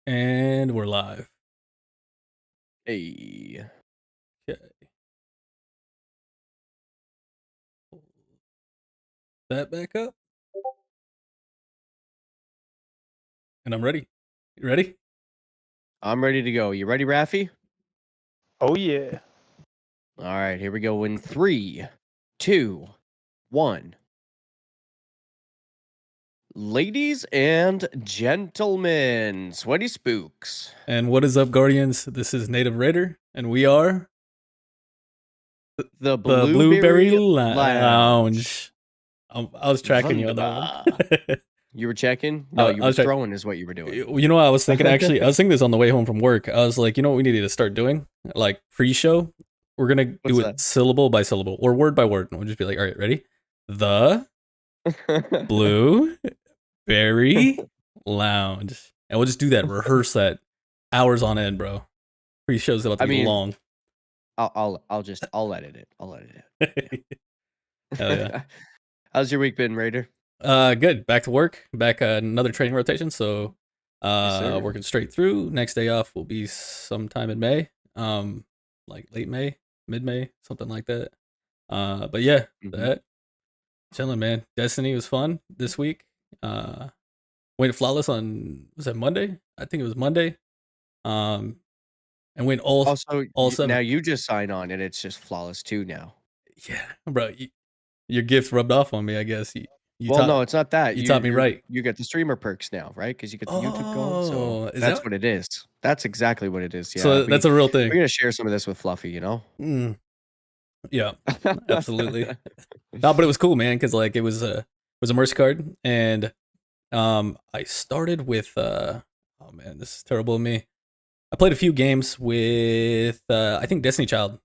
And we're live. Hey. Okay. That back up. And I'm ready. You ready? I'm ready to go. You ready, Raffy? Oh, yeah. All right, here we go in 3, 2, 1. Ladies and gentlemen, SweatySpookz. And what is up, Guardians? This is Native Raider, and we are The BlueBerry BlueBerry Lounge. I was tracking you on that one. You were checking? No, you I were was throwing is what you were doing. You know what I was thinking, actually? I was thinking this on the way home from work. I was like, you know what we need to start doing? Like, pre-show, we're going to do What's it that? syllable by syllable, or word by word. And we'll just be like, all right, ready? The BlueBerry Lounge. And we'll just do that, rehearse that hours on end, bro. Pre-show's about to be long. I'll edit it. I'll edit it. Hell yeah. How's your week been, Raider? Good. Back to work. Back another training rotation. So Yes, working straight through. Next day off will be sometime in May. Like late May, mid-May, something like that. But yeah, that chilling, man. Destiny was fun this week. Went flawless on, was that Monday? I think it was Monday. And went all 7. Now you just sign on and it's just flawless too now. Yeah, bro. Your gift rubbed off on me, I guess. No, it's not that. You taught me right. You get the streamer perks now, right? Because you get the YouTube going. So that's what it is. That's exactly what it is. Yeah. So that's a real thing. We're gonna share some of this with Fluffy, you know? Yeah, absolutely. No, but it was cool, man, because like it was a mercy card, and I started with oh man, this is terrible of me. I played a few games with I think Destiny Child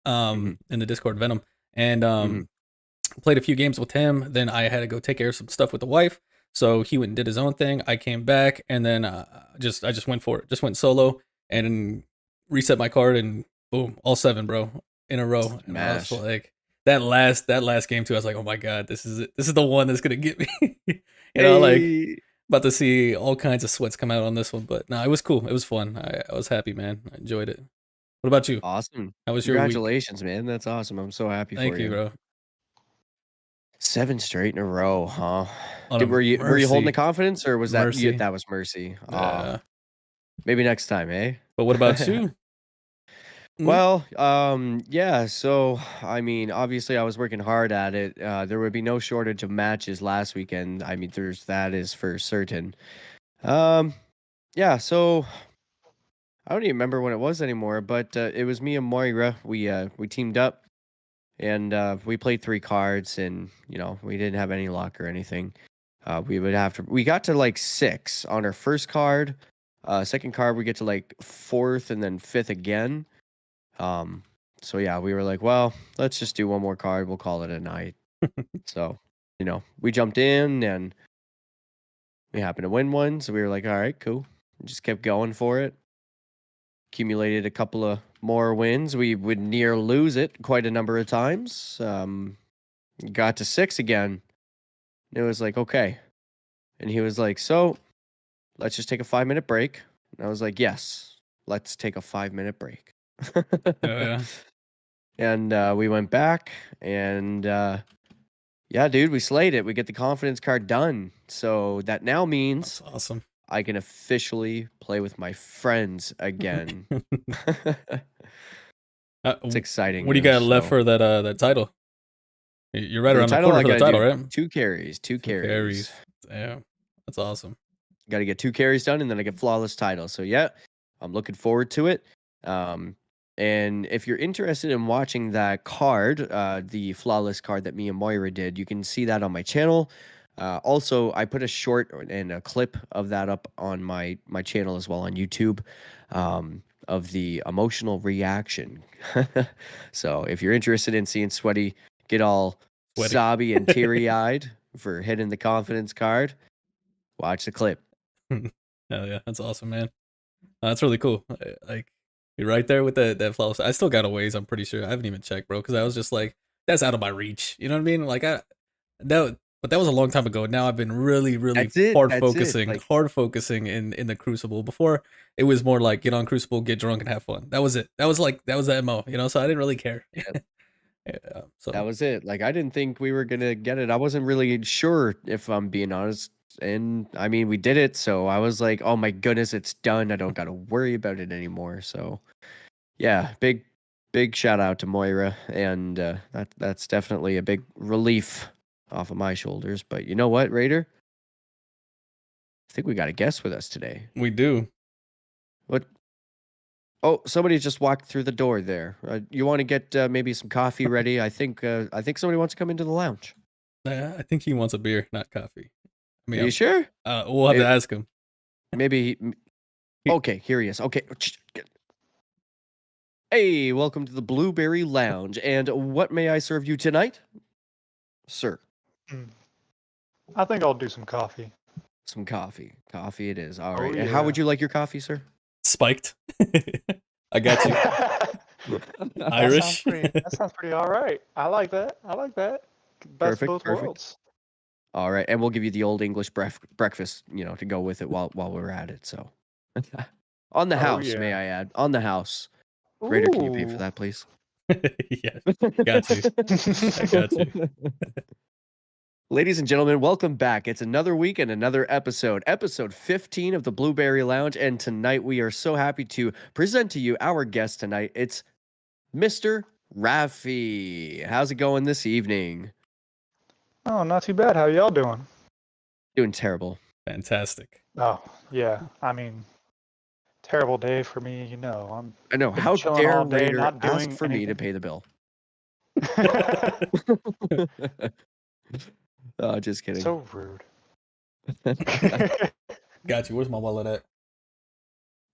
in the Discord, Venom, and played a few games with him. Then I had to go take care of some stuff with the wife, so he went and did his own thing. I came back, and then I just went for it. Just went solo and reset my card, and boom, all 7, bro, in a row. And I was like, that last game too. I was like, oh my god, this is it. This is the one that's gonna get me. You know, like about to see all kinds of sweats come out on this one. But no, it was cool. It was fun. I was happy, man. I enjoyed it. What about you? Awesome. How was your week? Congratulations, man. That's awesome. I'm so happy for you. Thank you, bro. 7 straight in a row, huh? Were you holding the confidence, or was that mercy? That was mercy? Maybe next time, eh? But what about you? Well, yeah. So I mean, obviously, I was working hard at it. There would be no shortage of matches last weekend. I mean, that is for certain. Yeah. So I don't even remember when it was anymore, but it was me and Moira. We teamed up. And we played 3 cards, and you know, we didn't have any luck or anything. We got to like 6 on our first card. Second card we get to like 4th and then 5th again. So yeah, we were like, well, let's just do one more card. We'll call it a night. So, you know, we jumped in and we happened to win one. So we were like, all right, cool. We just kept going for it. Accumulated a couple of more wins. We would near lose it quite a number of times. Got to 6 again. And it was like, okay. And he was like, so let's just take a 5-minute break. And I was like, yes, let's take a 5-minute break. Oh, yeah. And we went back, and yeah, dude, we slayed it. We get the confidence card done. So that now means that's awesome. I can officially play with my friends again. It's exciting. What do you got left for that title? You're right around the corner for the title, right? 2 carries. 2 carries. Damn, that's awesome. Got to get 2 carries done, and then I get flawless title. So yeah, I'm looking forward to it. And if you're interested in watching that card, the flawless card that me and Moira did, you can see that on my channel. Also, I put a short and a clip of that up on my channel as well on YouTube, of the emotional reaction. So if you're interested in seeing Sweaty get all sobby and teary-eyed for hitting the confidence card, watch the clip. Hell yeah, that's awesome, man. That's really cool. Like, you're right there with that flawless. I still got a ways, I'm pretty sure. I haven't even checked, bro, because I was just like, that's out of my reach. You know what I mean? Like, But that was a long time ago. Now I've been really, really That's it. hard That's it. focusing in the Crucible. Before it was more like get on Crucible, get drunk, and have fun. That was it. That was the MO, you know. So I didn't really care. Yeah, Yeah, that so was it. Like I didn't think we were gonna get it. I wasn't really sure if I'm being honest. And I mean, we did it, so I was like, "Oh my goodness, it's done. I don't got to worry about it anymore." So, yeah, big shout out to Moira, and that's definitely a big relief off of my shoulders. But you know what, Raider? I think we got a guest with us today. we do. What? Oh, somebody just walked through the door there. You want to get maybe some coffee ready? I think somebody wants to come into the lounge. I think he wants a beer, not coffee. I Are mean, you sure? we'll have to ask him. Maybe. Okay, here he is. Okay. Hey, welcome to the BlueBerry Lounge. And what may I serve you tonight, sir? I think I'll do some coffee. Some coffee. Coffee it is. All Oh, right. And how would yeah. you like your coffee, sir? Spiked. I got you. That Irish. sounds pretty all right. I like that. Best of both worlds. All right, and we'll give you the old English breakfast, to go with it while we're at it. So, on the house, yeah. may I add, on the house. Raider, can you pay for Ooh. that, please? Yeah, got you. I got you. Ladies and gentlemen, welcome back. It's another week and another episode 15 of the BlueBerry Lounge. And tonight we are so happy to present to you our guest tonight. It's Mr. Raphhhhhh. How's it going this evening? Oh, not too bad. How y'all doing? Doing terrible. Fantastic. Oh, yeah. I mean, terrible day for me. I know. been How chilling dare all day, Raider not ask doing for me to anything. pay the bill? Oh, just kidding. So rude. Got you. Where's my wallet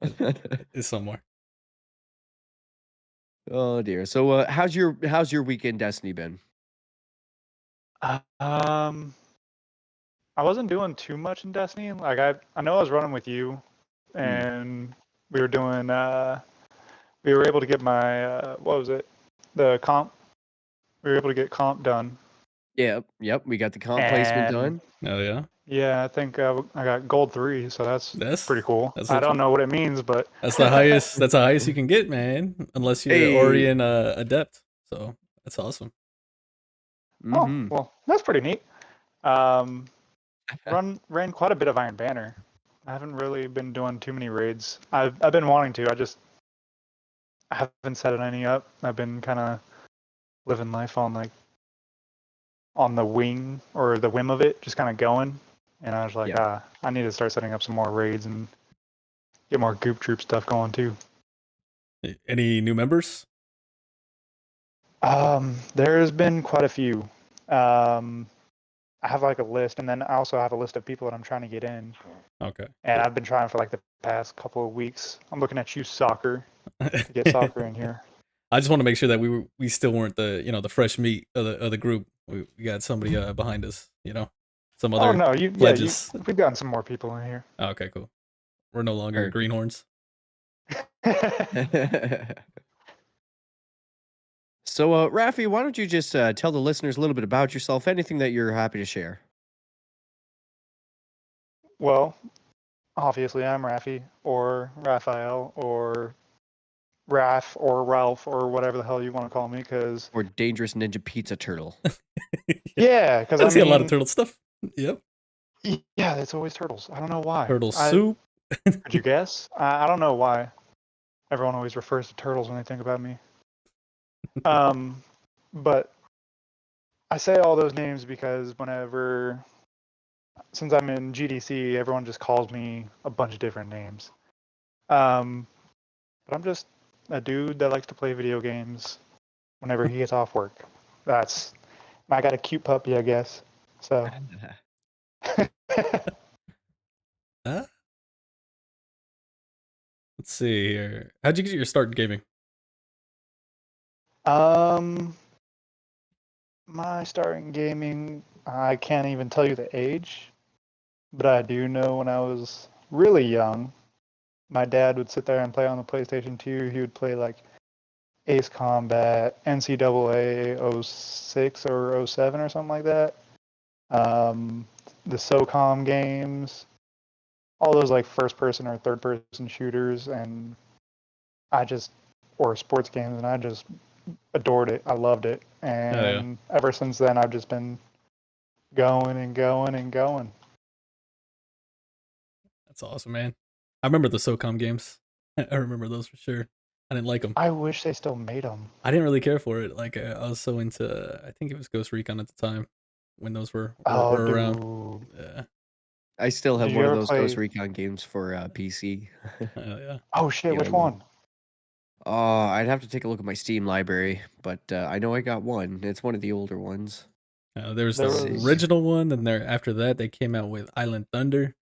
at? It's somewhere. Oh dear. So, how's your weekend Destiny been? I wasn't doing too much in Destiny. Like I know I was running with you, and we were doing. We were able to get my what was it? The comp. We were able to get comp done. Yep. We got the comp placement done. Oh yeah. Yeah, I think I got gold 3, so that's pretty cool. I don't know what it means, but that's the highest. That's the highest you can get, man. Unless you're already an adept. So that's awesome. Oh well, that's pretty neat. Ran quite a bit of Iron Banner. I haven't really been doing too many raids. I've been wanting to. I haven't set any up. I've been kind of living life on the wing or the whim of it, just kind of going. And I was like, I need to start setting up some more raids and get more Goop Troop stuff going too. Any new members? There's been quite a few. I have like a list, and then I also have a list of people that I'm trying to get in. Okay. And I've been trying for like the past couple of weeks. I'm looking at you, Soccer, to get Soccer in here. I just want to make sure that we still weren't the fresh meat of the group. We got somebody behind us, some other pledges. We've gotten some more people in here. Oh, okay, cool. We're no longer greenhorns. So, Raphhhhhh, why don't you just tell the listeners a little bit about yourself? Anything that you're happy to share. Well, obviously I'm Raphhhhhh, or Raphael, or Raph, or Ralph, or whatever the hell you want to call me, or Dangerous Ninja Pizza Turtle. Yeah, because I see a lot of turtle stuff. Yep. Yeah, it's always turtles. I don't know why. Turtle soup. Could you guess? I don't know why. Everyone always refers to turtles when they think about me. But I say all those names because since I'm in GDC, everyone just calls me a bunch of different names. But I'm just a dude that likes to play video games whenever he gets off work. I got a cute puppy, I guess. So. Let's see here. How'd you get your start in gaming? My start in gaming, I can't even tell you the age, but I do know when I was really young, my dad would sit there and play on the PlayStation 2. He would play like Ace Combat, NCAA 06 or 07 or something like that. the SOCOM games, all those like first person or third person shooters, and or sports games, and I just adored it. I loved it, and ever since then I've just been going and going and going. That's awesome, man. I remember the SOCOM games. I remember those for sure. I didn't like them. I wish they still made them. I didn't really care for it. Like I was so into, I think it was Ghost Recon at the time when those were around. Yeah. I still have Did one you of ever those play- Ghost Recon games for PC. Yeah. Oh shit! Yeah, Which I one? I'd have to take a look at my Steam library, but I know I got one. It's one of the older ones. There's There the was- original one, and after that they came out with Island Thunder.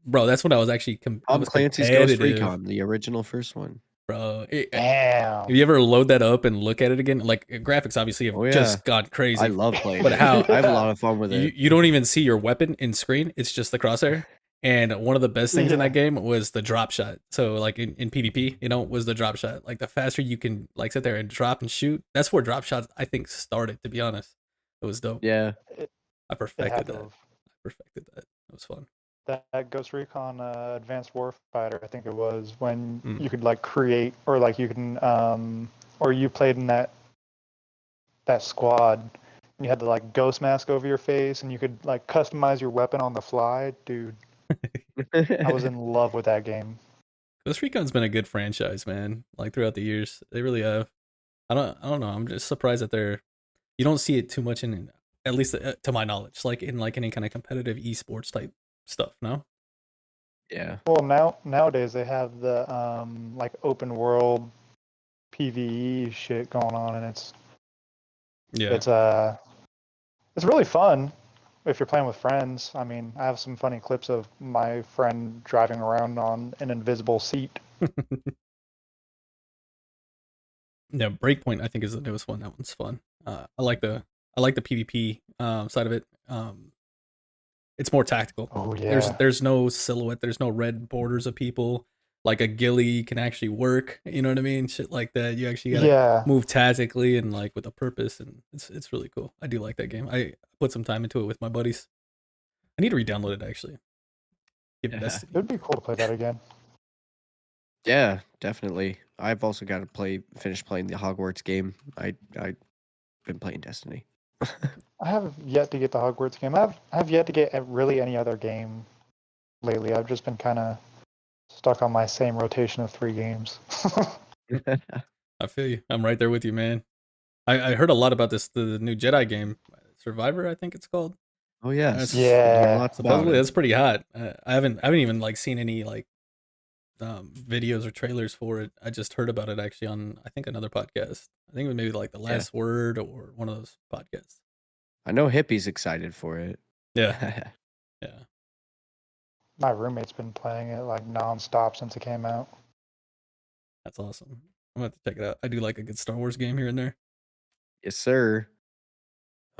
Bro, that's when I was actually Tom Clancy's Ghost Recon, the original first one. Bro, Damn. if you ever load that up and look at it again, like graphics obviously have just gone crazy. I love playing But it. how- I have a lot of fun with it. You don't even see your weapon in screen. It's just the crosshair. And one of the best things in that game was the drop shot. So like in PvP, was the drop shot. Like the faster you can like sit there and drop and shoot. That's where drop shots I think started, to be honest. It was dope. Yeah. I perfected that. It was fun. That Ghost Recon Advanced Warfighter, I think it was, when you could like create, or like you can or you played in that squad, and you had the like ghost mask over your face, and you could like customize your weapon on the fly. Dude, I was in love with that game. Ghost Recon's been a good franchise, man. Like throughout the years, they really have. I don't know. I'm just surprised that you don't see it too much in, at least to my knowledge, like in like any kind of competitive esports type stuff. No. Yeah. Well, nowadays they have the like open world PvE shit going on, and it's really fun if you're playing with friends. I mean, I have some funny clips of my friend driving around on an invisible seat. Yeah, Breakpoint I think is the newest one. That one's fun. I like the PvP side of it. It's more tactical. Oh yeah. There's no silhouette. There's no red borders of people. Like a ghillie can actually work. You know what I mean? Shit like that. You actually gotta move tactically and like with a purpose, and it's really cool. I do like that game. I put some time into it with my buddies. I need to re-download it actually. It would be cool to play that again. Yeah, definitely. I've also got to finish playing the Hogwarts game. I've been playing Destiny. I have yet to get the Hogwarts game. I have yet to get really any other game lately. I've just been kind of stuck on my same rotation of 3 games. I feel you. I'm right there with you, man. I heard a lot about the new Jedi game, Survivor, I think it's called. Oh yeah, Supposedly that's pretty hot. I haven't even like seen any like videos or trailers for it. I just heard about it actually on I think another podcast. I think it was maybe like The Last Word or one of those podcasts. I know Hippie's excited for it. Yeah. Yeah. My roommate's been playing it like nonstop since it came out. That's awesome. I'm gonna have to check it out. I do like a good Star Wars game here and there. Yes, sir.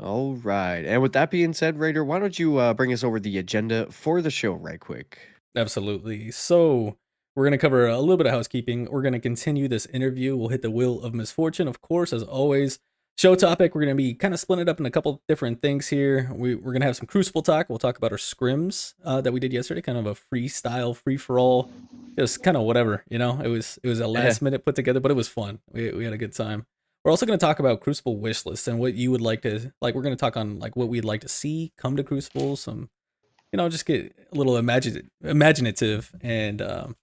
All right. And with that being said, Raider, why don't you bring us over the agenda for the show right quick? Absolutely. So we're going to cover a little bit of housekeeping. We're going to continue this interview. We'll hit the Wheel of Misfortune, of course, as always. Show topic, we're going to be kind of splitting it up in a couple different things here. We're going to have some Crucible talk. We'll talk about our scrims that we did yesterday, kind of a freestyle, free-for-all, just kind of whatever, It was a last-minute put together, but it was fun. We had a good time. We're also going to talk about Crucible wish lists and what you would like to, like, we're going to talk on, like, what we'd like to see come to Crucible, some, just get a little imaginative, and,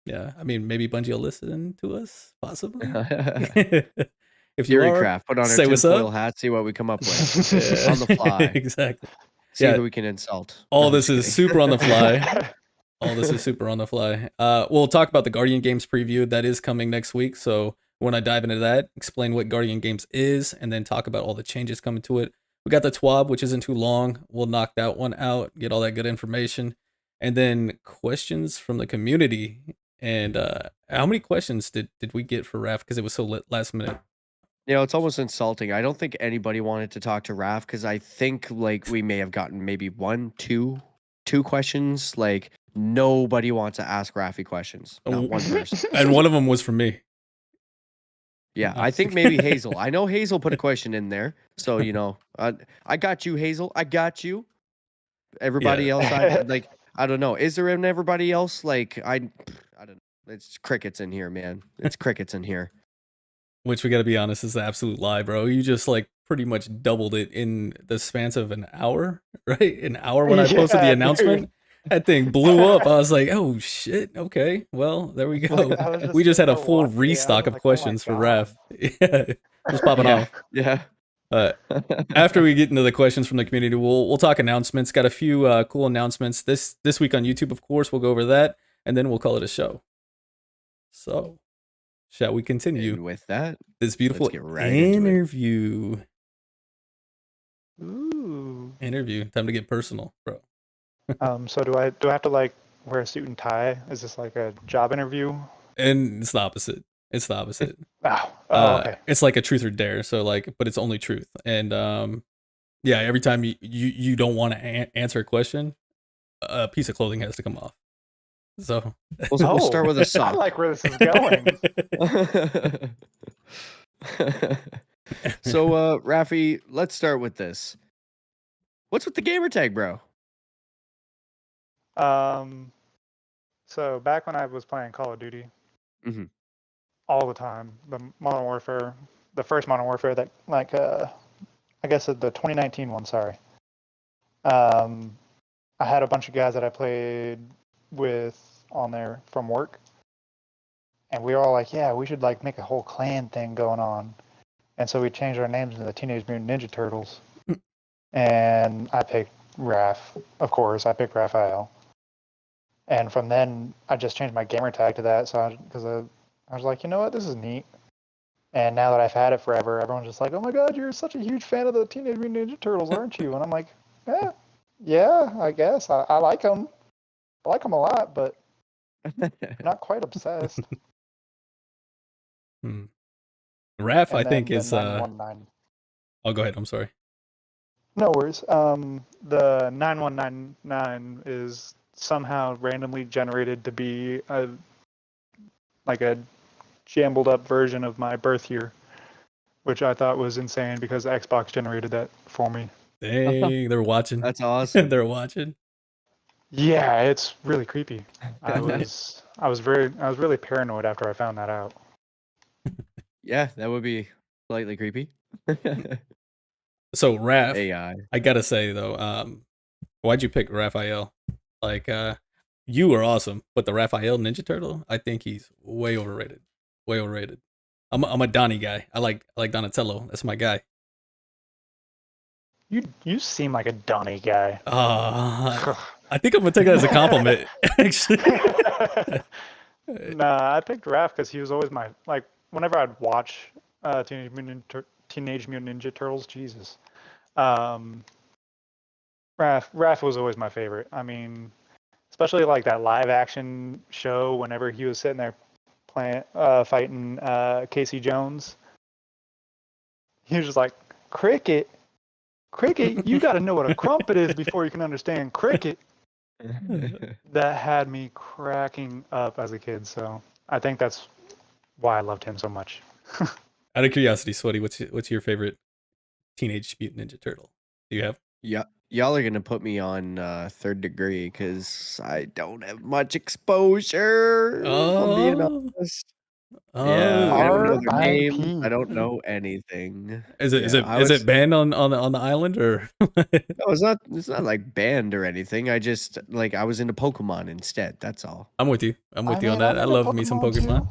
yeah, I mean, maybe Bungie will listen to us, possibly. If Furycraft, put on our tinfoil hat, see what we come up with. On the fly. Exactly. See who we can insult. All this is super on the fly. All this is super on the fly. We'll talk about the Guardian Games preview that is coming next week. So when I dive into that, explain what Guardian Games is, and then talk about all the changes coming to it. We got the TWAB, which isn't too long. We'll knock that one out, get all that good information. And then questions from the community. And how many questions did we get for Raph? Because it was so last minute. It's almost insulting. I don't think anybody wanted to talk to Raph because I think like we may have gotten maybe 1, 2 questions. Like nobody wants to ask Raphie questions. Not one person. And one of them was from me. Yeah, I think maybe Hazel. I know Hazel put a question in there. So, I got you, Hazel. I got you. Everybody else, I don't know. Is there everybody else? Like I don't know. It's crickets in here, man. It's crickets in here. Which we gotta be honest is the absolute lie, bro. You just like pretty much doubled it in the span of an hour, right? An hour when I posted the Yeah, announcement. dude. That thing blew up. I was like, oh shit, okay. Well, there we go. I was We just had a sitting there full watching it, I restock was of like, "Oh my questions for God." Raph. Yeah, just popping Yeah, off. yeah. After we get into the questions from the community, we'll talk announcements. Got a few cool announcements this week on YouTube, of course. We'll go over that, and then we'll call it a show. So, shall we continue And with that, this beautiful get right into it. interview? Ooh. Interview. Time to get personal, bro. So do I have to like wear a suit and tie? Is this like a job interview? And it's the opposite. It's the opposite. Oh, okay. It's like a truth or dare. So like, but it's only truth. And yeah, every time you don't want to answer a question, a piece of clothing has to come off. So We'll start with a I sock. like where this is going. So, Rafi, let's start with this. What's with the gamer tag, bro? So back when I was playing Call of Duty, Mhm. all the time, the Modern Warfare, the first Modern Warfare that like I guess the 2019 one. Sorry. I had a bunch of guys that I played with on there from work, and we were all like, "Yeah, we should like make a whole clan thing going on." And so we changed our names to the Teenage Mutant Ninja Turtles. And I picked Raph, of course. I picked Raphael. And from then, I just changed my gamer tag to that. So because I was like, you know what, this is neat. And now that I've had it forever, everyone's just like, oh my God, you're such a huge fan of the Teenage Mutant Ninja Turtles, aren't you? And I'm like, yeah, I guess. I like them. I like them a lot, but not quite obsessed. Raph, And I then think the is 919. Oh, go ahead. I'm sorry. No worries. The 9199 is somehow randomly generated to be a jumbled up version of my birth year, which I thought was insane because Xbox generated that for me. Dang, they're watching. That's awesome. They're watching. Yeah, it's really creepy. I was really paranoid after I found that out. Yeah, that would be slightly creepy. So Raph, AI. I gotta say though, why'd you pick Raphael? Like, you are awesome, but the Raphael Ninja Turtle, I think he's way overrated. Way overrated. I'm a Donnie guy. I like Donatello. That's my guy. You seem like a Donnie guy. I think I'm gonna take that as a compliment. Actually, Nah, I picked Raph because he was always my like. Whenever I'd watch Teenage Mutant Ninja Turtles, Jesus, Raph was always my favorite. I mean, especially like that live action show. Whenever he was sitting there playing, fighting Casey Jones, he was just like, "Cricket, you got to know what a crumpet is before you can understand cricket." That had me cracking up as a kid. So I think that's why I loved him so much. out of curiosity, Sweaty, what's your favorite Teenage Mutant Ninja Turtle? Do you have? Yeah, y'all are gonna put me on third degree because I don't have much exposure. If I'm being honest. Yeah, I don't know their names. I R.I.P. don't know anything. Is it Yeah, is it banned on the island or? No, it's not like banned or anything. I just like I was into Pokemon instead. That's all. I'm with you. I'm with you on mean, that. I'm I into love me some Pokemon. too.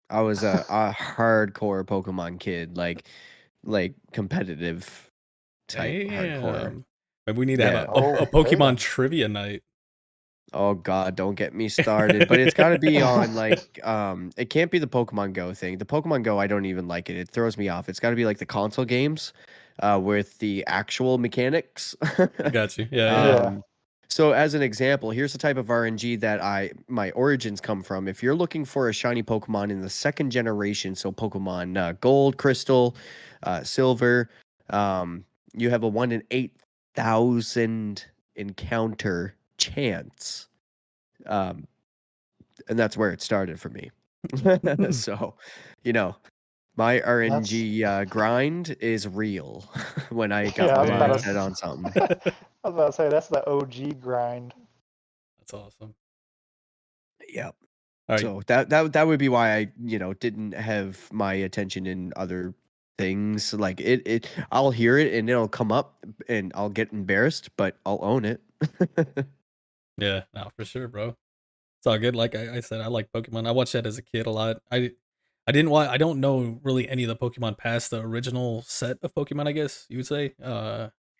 I was a hardcore Pokemon kid, like competitive type hardcore. Damn. Maybe we need to have Yeah. a Pokemon trivia night. Oh God, don't get me started. But it's got to be on like it can't be the Pokemon Go thing. The Pokemon Go, I don't even like it. It throws me off. It's got to be like the console games with the actual mechanics. Got you. Yeah. So as an example, here's the type of RNG that my origins come from. If you're looking for a shiny Pokemon in the second generation, so Pokemon Gold, Crystal, Silver, you have a 1 in 8,000 encounter chance. And that's where it started for me. So, My RNG grind is real when I got Yeah, I my was about mind to. set on something. I was about to say that's the OG grind. That's awesome. Yep. All right. So that would be why I didn't have my attention in other things. Like I'll hear it and it'll come up and I'll get embarrassed, but I'll own it. Yeah, no, for sure, bro. It's all good. Like I said, I like Pokemon. I watched that as a kid a lot. I didn't watch. I don't know really any of the Pokemon past the original set of Pokemon. I guess you would say.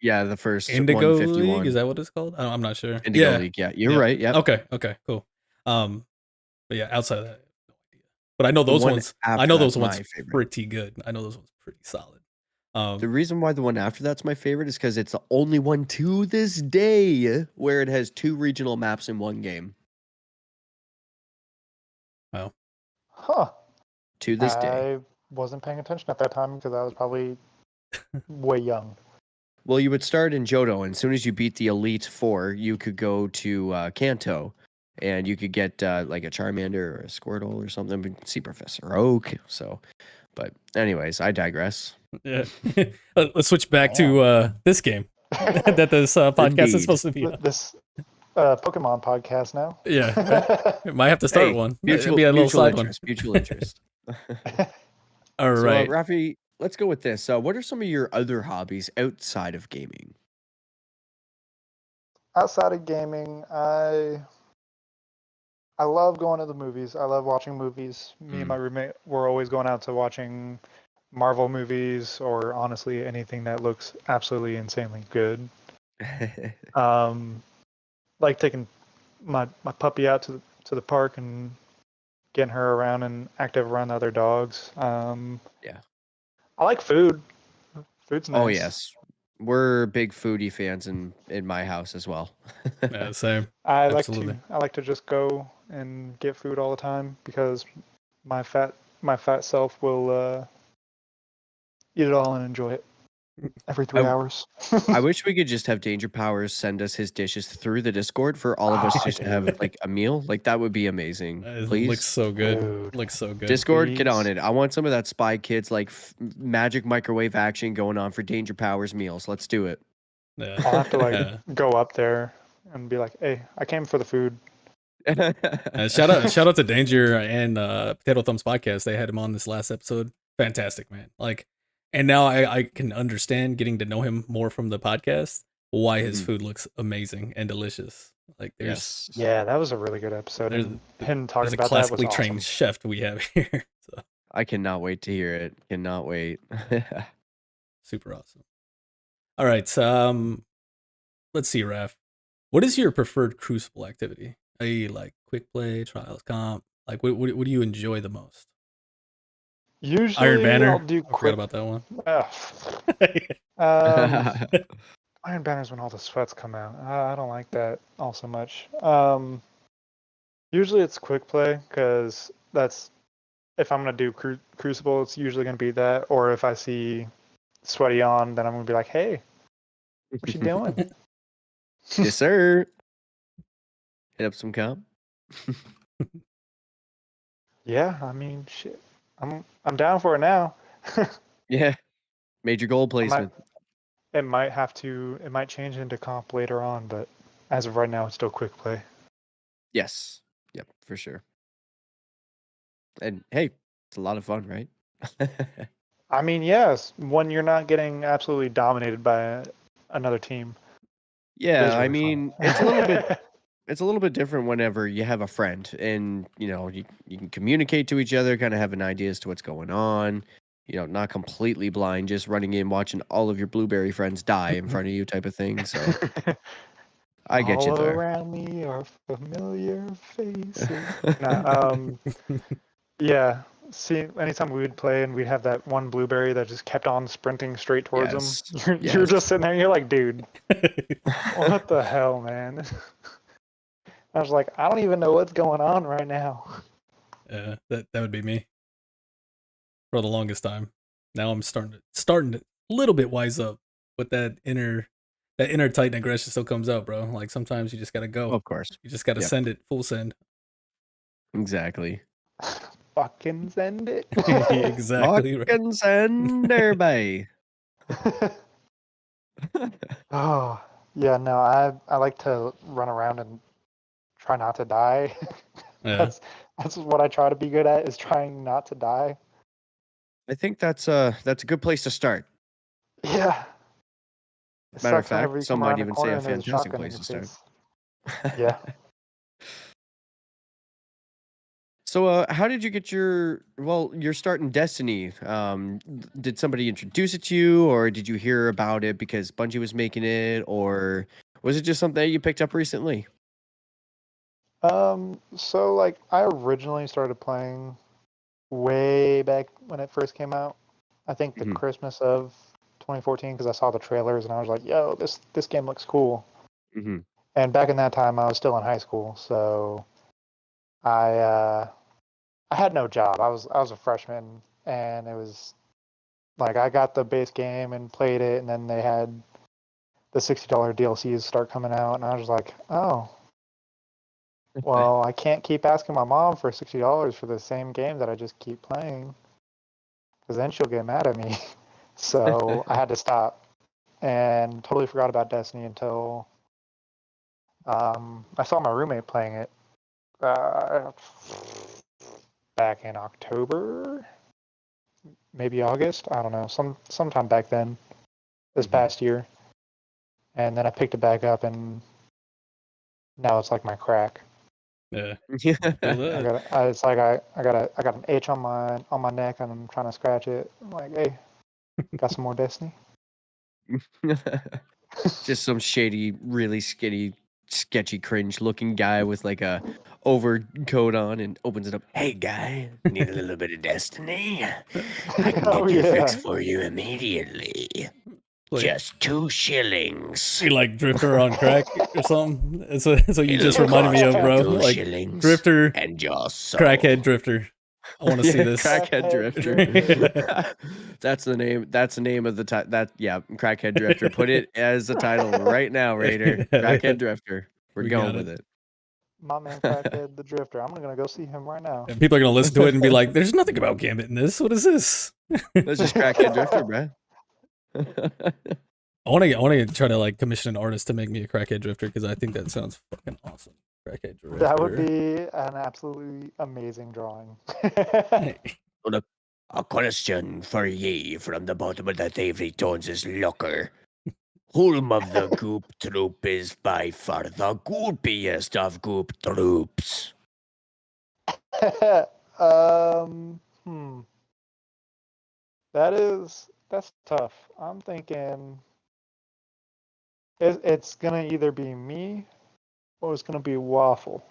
Yeah, the first Indigo League, 151 is that what it's called? I'm not sure. Indigo Yeah, League. Yeah, you're yeah. right. Yep. Okay, cool. But yeah, outside of that, no idea. But I know The those one ones. I after know that's those ones my favorite. pretty good. I know those ones pretty solid. The reason why the one after that's my favorite is because it's the only one to this day where it has 2 regional maps in one game. Wow. Huh. To this day. I wasn't paying attention at that time because I was probably way young. Well, you would start in Johto, and as soon as you beat the Elite Four, you could go to Kanto, and you could get like a Charmander or a Squirtle or something. But see Professor Oak. So, but anyways, I digress. Yeah. Let's switch back to this game that this podcast Indeed. is supposed to be on. This Pokemon podcast now. Yeah, might have to start Hey, one. Mutual, It'd be a little mutual side interest. Mutual interest. All So, right. Rafi, let's go with this. What are some of your other hobbies outside of gaming? Outside of gaming, I love going to the movies. I love watching movies. Me and my roommate were always going out to watching Marvel movies or honestly anything that looks absolutely insanely good. Like taking my puppy out to the park and getting her around and active around the other dogs. Yeah. I like food. Food's nice. Oh yes, we're big foodie fans in my house as well. Yeah, same. I Absolutely. like to just go and get food all the time because my fat self will eat it all and enjoy it every 3 hours. I wish we could just have Danger Powers send us his dishes through the Discord for all of us just to have like a meal. Like that would be amazing. It Please. looks so good. Dude. Looks so good. Discord, get on Please. it. I want some of that Spy Kids like magic microwave action going on for Danger Powers meals. Let's do it. Yeah. I'll have to like Yeah. go up there and be like, "Hey, I came for the food." Shout out to Danger and Potato Thumbs podcast. They had him on this last episode. Fantastic, man. Like, and now I can understand getting to know him more from the podcast why his food looks amazing and delicious. Like, there's Yeah, that was a really good episode. There's- And him there's talking a about that was classically trained awesome. chef we have here. So I cannot wait to hear it. Cannot wait. super awesome. All right, let's see, Raph. What is your preferred Crucible activity? Are you like quick play, trials, comp? Like, what do you enjoy the most? Usually, Iron Banner. I'll do I forgot quick. about that one. Iron Banner's when all the sweats come out. I don't like that all so much. Usually it's quick play because that's if I'm gonna do Crucible, it's usually gonna be that. Or if I see Sweaty on, then I'm gonna be like, "Hey, what you doing?" Yes, sir. Hit up some comp. Yeah, I mean, shit. I'm down for it now. Yeah. Major goal placement. It might change into comp later on, but as of right now, it's still quick play. Yes. Yep, for sure. And hey, it's a lot of fun, right? I mean, yes, when you're not getting absolutely dominated by another team. Yeah, It is I really mean, fun. it's a little bit different whenever you have a friend and you can communicate to each other, kind of have an idea as to what's going on. Not completely blind, just running in, watching all of your BlueBerry friends die in front of you, type of thing. So I get you All there. around me are familiar faces. Yeah. See, anytime we would play and we'd have that one BlueBerry that just kept on sprinting straight towards them, you're just sitting there and you're like, dude, what the hell, man? I was like, I don't even know what's going on right now. Yeah, that would be me for the longest time. Now I'm starting to a little bit wise up, but that inner Titan aggression still comes out, bro. Like sometimes you just gotta go. Of course. You just gotta send it full send. Exactly. fucking send it. Exactly right. Fucking send everybody. Oh, yeah, no, I like to run around and try not to die. Yeah. That's what I try to be good at, is trying not to die. I think that's a good place to start. Yeah. It Matter of sucks whenever fact, you some come might around the even say corner a and there's a fantastic shotgun in place your to start. face. Yeah. So, how did you get your start in Destiny? Did somebody introduce it to you, or did you hear about it because Bungie was making it, or was it just something that you picked up recently? So like I originally started playing way back when it first came out. I think the Mhm. Christmas of 2014, because I saw the trailers and I was like, "Yo, this game looks cool." Mm-hmm. And back in that time, I was still in high school, so I had no job. I was a freshman, and it was like I got the base game and played it, and then they had the $60 DLCs start coming out, and I was like, "Oh, well, I can't keep asking my mom for $60 for the same game that I just keep playing, because then she'll get mad at me." So I had to stop, and totally forgot about Destiny until I saw my roommate playing it back in October, maybe August. I don't know, sometime back then, this past year. And then I picked it back up, and now it's like my crack. Yeah. Yeah. Feel that. It's like I got an itch on my neck, and I'm trying to scratch it. I'm like, hey, got some more Destiny? Just some shady, really skinny, sketchy, cringe-looking guy with like a overcoat on and opens it up. Hey, guy, need a little bit of Destiny? I can Oh, get your fix yeah. for you immediately. Like, Just 2 shillings. you like Drifter on crack or something? That's what you just It'll reminded me cost of, you bro. 2 Like shillings Drifter, and just so. crackhead Drifter. I want to see this. Crackhead Drifter. That's the name. That's the name of the Crackhead Drifter. Put it as the title right now, Raider. Crackhead Drifter. We're We going got with it. it. My man Crackhead the Drifter. I'm gonna go see him right now. And people are gonna listen to it and be like, "There's nothing about Gambit in this. What is this?" That's just Crackhead Drifter, bruh. I want to try to like commission an artist to make me a crackhead drifter because I think that sounds fucking awesome. Crackhead drifter. That would be an absolutely amazing drawing. Hey. A question for ye from the bottom of the Thavy Tones' locker. Whom of the Goop Troop is by far the goopiest of Goop Troops? Hmm. That's tough. I'm thinking it's gonna either be me or it's gonna be Waffle.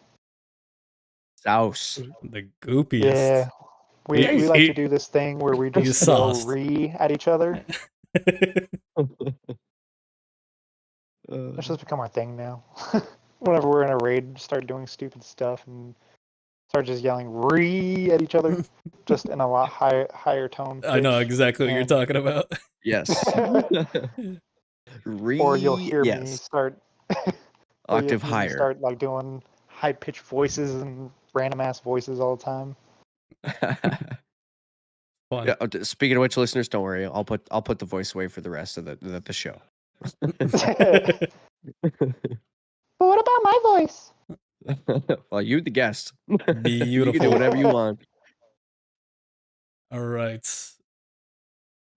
Souse. The goopiest. Yeah, we He- like he- to do this thing where we he's just go sauced. re at each other. That's just become our thing now. Whenever we're in a raid, start doing stupid stuff and start just yelling "re" at each other, just in a lot higher tone. I know pitch, exactly what you're and- talking about. Yes. Or you'll hear me start or you'll Octave hear me higher. start like doing high pitched voices and random ass voices all the time. Fun. Yeah, speaking of which, listeners, don't worry. I'll put the voice away for the rest of the show. But what about my voice? Well, you're the guest. You can Beautiful. do whatever you want. All right.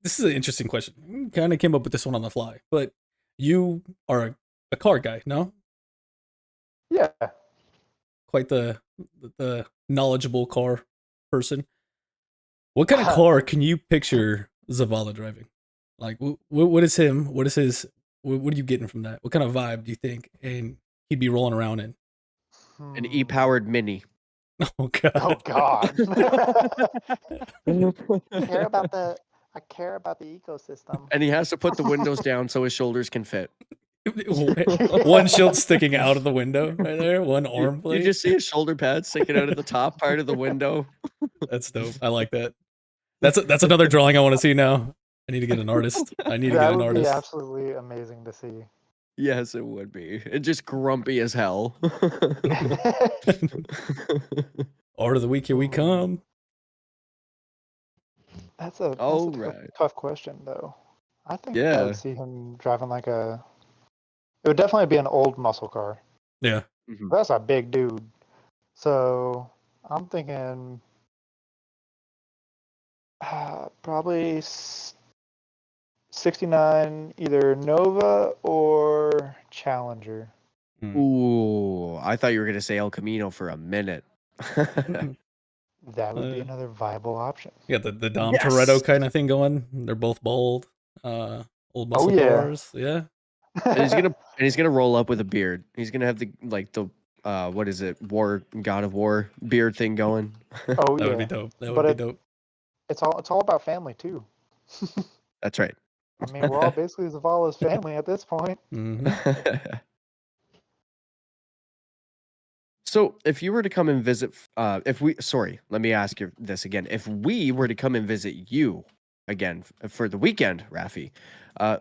This is an interesting question. Kind of came up with this one on the fly, but you are a car guy, no? Yeah. Quite the knowledgeable car person. What kind of car can you picture Zavala driving? Like, what is him? What is his? What are you getting from that? What kind of vibe do you think? And he'd be rolling around in? An e-powered Mini. Oh god. Oh God. I care about the ecosystem. And he has to put the windows down so his shoulders can fit. One shield sticking out of the window right there. One arm plate. You just see his shoulder pad sticking out of the top part of the window. That's dope. I like that. That's another drawing I want to see now. I need to get an artist. I need to That get an would be artist. absolutely amazing to see. Yes, it would be. It's just grumpy as hell. Art of the week, here we come. That's a All tough, right. tough question though. I think I would Yeah. see him driving like a. It would definitely be an old muscle car. Yeah. Mhm. That's a big dude. So I'm thinking probably 69, either Nova or Challenger. Ooh, I thought you were gonna say El Camino for a minute. That would be another viable option. You got the Dom Yes! Toretto kind of thing going. They're both bold. Old muscle yeah. cars. Yeah. And he's gonna roll up with a beard. He's gonna have the what is it, God of War beard thing going. Oh That yeah. would be dope. That would But be dope. it's all about family too. That's right. I mean, we're all basically Zavala's family at this point. So if you were to come and visit, let me ask you this again. If we were to come and visit you again for the weekend, Rafi,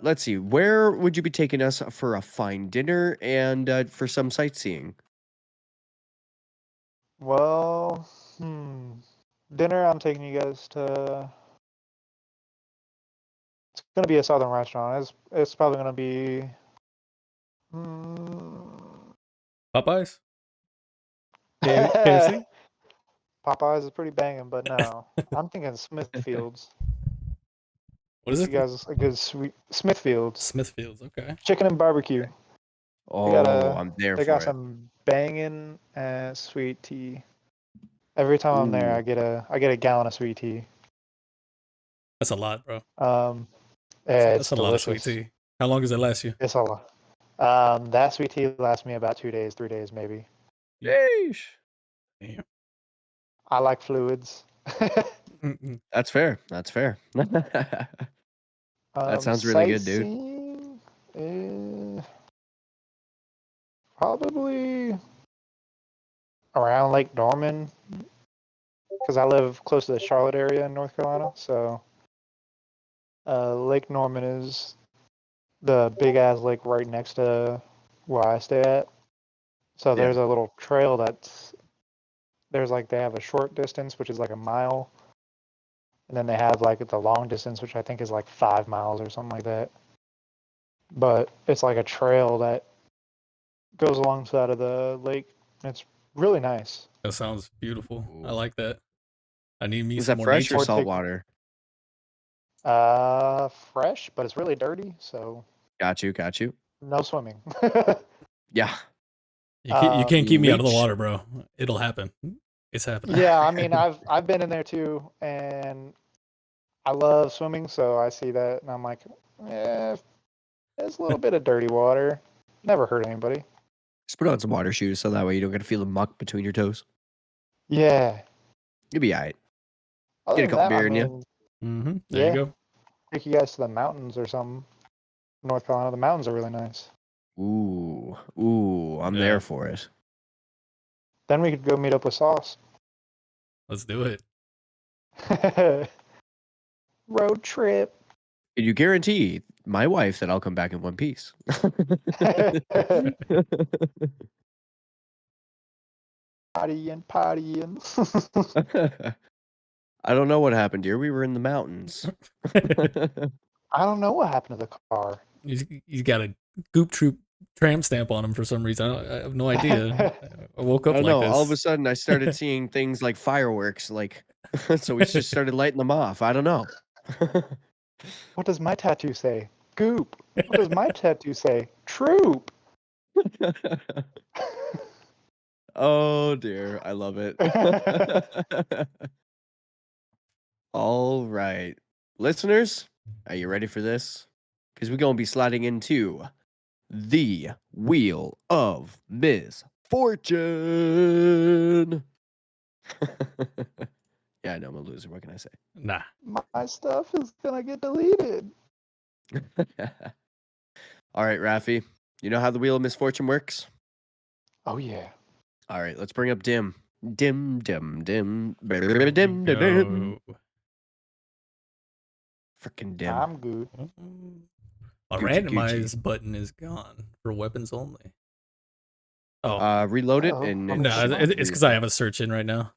let's see, where would you be taking us for a fine dinner and for some sightseeing? Well, dinner. I'm taking you guys to. It's gonna be a southern restaurant. It's probably gonna be. Popeyes? KFC? Popeyes is pretty banging, but no, I'm thinking Smithfields. What is You it? guys a good sweet Smithfields Smithfields. Okay. chicken and barbecue. Oh, I'm there They for got it. some banging sweet tea. Every time I'm there, Ooh. I get a gallon of sweet tea. That's a lot, bro. It's That's a lot of delicious. sweet tea. How long does it last you? It's a lot. That sweet tea lasts me about 2 days, 3 days maybe. Yeesh. Damn. I like fluids. That's fair. That's fair. That sounds really good, dude. Sightseeing, probably around Lake Norman, because I live close to the Charlotte area in North Carolina. So Lake Norman is the big ass lake right next to where I stay at. So Yeah. there's a little trail they have a short distance, which is like a mile. And then they have like the long distance, which I think is like 5 miles or something like that. But it's like a trail that goes alongside of the lake. It's really nice. That sounds beautiful. I Ooh. like that. I need me Is some that more fresh or nature. salt water? Fresh, but it's really dirty, so Got you. no swimming. Yeah. You can't keep me out of the Leech. water, bro. It'll happen. It's happening. Yeah, I mean, I've been in there too, and I love swimming, so I see that, and I'm like, it's a little bit of dirty water. Never hurt anybody. Just put on some water shoes so that way you don't get to feel the muck between your toes. Yeah. You'll be all right. Other Get a than couple that, I beer in you. mean, There you yeah. go. Take you guys to the mountains or something. North Carolina, the mountains are really nice. Ooh, I'm Yeah. there for it. Then we could go meet up with Sauce. Let's do it. Road trip. Can you guarantee my wife that I'll come back in one piece? Partying. I don't know what happened, dear. We were in the mountains. I don't know what happened to the car. He's got a Goop Troop tramp stamp on him for some reason. I have no idea. I woke I up don't like know. this. All of a sudden, I started seeing things like fireworks, so we just started lighting them off. I don't know. What does my tattoo say? Goop. What does my tattoo say? Troop. Oh dear, I love it. All right, listeners, are you ready for this? Because we're gonna be sliding into the Wheel of Misfortune. Yeah, I know I'm a loser. What can I say? Nah. My stuff is gonna get deleted. All right, Rafi, you know how the Wheel of Misfortune works? Oh yeah. All right, let's bring up Dim. Dim. Go. Freaking Dim. I'm good. A Gucci, randomize button is gone for weapons only. Oh, Reload it Uh-oh. and I'm no, not sure. it's because I have a search in right now.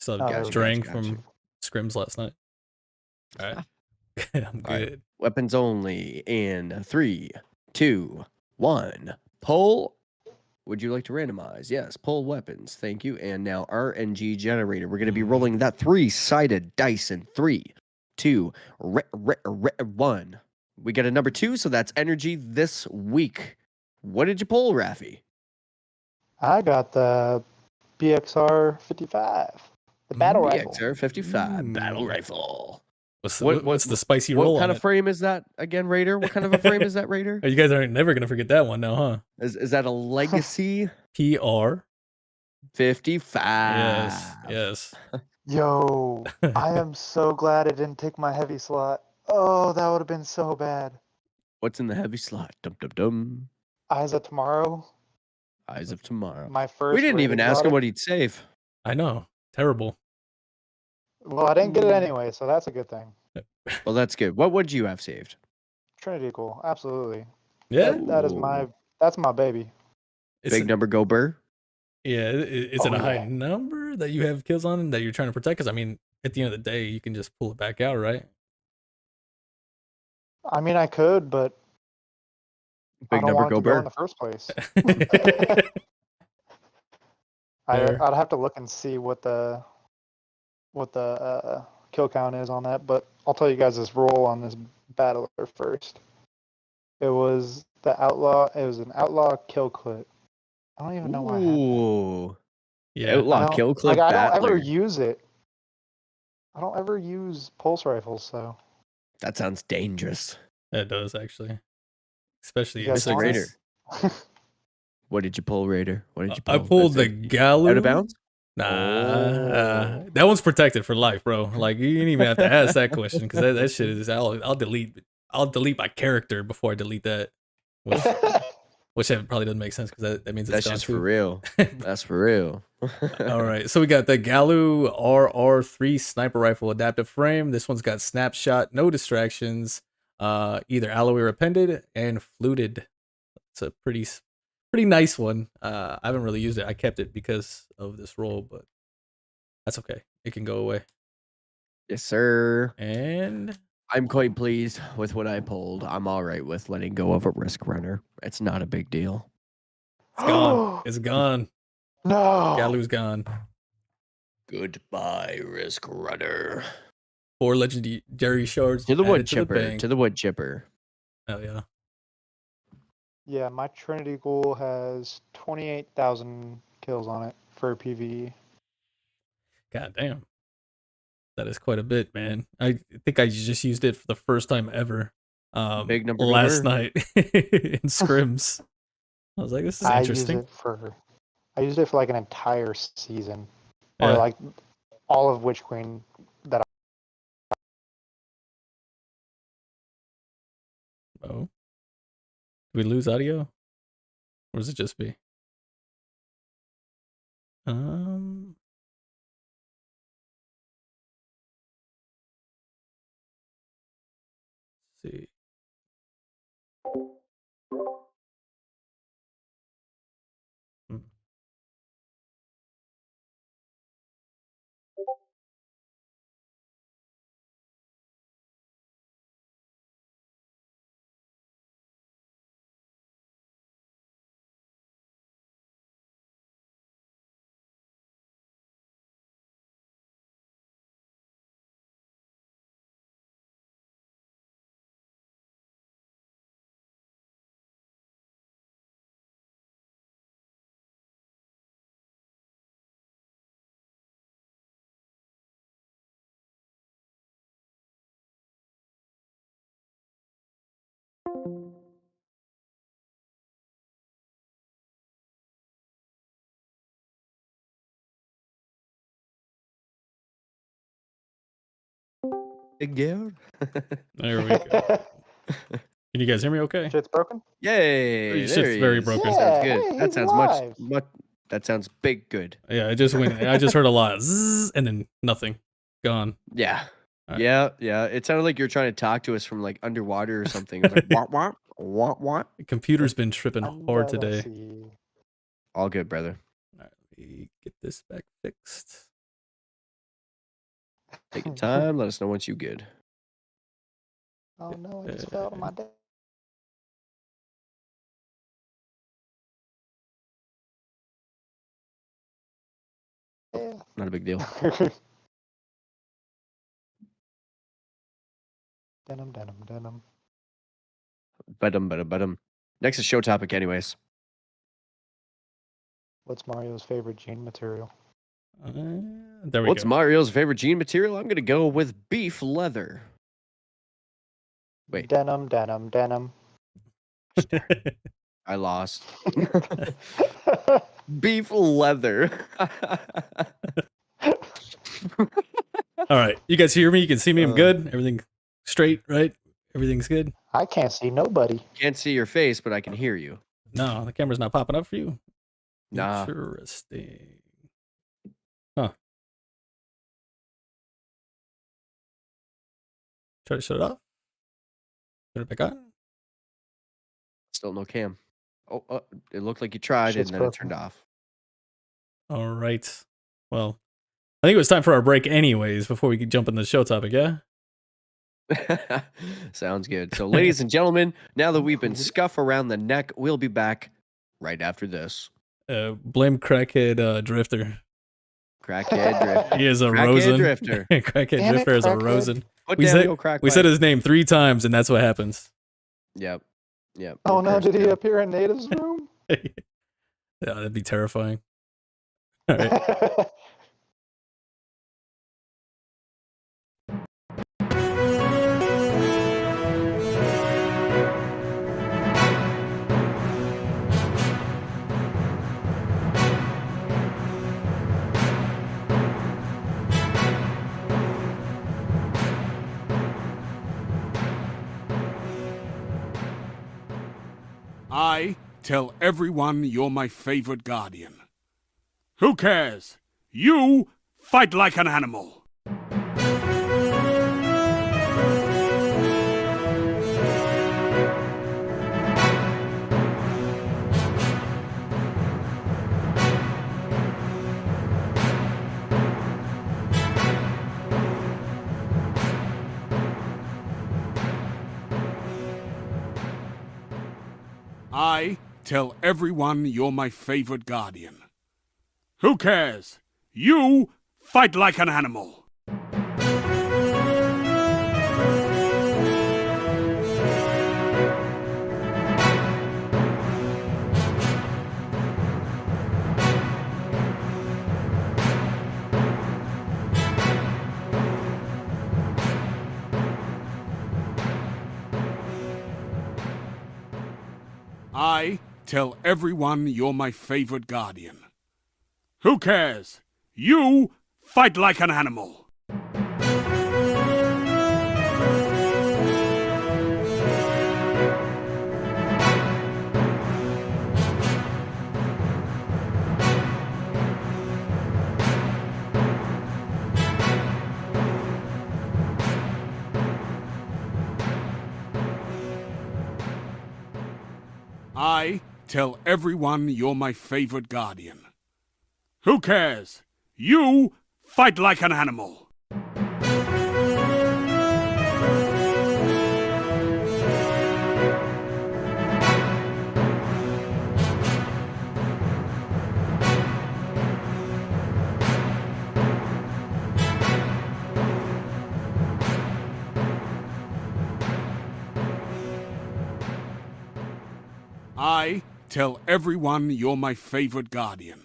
So Oh, there we go. straying Gotcha. from scrims last night. All right. I'm All right. good. Weapons only in 3, 2, 1. Pull. Would you like to randomize? Yes. Pull weapons. Thank you. And now RNG generator. We're going to be rolling that 3-sided dice in 3, 2, 1. We get a number 2, so that's energy this week. What did you pull, Raffy? I got the BXR 55, the battle rifle. BXR 55 battle Ooh. rifle. What's the spicy What roll kind on of it? frame is that again, Raider? What kind of a frame is that, Raider? Oh, you guys aren't never gonna forget that one now, huh? Is that a legacy PR. 55? Yes. Yo, I am so glad it didn't take my heavy slot. Oh, that would have been so bad. What's in the heavy slot? Dum dum dum. Eyes of Tomorrow. Eyes of Tomorrow. My first. We didn't even raid ask him exotic. what he'd save. I know. Terrible. Well, I didn't get it anyway, so that's a good thing. Well, that's good. What would you have saved? Trinity cool, absolutely. Yeah. That is that's my baby. Big number go burr. Yeah. Is it Oh, a high yeah. number that you have kills on and that you're trying to protect? Because I mean, at the end of the day, you can just pull it back out, right? I mean, I could, but I Big don't number want it go to go in burr. the first place. Fair. I'd have to look and see what the kill count is on that, but I'll tell you guys this roll on this battler first. It was the outlaw. It was an outlaw kill clip. I don't even know why I have that. Ooh. Yeah. Outlaw kill clip I don't ever battler. use it. I don't ever use pulse rifles, so That sounds dangerous. That does actually. Especially You in guys want Raider. this? What did you pull, Raider? What did you pull? I pulled That's the it. Galu. Out of bounds? Nah, Oh. that one's protected for life, bro. Like you didn't even have to ask that question because that shit is. I'll delete my character before I delete that, which that probably doesn't make sense because that means it's That's gone just too. for real. That's for real. All right, so we got the Galu RR3 sniper rifle adaptive frame. This one's got snapshot, no distractions, either alloy or appended, and fluted. It's a pretty nice one. I haven't really used it. I kept it because of this roll, but that's okay. It can go away. Yes, sir. And I'm quite pleased with what I pulled. I'm all right with letting go of a risk runner. It's not a big deal. it's gone. It's gone. No. Galu's gone. Goodbye, risk runner. 4 legendary shards To the wood added to the chipper. bank. To the wood chipper. Oh yeah. Yeah, my Trinity Ghoul has 28,000 kills on it for PvE. God damn. That is quite a bit, man. I think I just used it for the first time ever. Big number last number. night in scrims. I was like, this is interesting. I used it for like an entire season, or Yeah. like all of Witch Queen that. Oh. Did we lose audio? Or is it just me? Let's see. Hmm. Big girl. There we go. Can you guys hear me okay? Shit's broken. Yay! It's There just he very is. broken. That sounds Yeah, good. hey, That he's sounds alive. much. That sounds big good. Yeah, I just heard a lot of zzz, and then nothing. Gone. Yeah. All right. Yeah. It sounded like you were trying to talk to us from like underwater or something. It was like wah wah wah. The computer's been tripping hard today. All good, brother. All right, let me get this back fixed. Take your time. Let us know once you good. Oh no, I just fell to my death. Yeah. Not a big deal. Denim, denim, denim. But next is show topic, anyways. What's Mario's favorite jean material? There we What's go. Mario's favorite jean material? I'm gonna go with beef leather. Wait. Denim, denim, denim. I lost. Beef leather. All right, you guys hear me? You can see me. I'm good. Everything straight, right? Everything's good. I can't see nobody. Can't see your face, but I can hear you. No, the camera's not popping up for you. Nah. Interesting. Huh. Try to shut it off. Turn it back on. Still no cam. Oh, it looked like you tried Shit's and then it broken. turned off. All right. Well, I think it was time for our break anyways before we could jump in the show topic, yeah? Sounds good. So, ladies and gentlemen, now that we've been scuffed around the neck, we'll be back right after this. Blame Crackhead Drifter. Crackhead Drifter. He is a Crackhead Rosen. Drifter. Crackhead Damn it, Drifter is a Crackhead. Rosen. Put We down said- the old crack We said pipe. his name 3 times, and that's what happens. Yep. Yep. Oh you're no, cursed, did he Joe. appear in Native's room? Yeah, that'd be terrifying. All right. I tell everyone you're my favorite guardian. Who cares? You fight like an animal. I tell everyone you're my favorite guardian. Who cares? You fight like an animal. I tell everyone you're my favorite guardian. Who cares? You fight like an animal. I tell everyone you're my favorite guardian. Who cares? You fight like an animal. I tell everyone you're my favorite guardian.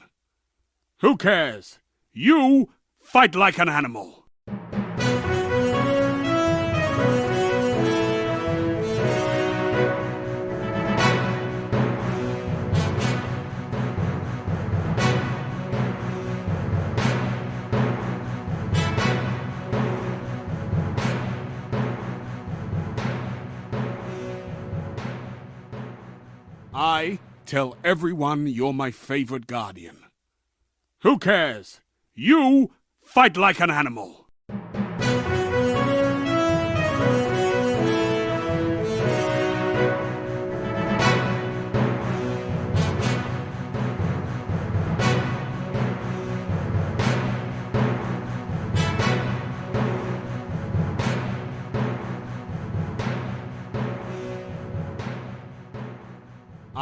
Who cares? You fight like an animal. I tell everyone you're my favorite guardian. Who cares? You fight like an animal.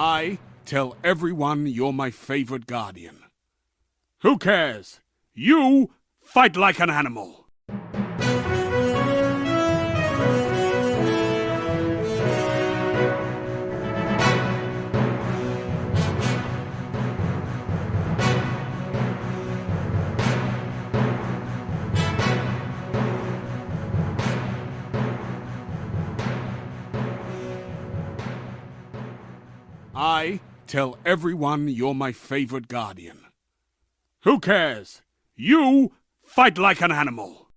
I tell everyone you're my favorite guardian. Who cares? You fight like an animal. I tell everyone you're my favorite guardian. Who cares? You fight like an animal.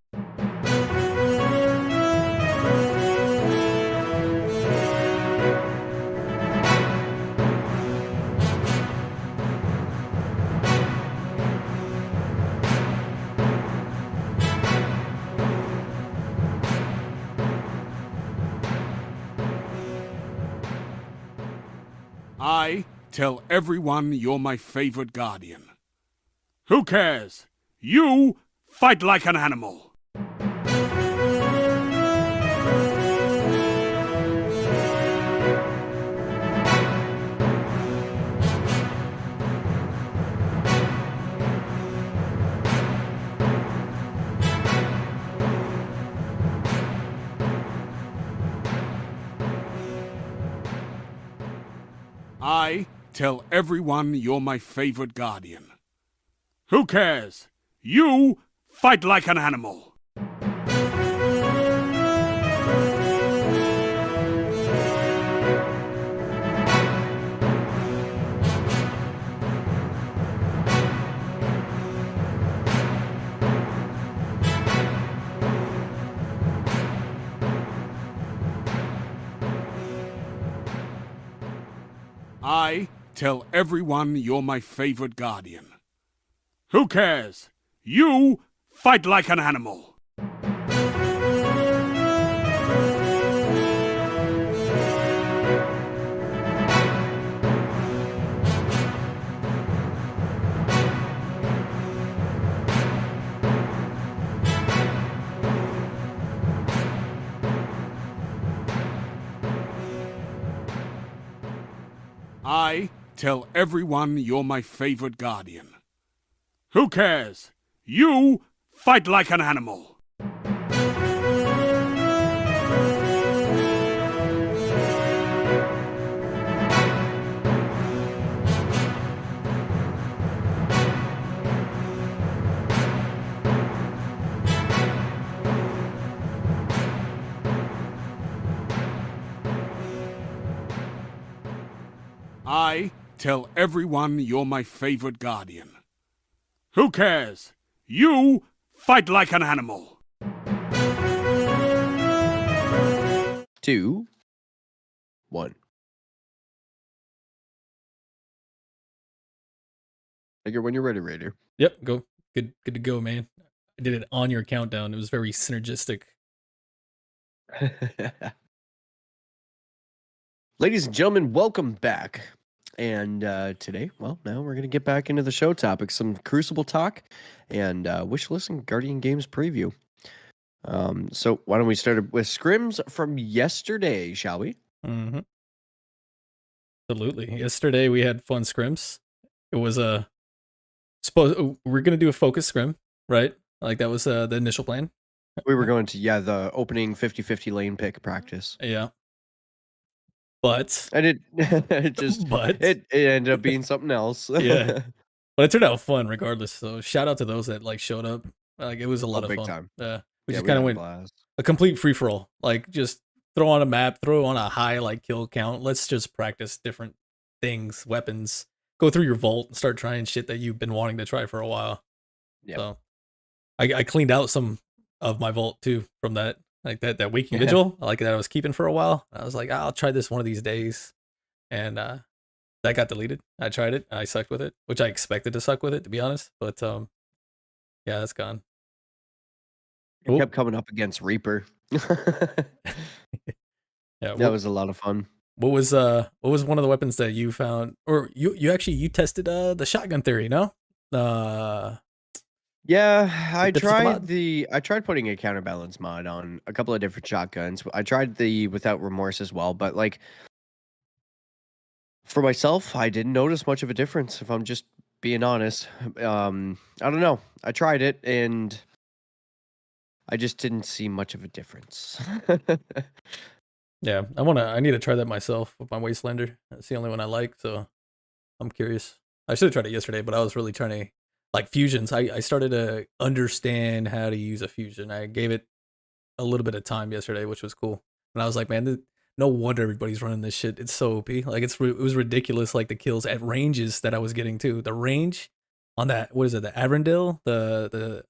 I tell everyone you're my favorite guardian. Who cares? You fight like an animal. I tell everyone you're my favorite guardian. Who cares? You fight like an animal. I tell everyone you're my favorite guardian. Who cares? You fight like an animal. I tell everyone you're my favorite guardian. Who cares? You fight like an animal. I tell everyone you're my favorite guardian. Who cares? You fight like an animal. 2, 1. Figure when you're ready, Raider. Yep, go. Good to go, man. I did it on your countdown. It was very synergistic. Ladies and gentlemen, welcome back. And today, well, now we're going to get back into the show topics, some Crucible talk, and wish list and Guardian Games preview. So why don't we start with scrims from yesterday, shall we? Mm-hmm. Absolutely. Yesterday we had fun scrims. It was we're gonna do a focus scrim, right? Like that was the initial plan. We were going to, the opening 50-50 lane pick practice. Yeah. But And it ended up being something else. Yeah. But it turned out fun regardless. So shout out to those that like showed up. Like it was a lot of big fun. time. We just we kind had of a went blast. a complete free for all. Like just throw on a map, throw on a high like kill count. Let's just practice different things, weapons. Go through your vault and start trying shit that you've been wanting to try for a while. Yeah. So I cleaned out some of my vault too from that. Like that waking vigil, like that I was keeping for a while. I was like, I'll try this one of these days. And that got deleted. I tried it. I sucked with it, which I expected to suck with it, to be honest. But yeah, that's gone. It kept coming up against Reaper. Yeah, that was a lot of fun. What was one of the weapons that you found, or you tested the shotgun theory? No. Yeah, I mod? tried putting a counterbalance mod on a couple of different shotguns. I tried the without remorse as well, but like For myself, I didn't notice much of a difference, if I'm just being honest. I don't know. I tried it and I just didn't see much of a difference. Yeah, I need to try that myself with my Wastelander. That's the only one I like, so I'm curious. I should have tried it yesterday, but I was really trying to like fusions. I started to understand how to use a fusion. I gave it a little bit of time yesterday, which was cool. And I was like, man, no wonder everybody's running this shit. It's so OP. Like it was ridiculous. Like the kills at ranges that I was getting too. The range on that, what is it? The Arendelle, the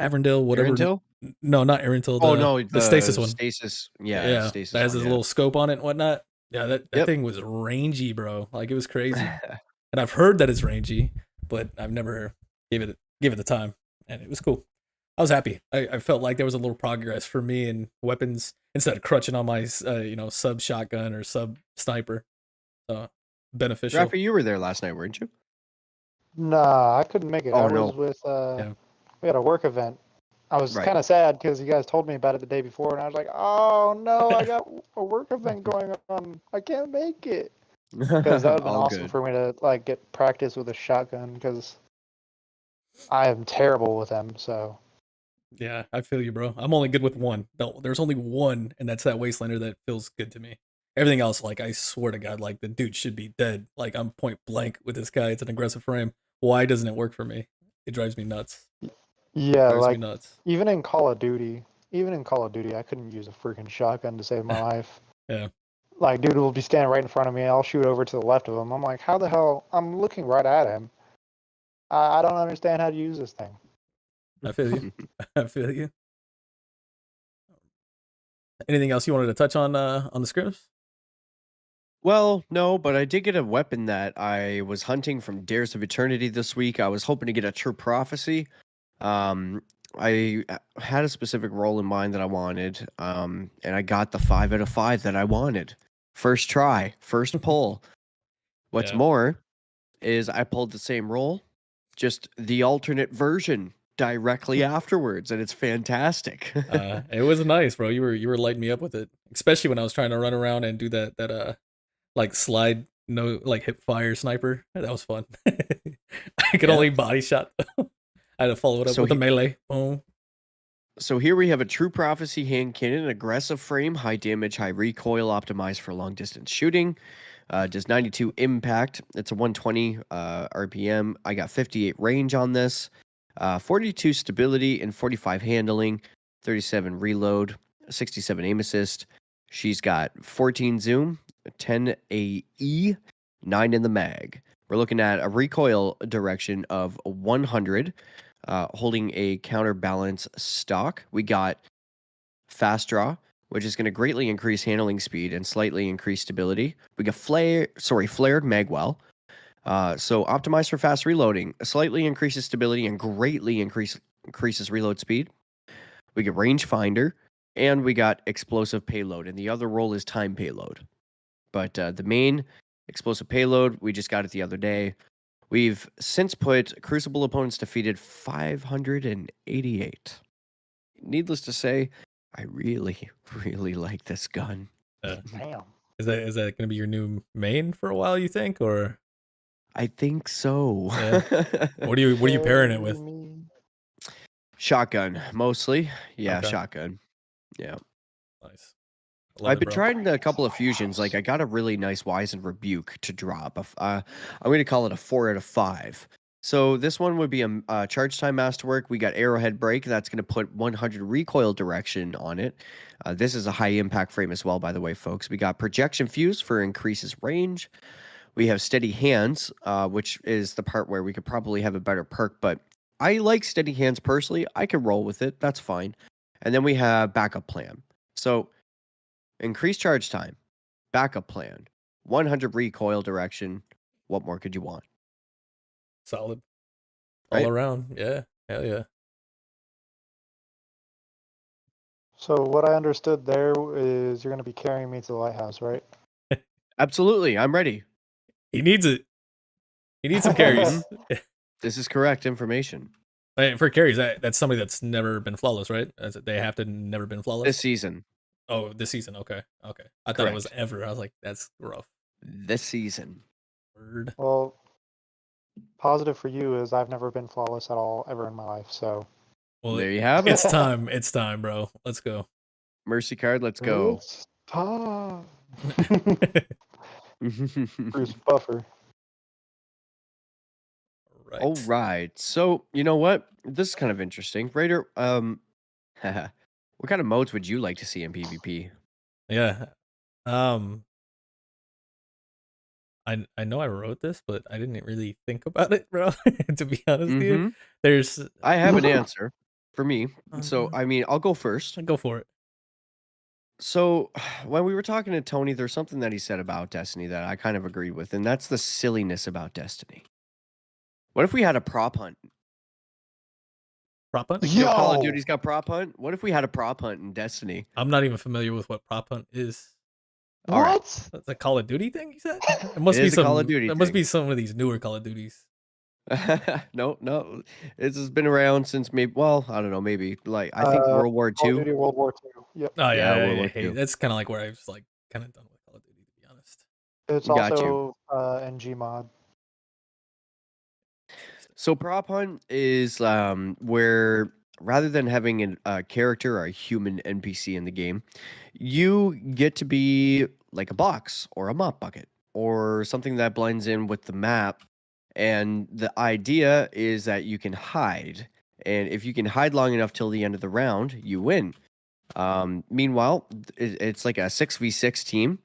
Arendelle, whatever. Arendelle? No, not Arendelle. Oh no, the stasis one. Stasis. Yeah, Yeah, stasis. that has one, this yeah. little scope on it and whatnot. Yeah, that Yep. thing was rangy, bro. Like it was crazy. And I've heard that it's rangy, but I've never gave it the time, and it was cool. I was happy. I felt like there was a little progress for me in weapons instead of crutching on my sub shotgun or sub sniper. Beneficial. Raphael, you were there last night, weren't you? Nah, I couldn't make it. Oh, I no. was with Yeah. we had a work event. I was Right. kind of sad because you guys told me about it the day before, and I was like, "Oh no, I got a work event going on. I can't make it." Because that would have been All awesome good. for me to like get practice with a shotgun because I am terrible with them. So Yeah, I feel you, bro. I'm only good with one. No, there's only one, and that's that Wastelander that feels good to me. Everything else, like, I swear to God, like, the dude should be dead. Like, I'm point blank with this guy. It's an aggressive frame. Why doesn't it work for me? It drives me nuts. yeah, Drives me like nuts. even in Call of Duty, I couldn't use a freaking shotgun to save my life. Yeah. Like, dude will be standing right in front of me. I'll shoot over to the left of him. I'm like, how the hell? I'm looking right at him. I don't understand how to use this thing. I feel you. I feel you. Anything else you wanted to touch on the scripts? Well, no, but I did get a weapon that I was hunting from Dares of Eternity this week. I was hoping to get a True Prophecy. I had a specific role in mind that I wanted, and I got the 5 out of 5 that I wanted. First try, first pull. What's Yeah. more is I pulled the same role, just the alternate version directly afterwards, and it's fantastic. It was nice, bro. You were lighting me up with it, especially when I was trying to run around and do that like slide like hip fire sniper. That was fun. I could Yeah. only body shot. I had to follow it up So with a he- melee. Boom. So here we have a True Prophecy hand cannon, aggressive frame, high damage, high recoil, optimized for long distance shooting. Does 92 impact. It's a 120 RPM. I got 58 range on this, 42 stability and 45 handling, 37 reload, 67 aim assist. She's got 14 zoom, 10 AE, 9 in the mag. We're looking at a recoil direction of 100. Holding a counterbalance stock. We got fast draw, which is going to greatly increase handling speed and slightly increase stability. We got flared magwell. So optimized for fast reloading, slightly increases stability and greatly increases reload speed. We get rangefinder, and we got explosive payload, and the other role is time payload. But the main explosive payload, we just got it the other day. We've since put Crucible opponents defeated 588. Needless to say, I really, really like this gun. Damn. Is that gonna be your new main for a while? You think, or I think so. Yeah. what are you pairing it with? Shotgun, mostly. Yeah, Okay. shotgun. Yeah. Nice. Love I've it, been bro. trying a couple of fusions. Like I got a really nice Wise and Rebuke to drop. I'm going to call it a 4 out of 5. So this one would be a charge time masterwork. We got Arrowhead Break. That's going to put 100 recoil direction on it. This is a high impact frame as well, by the way, folks. We got Projection Fuse for increases range. We have Steady Hands, which is the part where we could probably have a better perk, but I like Steady Hands personally. I can roll with it. That's fine. And then we have Backup Plan. So increased charge time, backup plan, 100 recoil direction. What more could you want? Solid. All Right? around. Yeah. Hell yeah. So what I understood there is you're going to be carrying me to the lighthouse, right? Absolutely. I'm ready. He needs it. He needs some carries. This is correct information. For carries, that's somebody that's never been flawless, right? They have to never been flawless. This season. Oh, this season. Okay. I thought it was ever. I was like, that's rough. this season. Word. Well, positive for you is I've never been flawless at all ever in my life. So Well, There you have it. it's time. It's time, bro. Let's go. Mercy card, let's go. It's time. Bruce Buffer. Right. All right. So, you know what? This is kind of interesting. Raider, what kind of modes would you like to see in PvP? Yeah. I know I wrote this, but I didn't really think about it, bro. To be honest with you, Mhm. there's I have an answer for me. So, um, I mean, I'll go first. go for it. So, when we were talking to Tony, there's something that he said about Destiny that I kind of agreed with, and that's the silliness about Destiny. What if we had a prop hunt? Prop hunt? Like, you know, Call of Yo! Duty's got prop hunt. What if we had a prop hunt in Destiny? I'm not even familiar with what prop hunt is. All right. What? That's a Call of Duty thing, you said? It must It be is a some. Call of Duty It must thing. be some of these newer Call of Duties. No. This has been around since maybe, well, I don't know, maybe like I think World War Call of II. Duty World War II. Yep. Oh Yeah, yeah, World War hey, II. that's kind of like where I was like kind of done with Call of Duty, to be honest. It's Got you. also NG mod. So prop hunt is where rather than having a character or a human NPC in the game, you get to be like a box or a mop bucket or something that blends in with the map. And the idea is that you can hide. And if you can hide long enough till the end of the round, you win. Meanwhile, it's like a 6v6 team.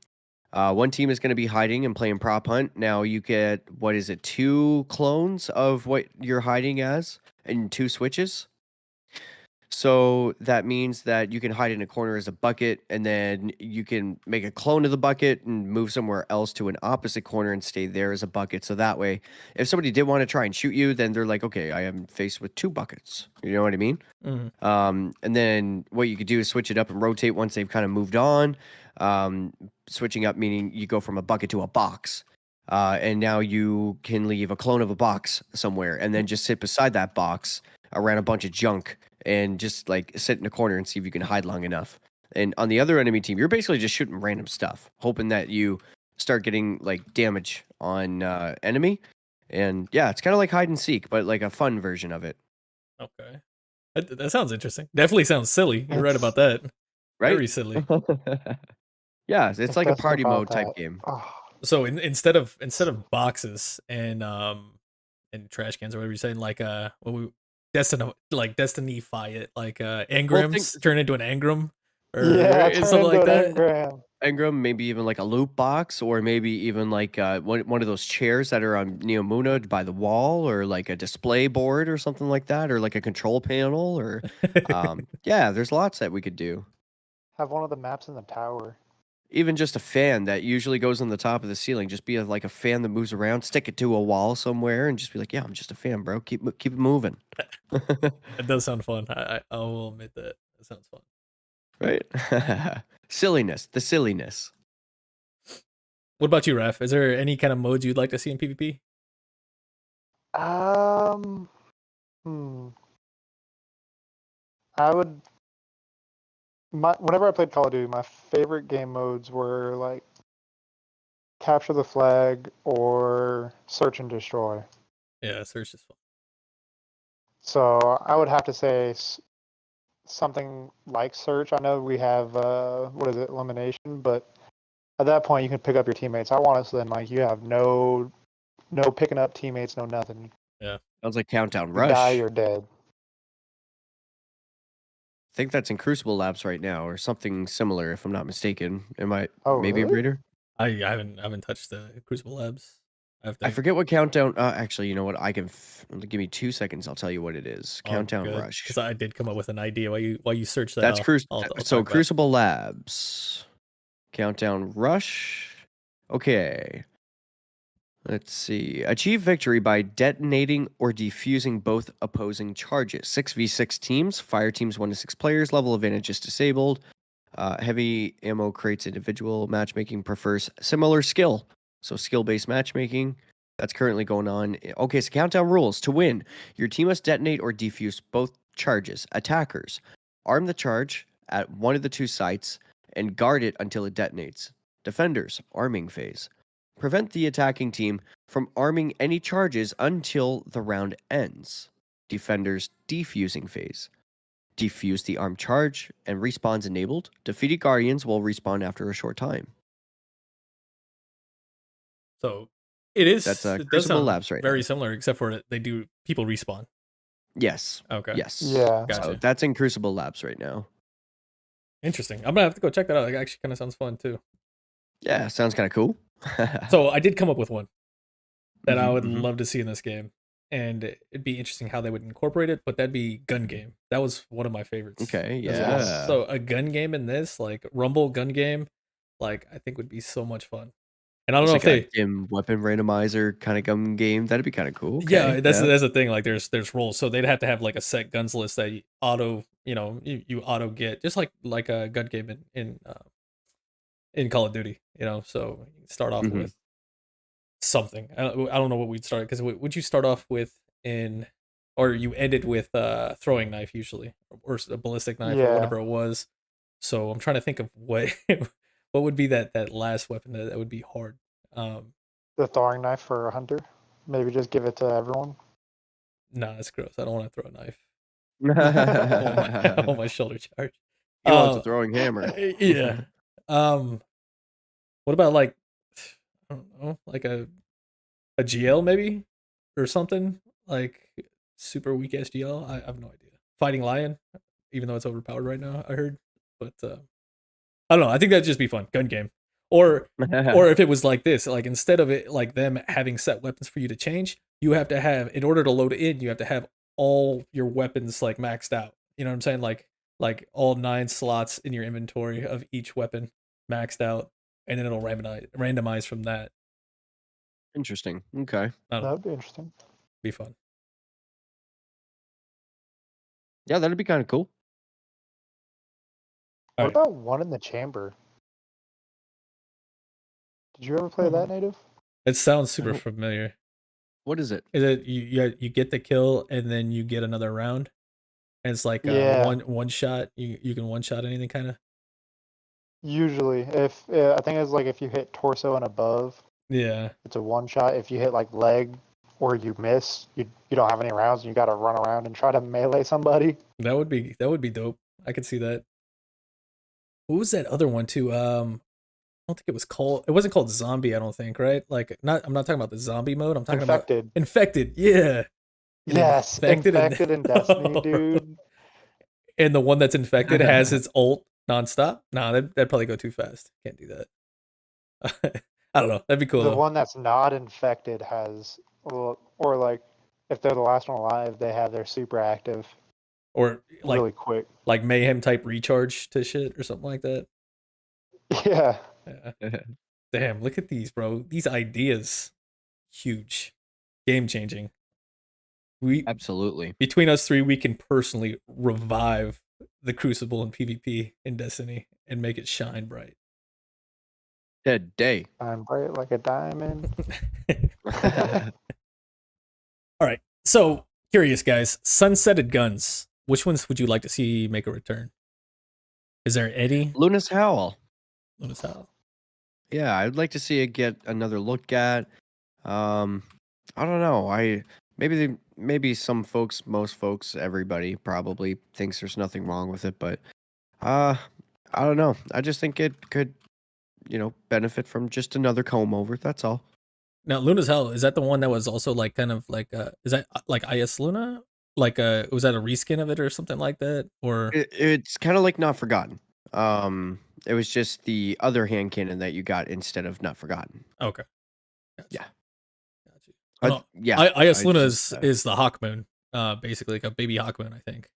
One team is going to be hiding and playing prop hunt. Now you get, what is it, 2 clones of what you're hiding as and 2 switches. So that means that you can hide in a corner as a bucket, and then you can make a clone of the bucket and move somewhere else to an opposite corner and stay there as a bucket. So that way, if somebody did want to try and shoot you, then they're like, okay, I am faced with 2 buckets. You know what I mean? Mhm. And then what you could do is switch it up and rotate once they've kind of moved on. Switching up meaning you go from a bucket to a box. And now you can leave a clone of a box somewhere and then just sit beside that box around a bunch of junk and just like sit in a corner and see if you can hide long enough. And on the other enemy team, you're basically just shooting random stuff, hoping that you start getting like damage on enemy. And yeah, it's kind of like hide and seek, but like a fun version of it. Okay, that sounds interesting. Definitely sounds silly. You're right It's- about that. Right? Very silly. Yeah, it's like a That's party about mode type that. game. Oh, So instead of boxes and trash cans or whatever you're saying, like when we Destiny-fy it, like engrams turn into an engram or yeah, turn something into like an that. engram. Engram, maybe even like a loot box, or maybe even like one of those chairs that are on Neomuna by the wall, or like a display board or something like that, or like a control panel, or yeah, there's lots that we could do. Have one of the maps in the tower. Even just a fan that usually goes on the top of the ceiling, just be like a fan that moves around, stick it to a wall somewhere, and just be like, yeah, I'm just a fan, bro. Keep it moving. It does sound fun. I will admit that. It sounds fun. Right? Silliness, the silliness. What about you, Raph? Is there any kind of modes you'd like to see in PvP? I would. Whenever I played Call of Duty, my favorite game modes were like capture the flag or search and destroy. Yeah, search is fun. So I would have to say something like search. I know we have what is it, elimination, but at that point you can pick up your teammates. I want us then like you have no picking up teammates, no nothing. Yeah. Sounds like Countdown You Rush. die, you're dead. I think that's in Crucible Labs right now, or something similar, if I'm not mistaken. Am I? Oh, Maybe really? Breeder? I haven't touched the Crucible Labs. I forget what Countdown. Actually, you know what? I can. Give me 2 seconds. I'll tell you what it is. Countdown Rush. Because I did come up with an idea while you search that. That's I'll so talk about it. Crucible Labs. Countdown Rush. Okay. Let's see. Achieve victory by detonating or defusing both opposing charges. 6v6 teams. Fire teams 1 to 6 players. Level advantage is disabled. Heavy ammo crates individual. Matchmaking prefers similar skill. So skill-based matchmaking. That's currently going on. Okay, so countdown rules. To win, your team must detonate or defuse both charges. Attackers, arm the charge at one of the 2 sites and guard it until it detonates. Defenders, arming phase. prevent the attacking team from arming any charges until the round ends. Defender's defusing phase. Defuse the armed charge and respawns enabled. Defeated guardians will respawn after a short time. So it is. That's It does Crucible sound Labs right very now. similar, except for they do people respawn. Yes. Okay. Yes. Yeah. Gotcha. So that's in Crucible Labs right now. Interesting. I'm gonna have to go check that out. It actually kind of sounds fun too. Yeah, sounds kind of cool. So I did come up with one that I would Mhm. love to see in this game, and it'd be interesting how they would incorporate it. But that'd be gun game. That was one of my favorites. Okay, as well. yeah. So a gun game in this, like Rumble gun game, like I think would be so much fun. And I don't know if It's like they. a dim weapon randomizer kind of gun game. That'd be kind of cool. Yeah, Okay, that's the thing. Like, there's roles, so they'd have to have like a set guns list that you auto, you auto get, just like a gun game in Call of Duty. So you start off Mhm. with something. I don't know what we'd start, because would you start off with or you ended with throwing knife usually, or a ballistic knife, or Yeah. whatever it was. So I'm trying to think of what what would be that last weapon that would be hard. The throwing knife for a hunter. Maybe just give it to everyone. Nah, that's gross. I don't want to throw a knife. He I want my shoulder charge. wants a throwing hammer. Yeah. What about, like, I don't know, like a GL maybe, or something, like super weak ass GL. I have no idea. Fighting Lion, even though it's overpowered right now, I heard. But I don't know. I think that'd just be fun. Gun game, or if it was like this, like instead of it like them having set weapons for you to change, you have to have, in order to load it in, you have to have all your weapons like maxed out. You know what I'm saying? Like all 9 slots in your inventory of each weapon maxed out, and then it'll randomize from that. Interesting. Okay. I don't know. That'd be interesting. Be fun. Yeah, that'd be kind of cool. All What right. about one in the chamber? Did you ever play that, Native? It sounds super don't- familiar. What is it? Is it you get the kill and then you get another round? And it's like Yeah. one shot. You can one shot anything, kind of. Usually, if I think it's like if you hit torso and above, Yeah. it's a one shot. If you hit like leg or you miss, you don't have any rounds, and you got to run around and try to melee somebody. That would be dope. I could see that. What was that other one too? I don't think it was called. It wasn't called zombie. I don't think, right? Like, I'm not talking about the zombie mode. I'm talking Infected. about infected. Yeah. And Yes, infected in Destiny, dude. And the one that's infected has its ult nonstop. Nah, that'd probably go too fast. Can't do that. I don't know. That'd be cool. The though. one that's not infected has, or like, if they're the last one alive, they have their super active Or like really quick. like mayhem type recharge to shit or something like that. Yeah. Yeah. Damn, look at these, bro. These ideas, huge, game changing. Absolutely. Between us three, we can personally revive the Crucible and PvP in Destiny and make it shine bright. Dead day. I'm bright like a diamond. All right. So, curious guys, sunsetted guns. Which ones would you like to see make a return? Is there any? Luna's Howl. Luna's Howl. Yeah, I'd like to see it get another look at. I don't know. Maybe some folks, most folks, everybody probably thinks there's nothing wrong with it, but I don't know. I just think it could, benefit from just another comb over. That's all. Now, Luna's Howl, is that the one that was also like kind of like is that like IS Luna? Like was that a reskin of it or something like that? Or It's kind of like Not Forgotten. It was just the other hand cannon that you got instead of Not Forgotten. okay. Gotcha. Yeah. Gotcha. I- No, yeah. IS I Luna just, is the Hawk Moon, basically like a baby Hawk Moon, I think.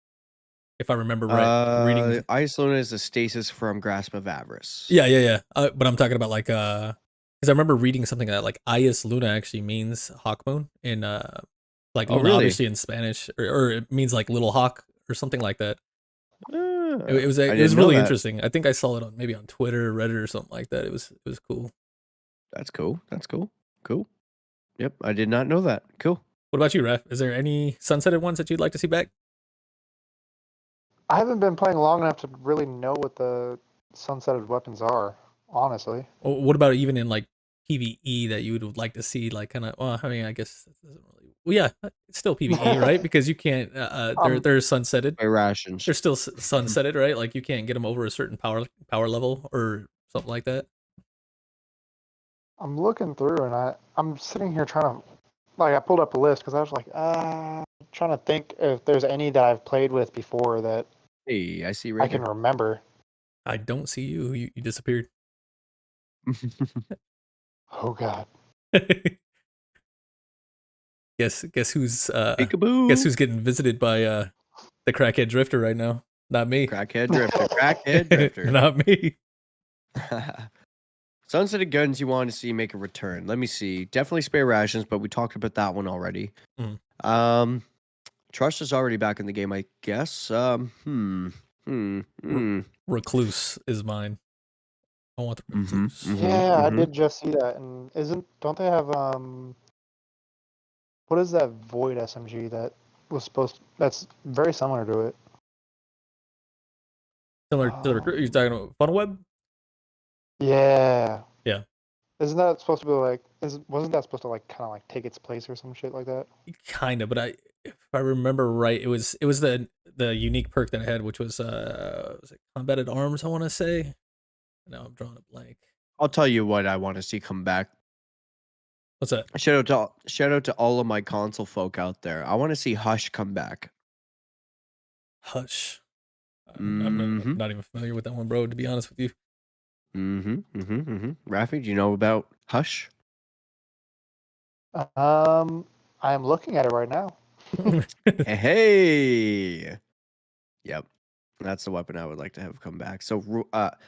If I remember right, reading. Ice Luna is the stasis from Grasp of Avarice. Yeah. But I'm talking about like because I remember reading something that like IS Luna actually means Hawk Moon in like Oh, Luna really? obviously in Spanish, or it means like little hawk or something like that. It was I it didn't was know really that. interesting. I think I saw it on maybe on Twitter or Reddit or something like that. It was cool. That's cool. Cool. Yep, I did not know that. Cool. What about you, Raph? Is there any sunsetted ones that you'd like to see back? I haven't been playing long enough to really know what the sunsetted weapons are, honestly. Or what about even in like PvE that you would like to see, like kind of. Well, I mean, I guess that doesn't really. Well, yeah, it's still PvE, right? Because you can't. They're sunsetted. By rations. They're still sunsetted, right? Like you can't get them over a certain power level or something like that. I'm looking through and I'm sitting here trying to, like, I pulled up a list because I was like, trying to think if there's any that I've played with before that Hey, I see I right can remember. I don't see you. You disappeared. Oh God. Guess who's Peekaboo. guess who's getting visited by the crackhead drifter right now? Not me. Crackhead drifter. Crackhead drifter. Not me. Sunsetted guns you want to see make a return. Let me see. Definitely spare rations, but we talked about that one already. Trust is already back in the game, I guess. Recluse is mine. I want the recluse. Yeah, I did just see that. And don't they have what is that Void SMG that was that's very similar to it? Similar to the recruit. You're talking about Funnel Web? Yeah. Yeah. Isn't that supposed to be like? Wasn't that supposed to like kind of like take its place or some shit like that? Kind of, but if I remember right, it was the unique perk that I had, which was it combated arms? I want to say. No, I'm drawing a blank. I'll tell you what I want to see come back. What's that? Shout out to all of my console folk out there. I want to see Hush come back. Hush. I'm not even familiar with that one, bro. To be honest with you. Rafi, do you know about Hush? I am looking at it right now. Hey. Yep. That's the weapon I would like to have come back. So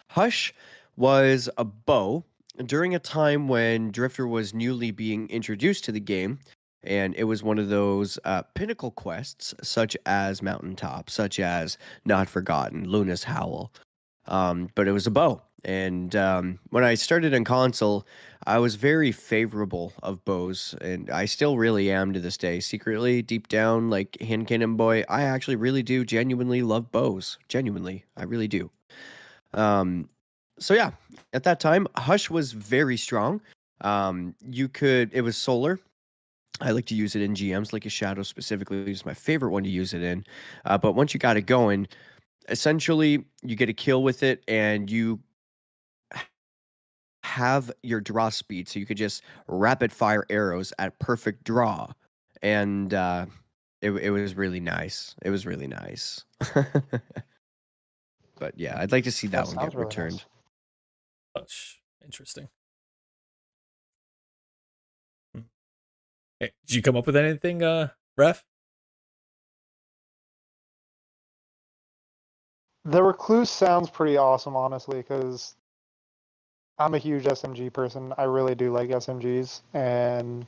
Hush was a bow during a time when Drifter was newly being introduced to the game, and it was one of those pinnacle quests, such as Mountaintop, such as Not Forgotten, Luna's Howl. But it was a bow. And when I started in console, I was very favorable of bows, and I still really am to this day. Secretly, deep down, like hand cannon boy, I actually really do genuinely love bows. Genuinely, I really do. So yeah, at that time, Hush was very strong. It was solar. I like to use it in GMs, like a Shadow specifically is my favorite one to use it in. But once you got it going, essentially you get a kill with it, and you have your draw speed, so you could just rapid fire arrows at perfect draw, and it was really nice. It was really nice. But yeah, I'd like to see that one get really returned. nice. Hush. Interesting. Hey, did you come up with anything, Ref? The Recluse sounds pretty awesome, honestly, because I'm a huge SMG person. I really do like SMGs, and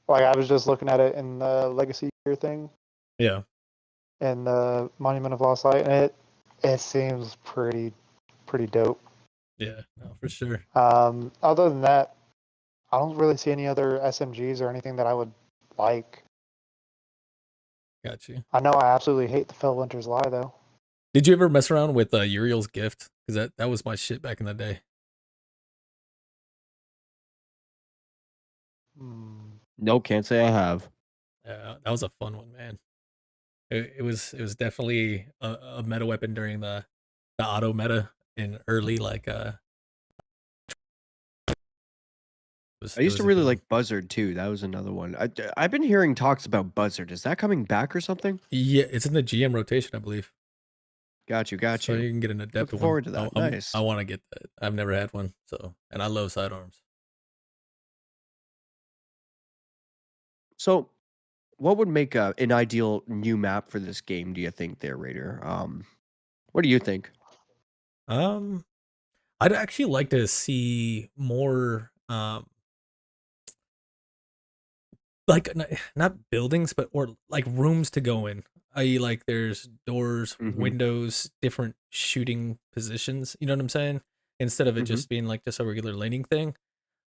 like I was just looking at it in the Legacy Gear thing. Yeah. In the Monument of Lost Light, and it seems pretty dope. Yeah, no, for sure. Other than that, I don't really see any other SMGs or anything that I would like. Got you. I know I absolutely hate the Fell Winter's Lie, though. Did you ever mess around with Uriel's Gift? Because that was my shit back in the day. No, can't say I have. Yeah, that was a fun one, man. It was definitely a meta weapon during the auto meta in early like I used to really like Buzzard too. That was another one. I've been hearing talks about Buzzard. Is that coming back or something? Yeah, it's in the GM rotation, I believe. Got you. So you can get an adept Looking forward to that. I want to get that. I've never had one, so, and I love sidearms. So, what would make an ideal new map for this game? Do you think, there, Raider? What do you think? I'd actually like to see more, like not buildings, but or like rooms to go in. I.e., like there's doors, windows, different shooting positions. You know what I'm saying? Instead of it just being like just a regular laning thing.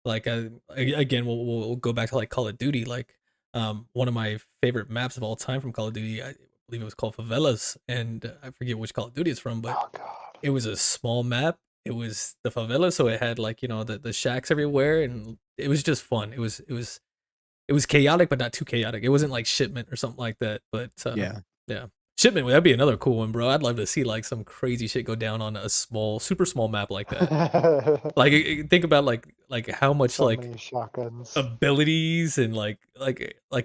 Like again, we'll go back to like Call of Duty. Like one of my favorite maps of all time from Call of Duty, I believe it was called Favelas, and I forget which Call of Duty it's from, but it was a small map, it was the favela, so it had like, you know, the shacks everywhere, and it was just fun. It was chaotic, but not too chaotic. It wasn't like Shipment or something like that. But Yeah. yeah, Shipment, that'd be another cool one, bro. I'd love to see like some crazy shit go down on a super small map like that. Like think about like how much So like many shotguns. abilities and like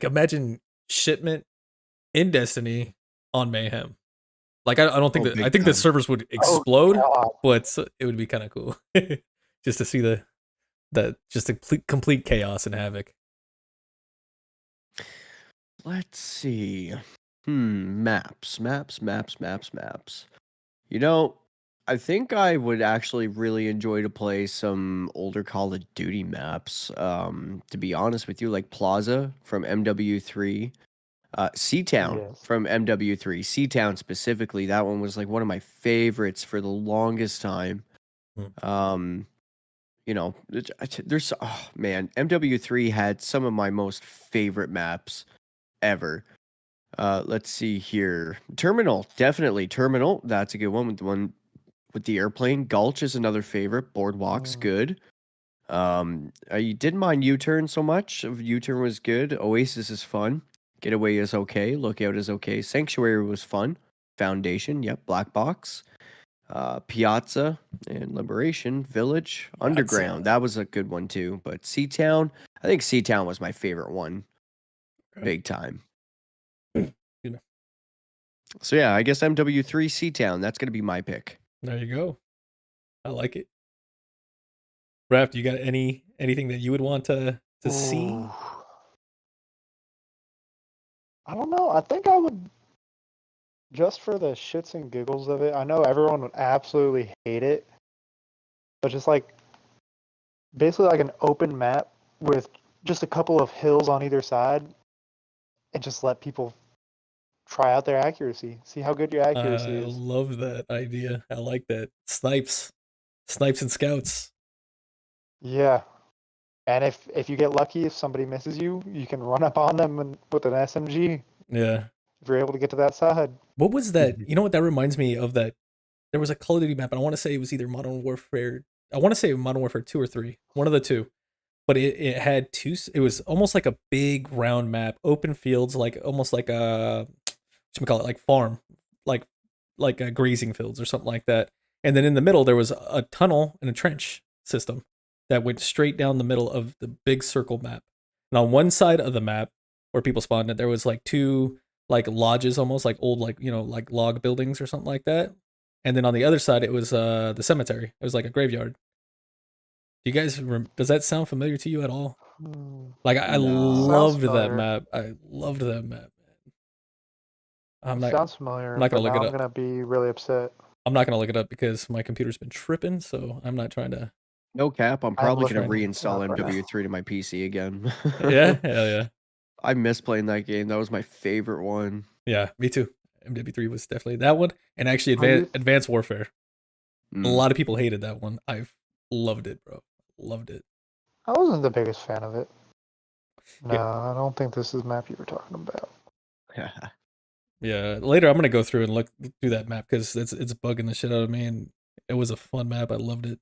imagine Shipment in Destiny on Mayhem. Like I don't think Oh, that I big think the time. servers would explode, God. but it would be kind of cool just to see that just the complete chaos and havoc. Let's see. Maps. You know, I think I would actually really enjoy to play some older Call of Duty maps. To be honest with you, like Plaza from MW3, Seatown Yes. from MW3, Seatown specifically. That one was like one of my favorites for the longest time. You know, there's oh man, MW3 had some of my most favorite maps ever. Let's see here. Terminal, definitely Terminal. That's a good one. With the airplane. Gulch is another favorite. Boardwalk's good. I didn't mind U-turn so much. U-turn was good. Oasis is fun. Getaway is okay. Lookout is okay. Sanctuary was fun. Foundation, yep. Black Box. Piazza and Liberation Village. Underground. That was a good one too. But Seatown, I think Seatown was my favorite one. Okay. Big time. You know. So yeah, I guess MW3 Seatown. That's gonna be my pick. There you go. I like it. Raph, do you got anything that you would want to see? Ooh. I don't know. I think I would, just for the shits and giggles of it. I know everyone would absolutely hate it, but just like basically like an open map with just a couple of hills on either side, and just let people try out their accuracy. See how good your accuracy I is. love that idea. I like that. Snipes and scouts. Yeah. And if you get lucky, if somebody misses you, you can run up on them with an SMG Yeah. if you're able to get to that side. What was that? You know what that reminds me of? That there was a Call of Duty map, and I want to say it was either Modern Warfare. I want to say Modern Warfare 2 or 3, one of the two. But it had two. It was almost like a big round map, open fields, like almost like a what call it, like farm, like a grazing fields or something like that. And then in the middle there was a tunnel and a trench system that went straight down the middle of the big circle map. And on one side of the map where people spawned, there was like two like lodges, almost like old like like log buildings or something like that. And then on the other side it was the cemetery. It was like a graveyard. Do you guys does that sound familiar to you at all? Like I No. loved Sounds that familiar. map. I loved that map. I'm not Sounds familiar, not gonna but look now it I'm up. gonna be really upset. I'm not gonna look it up because my computer's been tripping, so I'm not trying to. No cap. I'm I'm probably gonna looking reinstall up right now. MW3 to my PC again. Yeah, hell yeah, I miss playing that game. That was my favorite one. yeah. Me too. MW3 was definitely that one, and actually Are you- Advanced Warfare. A Mm. lot of people hated that one. I loved it, bro. Loved it. I wasn't the biggest fan of it. No, Yeah. I don't think this is the map you were talking about. Yeah. Later, I'm gonna go through and look through that map because it's bugging the shit out of me, and it was a fun map. I loved it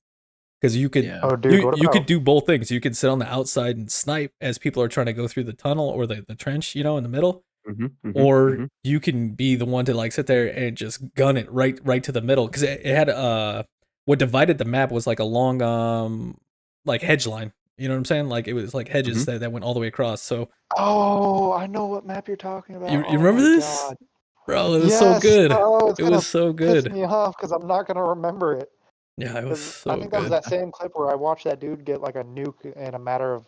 because you could. Yeah. Oh, dude, what You about could do both things. You could sit on the outside and snipe as people are trying to go through the tunnel or the trench, in the middle. Or you can be the one to like sit there and just gun it right to the middle because it had what divided the map was like a long like hedge line. You know what I'm saying? Like it was like hedges that went all the way across. So Oh, I know what map you're talking about. you Oh remember my this, God. bro? It was so Yes. good. Oh, it's It gonna was so piss good. me off because I'm not gonna remember it. Yeah, it was 'Cause so I think that was good. that same clip where I watched that dude get like a nuke in a matter of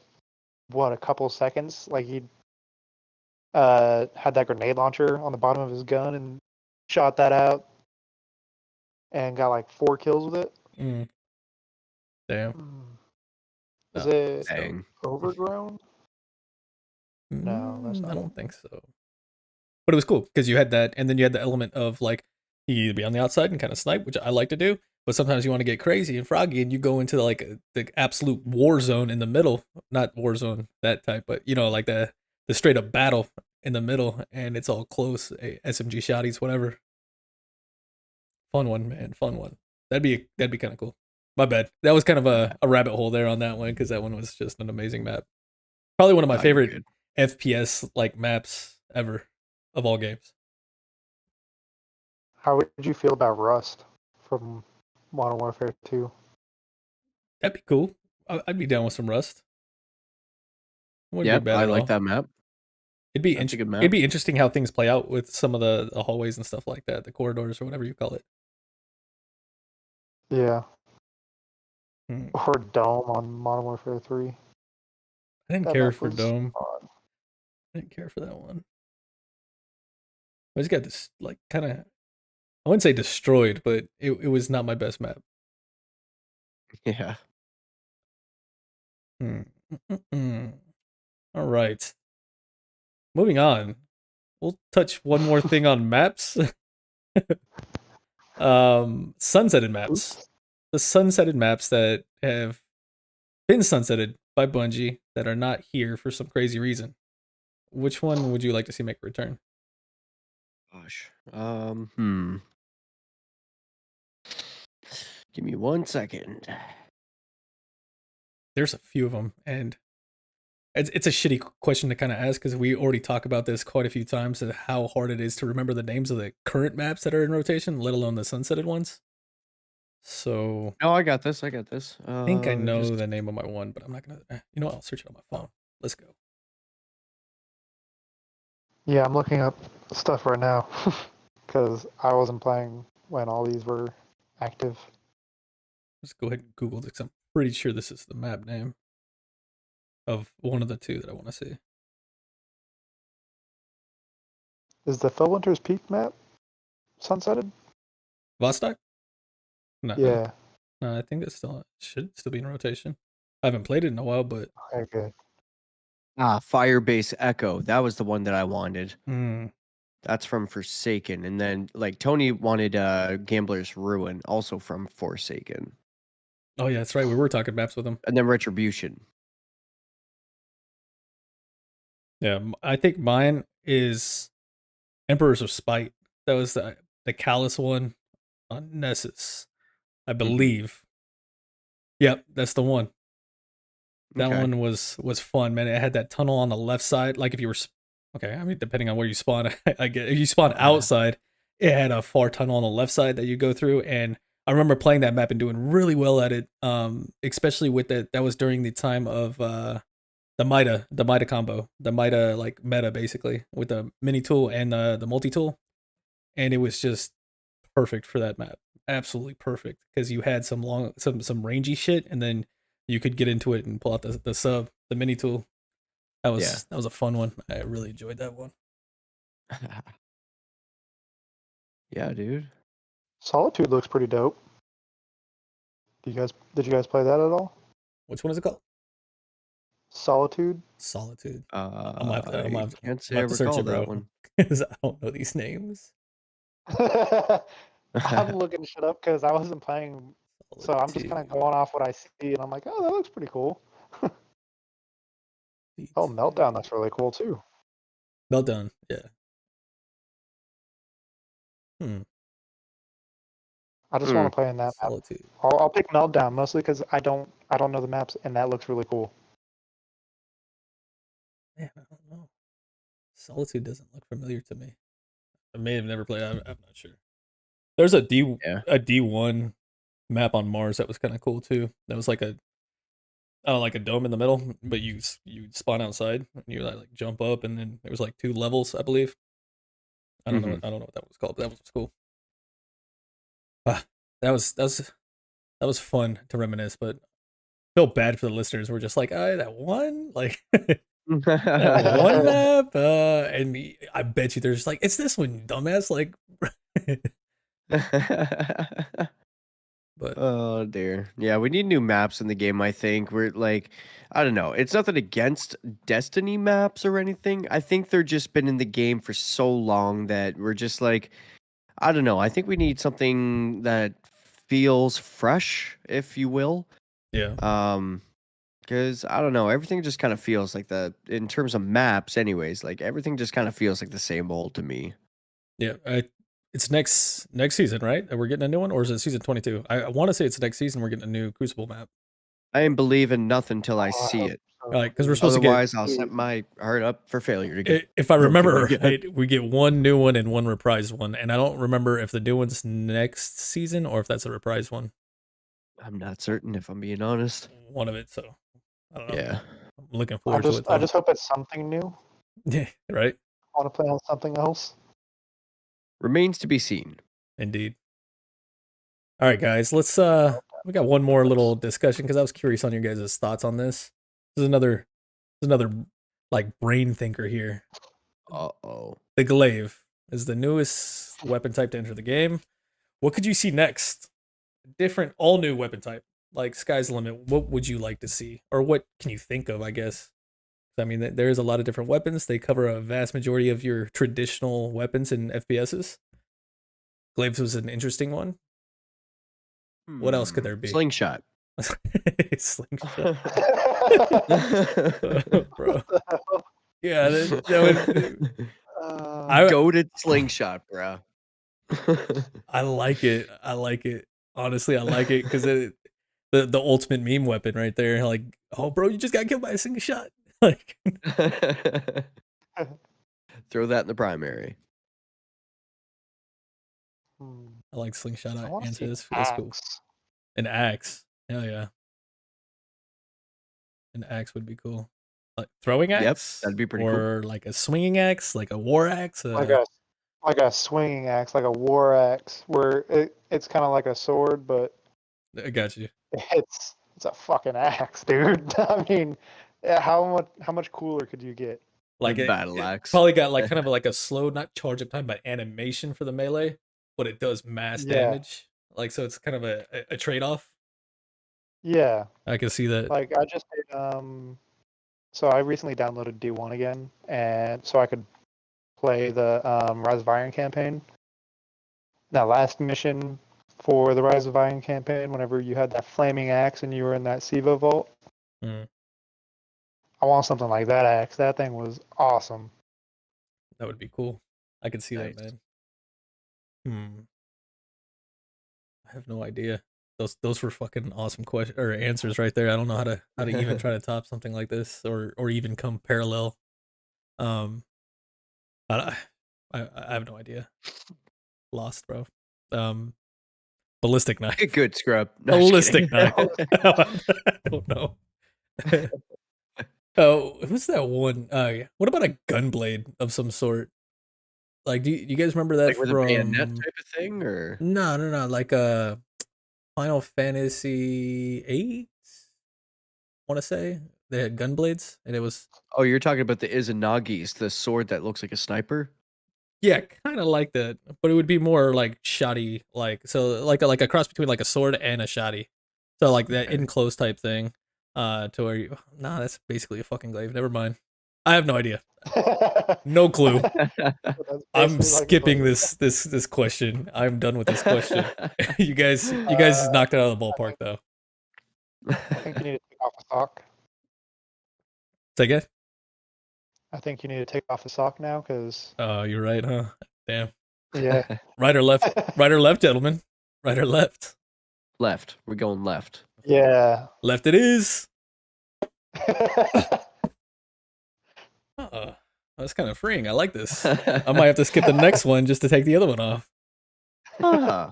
a couple seconds. Like he had that grenade launcher on the bottom of his gun and shot that out and got like 4 kills with it. Damn. Is No, it Dang. Overgrown? No, that's not I it. don't think so. But it was cool because you had that, and then you had the element of like you either be on the outside and kind of snipe, which I like to do, but sometimes you want to get crazy and froggy, and you go into like the absolute war zone in the middle. Not war zone that type, but like the straight up battle in the middle, and it's all close. SMG shotties, whatever. Fun one, man. Fun one. That'd be kind of cool. My bad. That was kind of a rabbit hole there on that one because that one was just an amazing map. Probably one of my You're favorite good. FPS like maps ever of all games. How would you feel about Rust from Modern Warfare 2? That'd be cool. I'd be down with some Rust. Wouldn't Yep, be bad I at like all. that map. It'd be That's a good map. It'd be interesting how things play out with some of the hallways and stuff like that, the corridors or whatever you call it. Yeah. Hmm. Or Dome on Modern Warfare 3. I didn't That care map for was Dome. odd. I didn't care for that one. I just got this like kind of, I wouldn't say destroyed, but it was not my best map. Yeah. All right. Moving on. We'll touch one more thing on maps. Sunsetted maps. Oops. The sunsetted maps that have been sunsetted by Bungie that are not here for some crazy reason. Which one would you like to see make a return? Gosh. Give me 1 second. There's a few of them, and it's a shitty question to kind of ask because we already talk about this quite a few times of how hard it is to remember the names of the current maps that are in rotation, let alone the sunsetted ones. So No, I got this. I got this. I think I know Just the name of my one, but I'm not gonna. You know what? I'll search it on my phone. Let's go. Yeah, I'm looking up stuff right now because I wasn't playing when all these were active. Let's go ahead and Google this. I'm pretty sure this is the map name of one of the two that I want to see. Is the Fellwinter's Peak map sunsetted? Vostok? No. Yeah. No, I think it should still be in rotation. I haven't played it in a while, but Okay, good. Firebase Echo. That was the one that I wanted. mm, That's from Forsaken. And then like Tony wanted Gambler's Ruin, also from Forsaken. oh yeah, that's right. We were talking maps with him. And then Retribution. Yeah, I think mine is Emperors of Spite. That was the Callous one on Nessus, I believe. Yep, that's the one. That Okay. one was fun, man. It had that tunnel on the left side. Like if you were, okay, I mean, depending on where you spawn, I get if you spawn outside, it had a far tunnel on the left side that you go through. And I remember playing that map and doing really well at it. Especially with that was during the time of the Mida combo, the Mida like meta basically with the mini tool and the multi tool, and it was just perfect for that map. Absolutely perfect because you had some rangy shit, and then you could get into it and pull out the mini tool. That was a fun one. I really enjoyed that one. Yeah, dude. Solitude looks pretty dope. Did you guys play that at all? Which one is it called? Solitude. Solitude. I can't say I to search recall it, bro, that one. because I don't know these names. I'm looking shit up because I wasn't playing, so I'm just kind of going off what I see, and I'm like, oh, that looks pretty cool. Oh, Meltdown, that's really cool too. Meltdown, yeah. I just want to play in that map. Solitude. I'll pick Meltdown mostly because I don't know the maps, and that looks really cool. Man, I don't know. Solitude doesn't look familiar to me. I may have never played. I'm not sure. There's a D1 map on Mars that was kind of cool too. That was like a dome in the middle, but you spawn outside and you like jump up, and then there was like 2 levels, I believe. I don't know what that was called, but that was cool. That was fun to reminisce, but feel bad for the listeners. We're just like, that one, like that one map, and I bet you there's like, it's this one, dumbass, like. But oh dear. Yeah, we need new maps in the game, I think. We're like, I don't know. It's nothing against Destiny maps or anything. I think they're just been in the game for so long that we're just like, I don't know. I think we need something that feels fresh, if you will. yeah. Because I don't know, everything just kind of feels like in terms of maps anyways, like everything just kind of feels like the same old to me. Yeah, It's next season, right? That we're getting a new one, or is it season 22? I want to say it's next season. We're getting a new Crucible map. I ain't believing nothing till I Oh, see it. Like, because we're supposed to get. Otherwise, I'll set my heart up for failure to get. If I broken remember again. right, we get one new one and one reprised one, and I don't remember if the new one's next season or if that's a reprised one. I'm not certain if I'm being honest. One of it, so I don't know. Yeah. I'm looking I forward to it. just hope it's something new. Yeah, right. I want to play on something else. Remains to be seen. Indeed. All right, guys. Let's we got one more little discussion because I was curious on your guys' thoughts on this. This is another like brain thinker here. Uh-oh. The glaive is the newest weapon type to enter the game. What could you see next? Different, all new weapon type. Like sky's the limit. What would you like to see, or what can you think of? I guess. I mean, there's a lot of different weapons. They cover a vast majority of your traditional weapons in FPSs. Glaives was an interesting one. What else could there be? Slingshot. Slingshot. Bro. Yeah, that would. Goated slingshot, bro. I like it. I like it. Honestly, I like it because the ultimate meme weapon right there. Like, oh, bro, you just got killed by a single shot. Like, Throw that in the primary. I like slingshot I want to see answers. That's cool. axe. An axe. Hell yeah. An axe would be cool. Like throwing axe? Yep, that'd be pretty cool. Or like a swinging axe, like a war axe. Like a swinging axe, like a war axe, where it's kind of like a sword, but I got you. it's a fucking axe, dude. I mean, how much cooler could you get? Like The it battle axe. probably got like kind of like a slow, not charge up time, but animation for the melee, but it does mass damage. Like, so it's kind of a trade off. Yeah, I can see that. like I just did, so I recently downloaded D1 again, and so I could play the Rise of Iron campaign. That last mission for the Rise of Iron campaign, whenever you had that flaming axe and you were in that Siva vault, I want something like that axe. That thing was awesome. That would be cool. I could see Nice. that, man. I have no idea. Those were fucking awesome questions or answers right there. I don't know how to even try to top something like this or even come parallel. I have no idea. Lost, bro. Ballistic knife. Get good, scrub. No, just Ballistic kidding. knife. I don't know. Oh, who's that one? Yeah. What about a gunblade of some sort? Like, do you guys remember that Like with a bayonet from? type of thing, or No. Like Final Fantasy VIII. Want to say they had gunblades, and it was oh, you're talking about the Izanagi's, the sword that looks like a sniper. yeah, kind of like that, but it would be more like shoddy, like so like a cross between like a sword and a shoddy, so like that Okay. enclosed type thing. To where you that's basically a fucking glaive. Never mind. I have no idea. No clue. I'm skipping this question. I'm done with this question. you guys knocked it out of the ballpark though. I think you need to take off a sock. Say again? I think you need to take off a sock now, because Oh, you're right, huh? Damn. yeah. Right or left? Right or left, gentlemen? Right or left? Left. We're going left. Yeah. Left it is. That's kind of freeing. I like this. I might have to skip the next one just to take the other one off. Ah.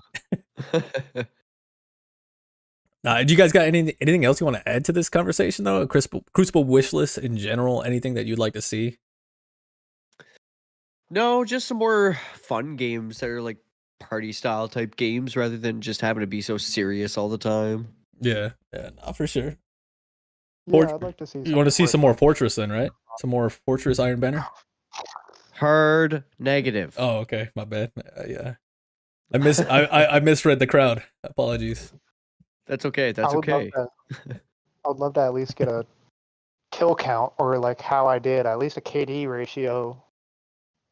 Do you guys got anything else you want to add to this conversation though? A Crucible wish list in general? Anything that you'd like to see? No, just some more fun games that are like party style type games rather than just having to be so serious all the time. Yeah, no, for sure. Yeah, I'd like to see. You want to see some more Fortress then, right? Some more Fortress Iron Banner? Hard negative. Oh, okay. My bad. Yeah. I misread the crowd. Apologies. That's okay. That's okay. I would love to at least get a kill count, or like how I did, at least a KD ratio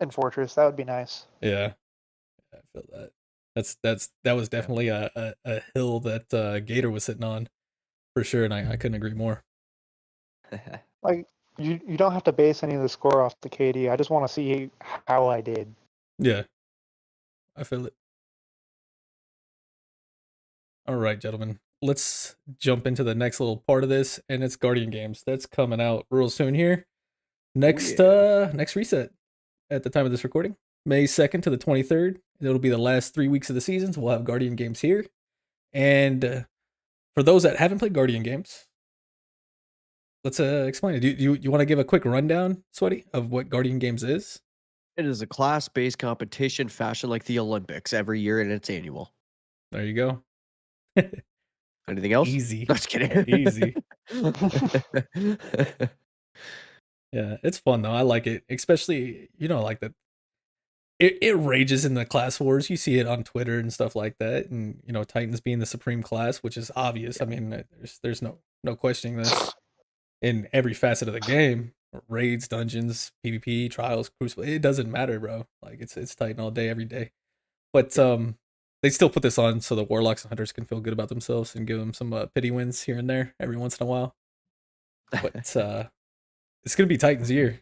in Fortress. That would be nice. Yeah. I feel that. That was definitely a hill that Gator was sitting on for sure, and I couldn't agree more. Like you don't have to base any of the score off the KD. I just want to see how I did. Yeah. I feel it. All right, gentlemen. Let's jump into the next little part of this, and it's Guardian Games. That's coming out real soon here. Next next reset at the time of this recording. May 2nd to the 23rd. It'll be the last 3 weeks of the seasons. We'll have Guardian Games here. And for those that haven't played Guardian Games, let's explain it. Do you want to give a quick rundown, Sweaty, of what Guardian Games is? It is a class-based competition fashioned like the Olympics every year, and it's annual. There you go. Anything else? Easy. Just kidding. Easy. Yeah, it's fun though. I like it, especially like that. It rages in the class wars. You see it on Twitter and stuff like that, and Titans being the supreme class, which is obvious. I mean, there's no questioning this in every facet of the game. Raids, dungeons, PvP, trials, crucible. It doesn't matter, bro. Like it's Titan all day, every day. But they still put this on so the warlocks and hunters can feel good about themselves and give them some pity wins here and there every once in a while. But it's gonna be Titan's year.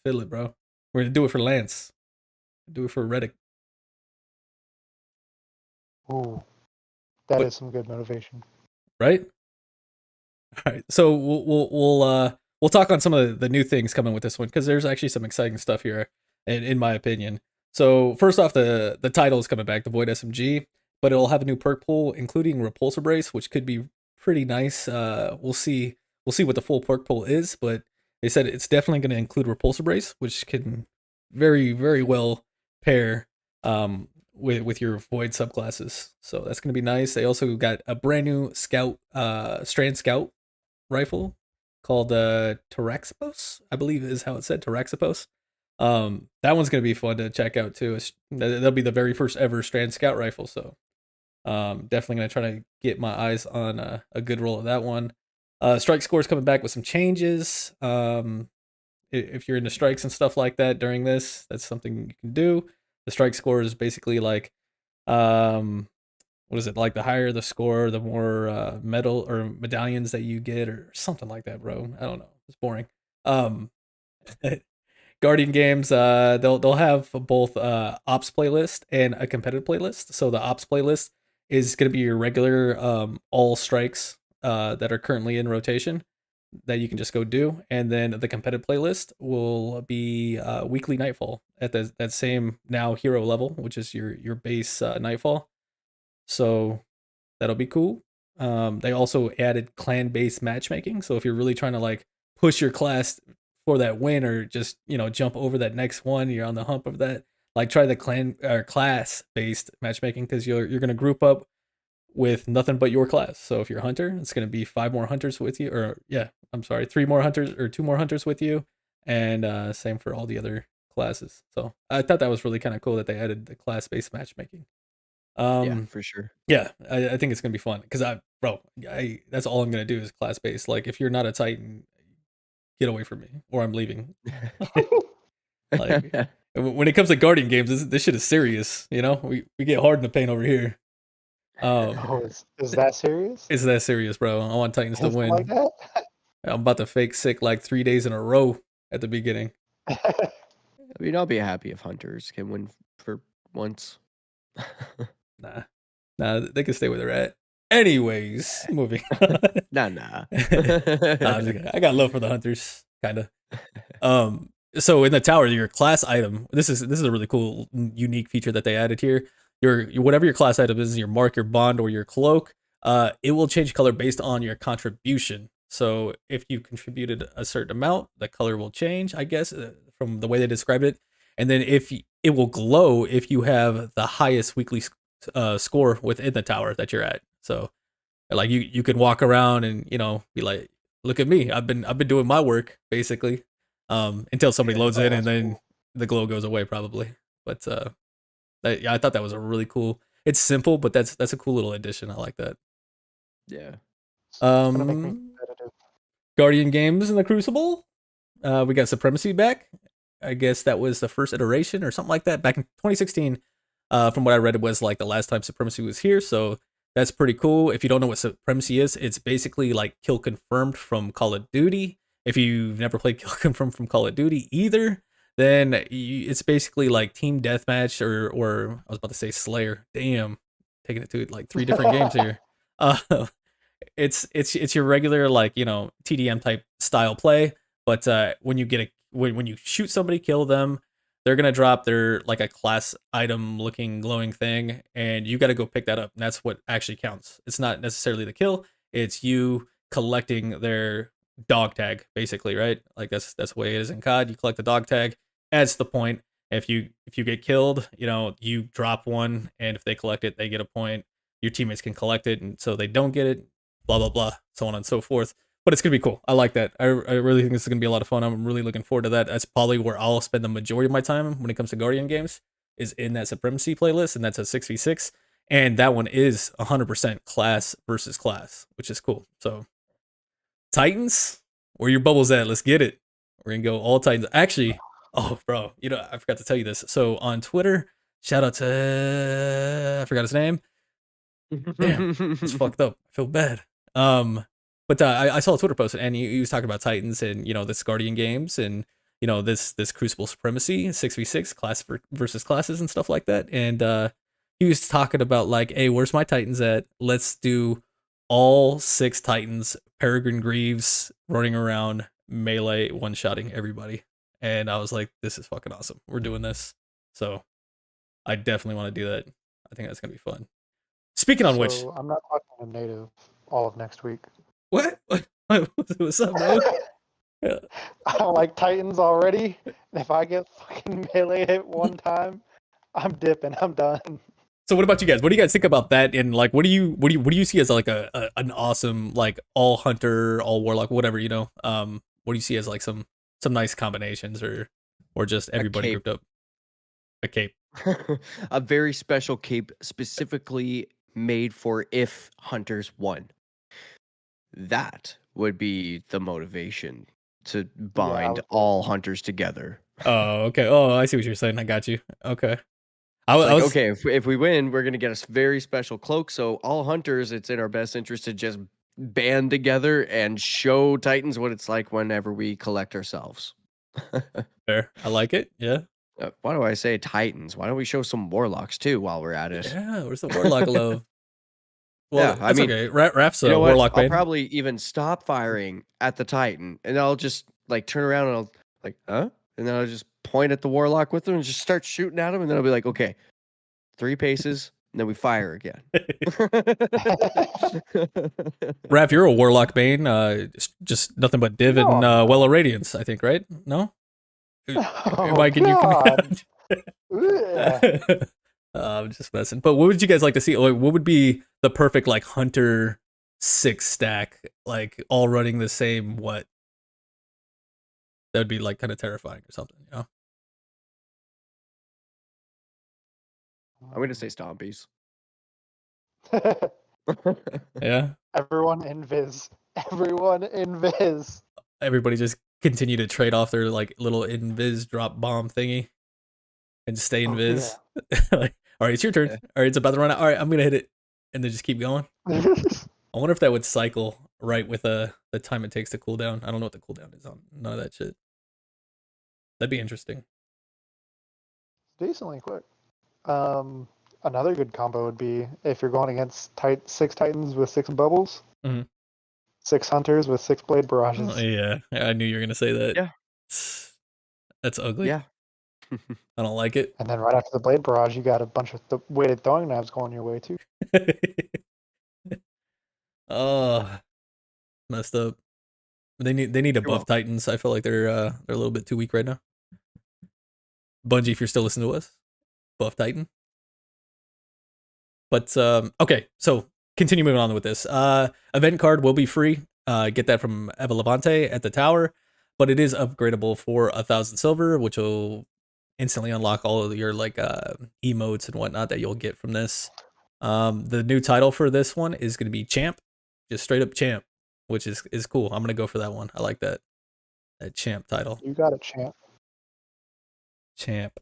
Fiddle it, bro. We're gonna do it for Lance. Do it for Reddick. Ooh, that is some good motivation. Right? All right. So we'll talk on some of the new things coming with this one, because there's actually some exciting stuff here, in my opinion. So first off, the title is coming back, the Void SMG, but it'll have a new perk pool, including Repulsor Brace, which could be pretty nice. We'll see what the full perk pool is, but they said it's definitely going to include Repulsor Brace, which can very, very well pair with your Void subclasses. So that's going to be nice. They also got a brand new Strand Scout rifle called Taraxipos, I believe is how it said, Taraxipos. That one's going to be fun to check out too. That'll be the very first ever Strand Scout rifle. So definitely going to try to get my eyes on a good roll of that one. Strike score is coming back with some changes. If you're into strikes and stuff like that during this, that's something you can do. The strike score is basically like, what is it? Like the higher the score, the more medal or medallions that you get, or something like that, bro. I don't know. It's boring. Guardian Games, they'll have both ops playlist and a competitive playlist. So the ops playlist is going to be your regular all strikes that are currently in rotation that you can just go do, and then the competitive playlist will be weekly Nightfall at that same now hero level, which is your base Nightfall. So that'll be cool. They also added clan-based matchmaking, so if you're really trying to like push your class for that win, or just jump over that next one, you're on the hump of that, like try the clan or class-based matchmaking, because you're going to group up with nothing but your class. So if you're a hunter, it's going to be 5 more hunters with you, or 3 more hunters or 2 more hunters with you, and same for all the other classes. So I thought that was really kind of cool that they added the class-based matchmaking. Yeah, for sure. Yeah, I think it's going to be fun, because that's all I'm going to do is class-based. Like if you're not a Titan, get away from me, or I'm leaving. Like when it comes to Guardian Games, this shit is serious. We get hard in the paint over here. Is that serious? Is that serious, bro? I want Titans to win. Like that? I'm about to fake sick like 3 days in a row at the beginning. I mean, I'll be happy if hunters can win for once. Nah, they can stay where they're at. Anyways, moving on. Nah. I got love for the hunters, kind of. So in the tower, your class item. This is a really cool, unique feature that they added here. Your whatever your class item is, your mark, your bond, or your cloak, it will change color based on your contribution. So if you contributed a certain amount, the color will change, I guess, from the way they described it. And then it will glow if you have the highest weekly score within the tower that you're at. So like you can walk around and be like, look at me, I've been doing my work, basically, until somebody loads in, and then cool. The glow goes away probably. But I thought that was a really cool. It's simple, but that's a cool little addition. I like that. Yeah. Guardian Games in the Crucible. We got Supremacy back. I guess that was the first iteration or something like that back in 2016. From what I read, it was like the last time Supremacy was here. So that's pretty cool. If you don't know what Supremacy is, it's basically like Kill Confirmed from Call of Duty. If you've never played Kill Confirmed from Call of Duty either, then it's basically like team deathmatch or I was about to say Slayer. Damn, taking it to like 3 different games here. Uh, it's your regular like TDM type style play, but when you get when you shoot somebody, kill them, they're gonna drop their like a class item looking glowing thing, and you got to go pick that up. And that's what actually counts. It's not necessarily the kill; it's you collecting their dog tag, basically, right? Like that's the way it is in COD. You collect the dog tag. Adds to the point. If you get killed, you drop one, and if they collect it, they get a point. Your teammates can collect it, and so they don't get it. Blah blah blah, so on and so forth. But it's gonna be cool. I like that. I really think this is gonna be a lot of fun. I'm really looking forward to that. That's probably where I'll spend the majority of my time when it comes to Guardian games, is in that Supremacy playlist, and that's a 6v6. And that one is 100% class versus class, which is cool. So Titans, where your bubbles at? Let's get it. We're gonna go all Titans. Actually, oh bro, I forgot to tell you this. So on Twitter, shout out to I forgot his name. Damn, it's fucked up. I feel bad. But I saw a Twitter post, and he was talking about Titans and this Guardian games, and this Crucible Supremacy 6v6 class versus classes and stuff like that. And he was talking about like, hey, where's my Titans at? Let's do all 6 Titans, Peregrine Greaves running around melee one-shotting everybody. And I was like, this is fucking awesome. We're doing this. So I definitely want to do that. I think that's gonna be fun. Speaking on which, I'm not talking to native all of next week. what? What's up, bro? Yeah. I don't like Titans already. And if I get fucking melee hit one time, I'm dipping. I'm done. So what about you guys? What do you guys think about that? And like, what do you see as like an awesome like all hunter, all warlock, whatever, what do you see as like some nice combinations or just everybody grouped up? A cape. A very special cape specifically made for if hunters won. That would be the motivation to bind all hunters together. Oh, okay. Oh, I see what you're saying. I got you. Okay. Okay, if we win, we're gonna get a very special cloak. So all hunters, it's in our best interest to just band together and show Titans what it's like whenever we collect ourselves. Fair. I like it. Yeah. Why do I say Titans? Why don't we show some warlocks too while we're at it? Yeah, where's the warlock love? Well, Yeah, I mean, okay. Raph's a you know what? warlock I'll main. probably even stop firing at the Titan, and I'll just like turn around and I'll like, huh? And then I'll just point at the warlock with them and just start shooting at him, and then I'll be like, okay, 3 paces, and then we fire again. Raph, you're a warlock main. Just nothing but div and Well of Radiance, I think, right? No? Oh, Mike, can you God. Ugh. I'm just messing. But what would you guys like to see? Like, what would be the perfect like hunter 6 stack, like all running the same what? That would be like kind of terrifying or something, I'm gonna say stompies. Yeah. Everyone invis. Everyone invis. Everybody just continue to trade off their like little invis drop bomb thingy and stay invis. Like, all right, it's your turn. Yeah. All right, it's about to run out. All right, I'm gonna hit it, and then just keep going. I wonder if that would cycle right with the time it takes to cool down. I don't know what the cooldown is on none of that shit. That'd be interesting. Decently quick. Another good combo would be if you're going against 6 Titans with 6 bubbles, 6 hunters with 6 blade barrages. Oh, yeah, I knew you were gonna say that. Yeah. That's ugly. Yeah. I don't like it. And then right after the blade barrage, you got a bunch of weighted throwing knives going your way too. Oh, messed up. They need to buff Titans. I feel like they're a little bit too weak right now. Bungie, if you're still listening to us, buff Titan. But okay, so continue moving on with this. Event card will be free. Get that from Eva Levante at the tower, but it is upgradable for 1,000 silver, which will instantly unlock all of your like emotes and whatnot that you'll get from this. The new title for this one is going to be Champ, just straight up Champ, which is cool. I'm gonna go for that one. I like that Champ title. You got it, champ. Champ.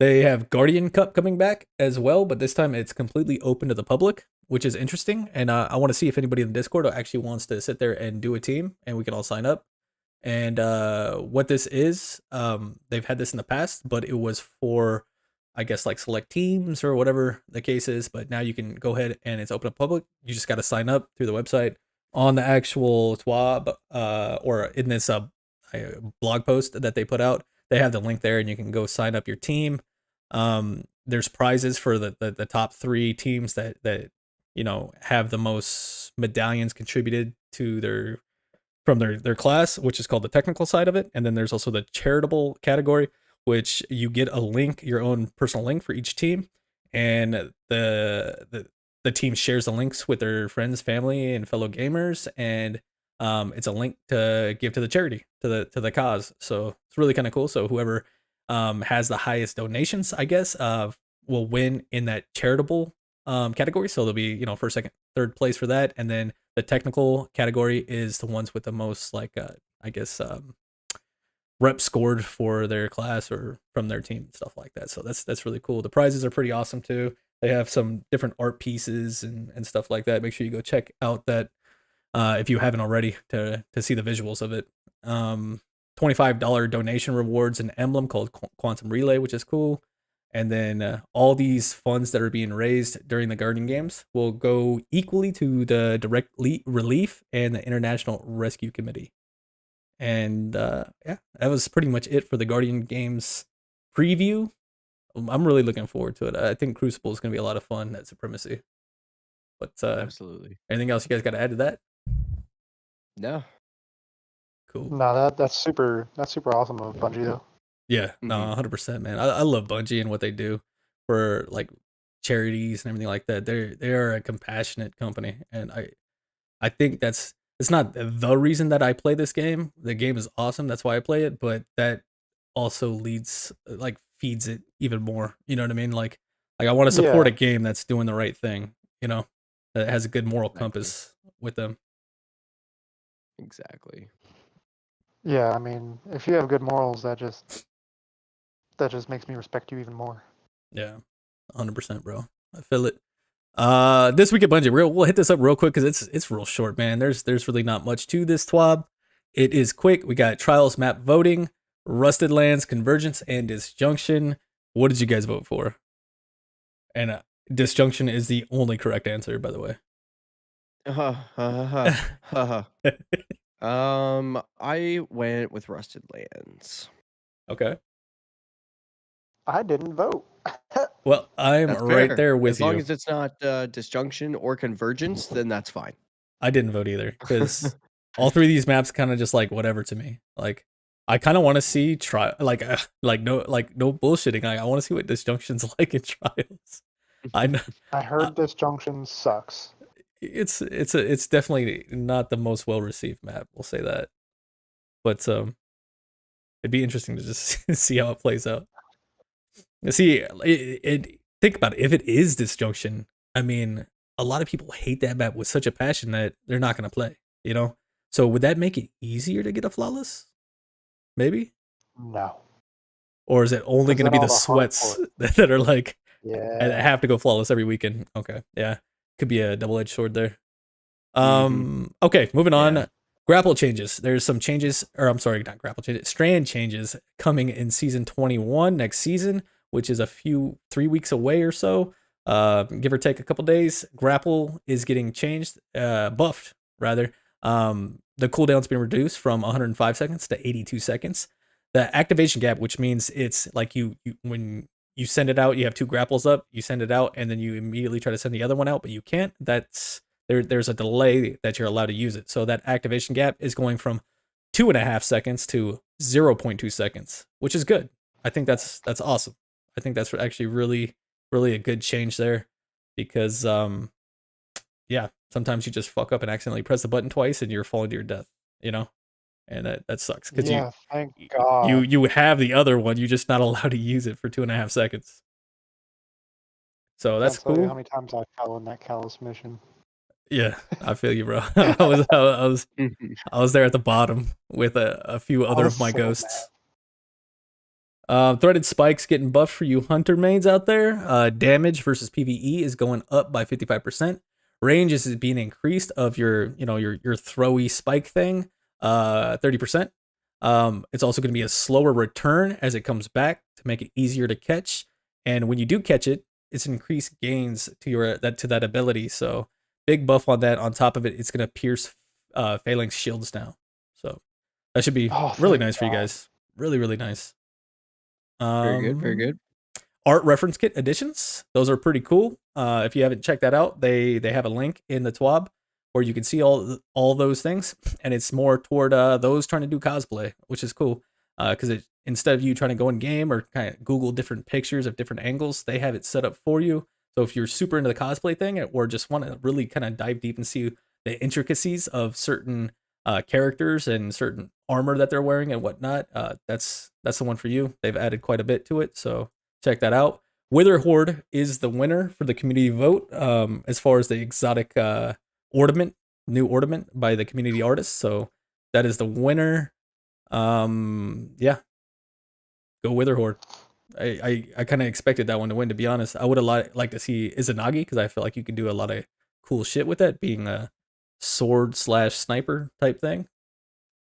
They have Guardian Cup coming back as well, but this time it's completely open to the public, which is interesting. And I want to see if anybody in the Discord actually wants to sit there and do a team, and we can all sign up. And what this is, they've had this in the past, but it was for, I guess, like select teams or whatever the case is. But now you can go ahead and it's open to public. You just got to sign up through the website on the actual TWAB or in this blog post that they put out. They have the link there, and you can go sign up your team. There's prizes for the top 3 teams that have the most medallions contributed to their class, which is called the technical side of it. And then there's also the charitable category, which you get a link, your own personal link for each team, and the team shares the links with their friends, family, and fellow gamers, and it's a link to give to the charity, to the cause. So it's really kind of cool. So whoever has the highest donations, I guess, will win in that charitable category. So there'll be first, second, third place for that, and then the technical category is the ones with the most I guess rep scored for their class or from their team and stuff like that. So that's really cool. The prizes are pretty awesome too. They have some different art pieces and stuff like that. Make sure you go check out that if you haven't already to see the visuals of it. $25 donation rewards an emblem called Quantum Relay, which is cool. And then all these funds that are being raised during the Guardian Games will go equally to the Direct Relief and the International Rescue Committee. And yeah, that was pretty much it for the Guardian Games preview. I'm really looking forward to it. I think Crucible is going to be a lot of fun at Supremacy. But Absolutely. anything else you guys got to add to that? No. Cool. No, that's super awesome of Bungie though. Yeah, no, 100%, man. I love Bungie and what they do for like charities and everything like that. They are a compassionate company, and I think it's not the reason that I play this game. The game is awesome, that's why I play it, but that also feeds it even more. You know what I mean? Like I want to support a game that's doing the right thing, that has a good moral compass with them. Exactly. Yeah, I mean, if you have good morals, that just makes me respect you even more. Yeah, 100%, bro. I feel it. This week at Bungie, we'll hit this up real quick because it's real short, man. There's really not much to this TWAB. It is quick. We got Trials map voting, Rusted Lands, Convergence, and Disjunction. What did you guys vote for? And Disjunction is the only correct answer, by the way. I went with Rusted Lands. Okay. I didn't vote. Well, I'm That's right fair. there with as you. long as it's not Disjunction or Convergence, then that's fine. I didn't vote either because all 3 of these maps kind of just like whatever to me. Like I kind of want to see no bullshitting. I want to see what Disjunction's like in Trials. I heard Disjunction sucks. It's definitely not the most well received map. We'll say that, but it'd be interesting to just see how it plays out. See, think about it. If it is Disjunction, I mean, a lot of people hate that map with such a passion that they're not going to play. So would that make it easier to get a flawless? Maybe. No. Or is it only going to be the sweats that are like that have to go flawless every weekend? Okay, yeah, could be a double-edged sword there. Okay, moving on. Yeah. Grapple changes. There's some changes, or I'm sorry, not grapple changes. Strand changes coming in season 21 next season, which is 3 weeks away or so. Give or take a couple days. Grapple is getting changed, buffed rather. The cooldown's been reduced from 105 seconds to 82 seconds. The activation gap, which means it's like you when you send it out, you have 2 grapples up, you send it out, and then you immediately try to send the other one out, but you can't. There's a delay that you're allowed to use it. So that activation gap is going from 2.5 seconds to 0.2 seconds, which is good. I think that's awesome. I think that's actually really, really a good change there because, yeah, sometimes you just fuck up and accidentally press the button twice and you're falling to your death, and that sucks because thank God. you have the other one, you're just not allowed to use it for 2.5 seconds. So that's Can't tell you cool. how many times I fell in that callous mission? Yeah, I feel you, bro. I was there at the bottom with a few other of my so ghosts. Threaded spikes getting buffed for you hunter mains out there. Damage versus PvE is going up by 55%. Range is being increased of your throwy spike thing, 30%. It's also going to be a slower return as it comes back to make it easier to catch. And when you do catch it, it's increased gains to that ability. So big buff on that. On top of it, it's going to pierce Phalanx shields now. So that should be really nice for you guys. Really, really nice. Very good. Very good. Art reference kit editions. Those are pretty cool. If you haven't checked that out, they have a link in the TWAB where you can see all those things, and it's more toward those trying to do cosplay, which is cool. Because instead of you trying to go in game or kind of Google different pictures of different angles, they have it set up for you. So if you're super into the cosplay thing or just want to really kind of dive deep and see the intricacies of certain characters and certain armor that they're wearing and whatnot, that's the one for you. They've added quite a bit to it, so check that out. Wither Horde is the winner for the community vote as far as the exotic new ornament by the community artists. So that is the winner. Yeah, go Wither Horde. I kind of expected that one to win, to be honest. I would have liked to see Izanagi because I feel like you can do a lot of cool shit with that, being a sword/sniper type thing.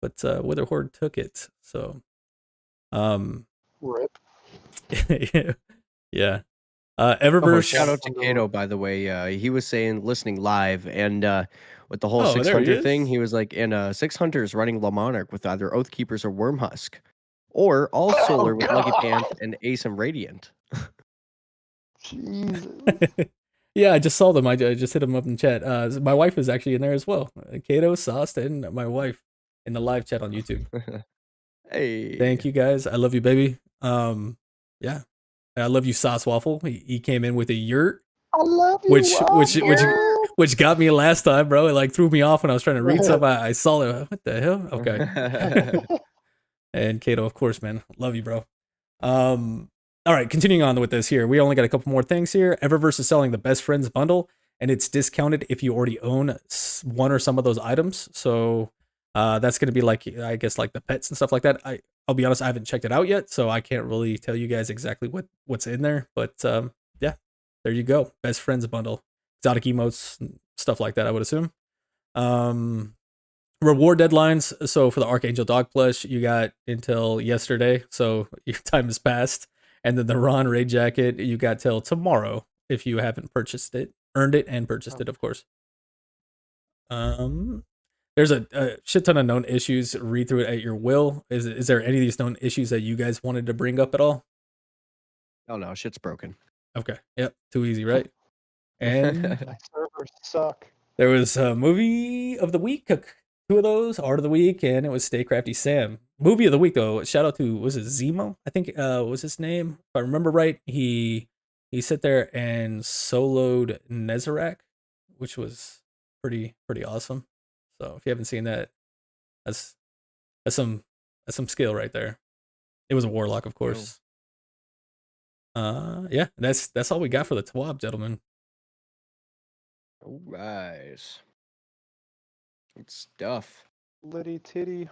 But Wither Horde took it. So, Rip. yeah. Eververse. Shout out to Kato, by the way. He was saying listening live, and with the whole 6 there he Hunter is. thing, he was like, and 6 Hunters running La Monarch with either Oathkeepers or Wormhusk, or all Solar with Lucky Pant and Asem Radiant. Jesus. Yeah, I just saw them. I just hit them up in chat. My wife is actually in there as well. Kato, Sauced, and my wife in the live chat on YouTube. Hey. Thank you guys. I love you, baby. Yeah. I love you, Sauce Waffle. He came in with a yurt, I love you. which got me last time, bro. It like threw me off when I was trying to read stuff. I saw it. What the hell? Okay. And Kato, of course, man. Love you, bro. All right, continuing on with this here. We only got a couple more things here. Eververse is selling the Best Friends bundle, and it's discounted if you already own one or some of those items. So that's going to be like, I guess, like the pets and stuff like that. I'll be honest, I haven't checked it out yet, so I can't really tell you guys exactly what's in there. But yeah, there you go. Best Friends bundle. Exotic emotes, stuff like that, I would assume. Reward deadlines. So for the Archangel Dog plush, you got until yesterday, so your time has passed. And then the Ron Raid jacket, you got till tomorrow if you haven't purchased it, earned it, and purchased it, of course. There's a shit ton of known issues. Read through it at your will. Is there any of these known issues that you guys wanted to bring up at all? Oh no, shit's broken. Okay. Yep. Too easy, right? And My servers suck. there was a movie of the week, two of those, art of the week, and it was Stay Crafty Sam. Movie of the week, though, shout out to, was it Zemo? I think was his name. If I remember right, he sat there and soloed Nezarec, which was pretty awesome. So if you haven't seen that, that's some skill right there. It was a warlock, of course. Yeah, that's all we got for the TWAB, gentlemen. All right. Good stuff. Litty titty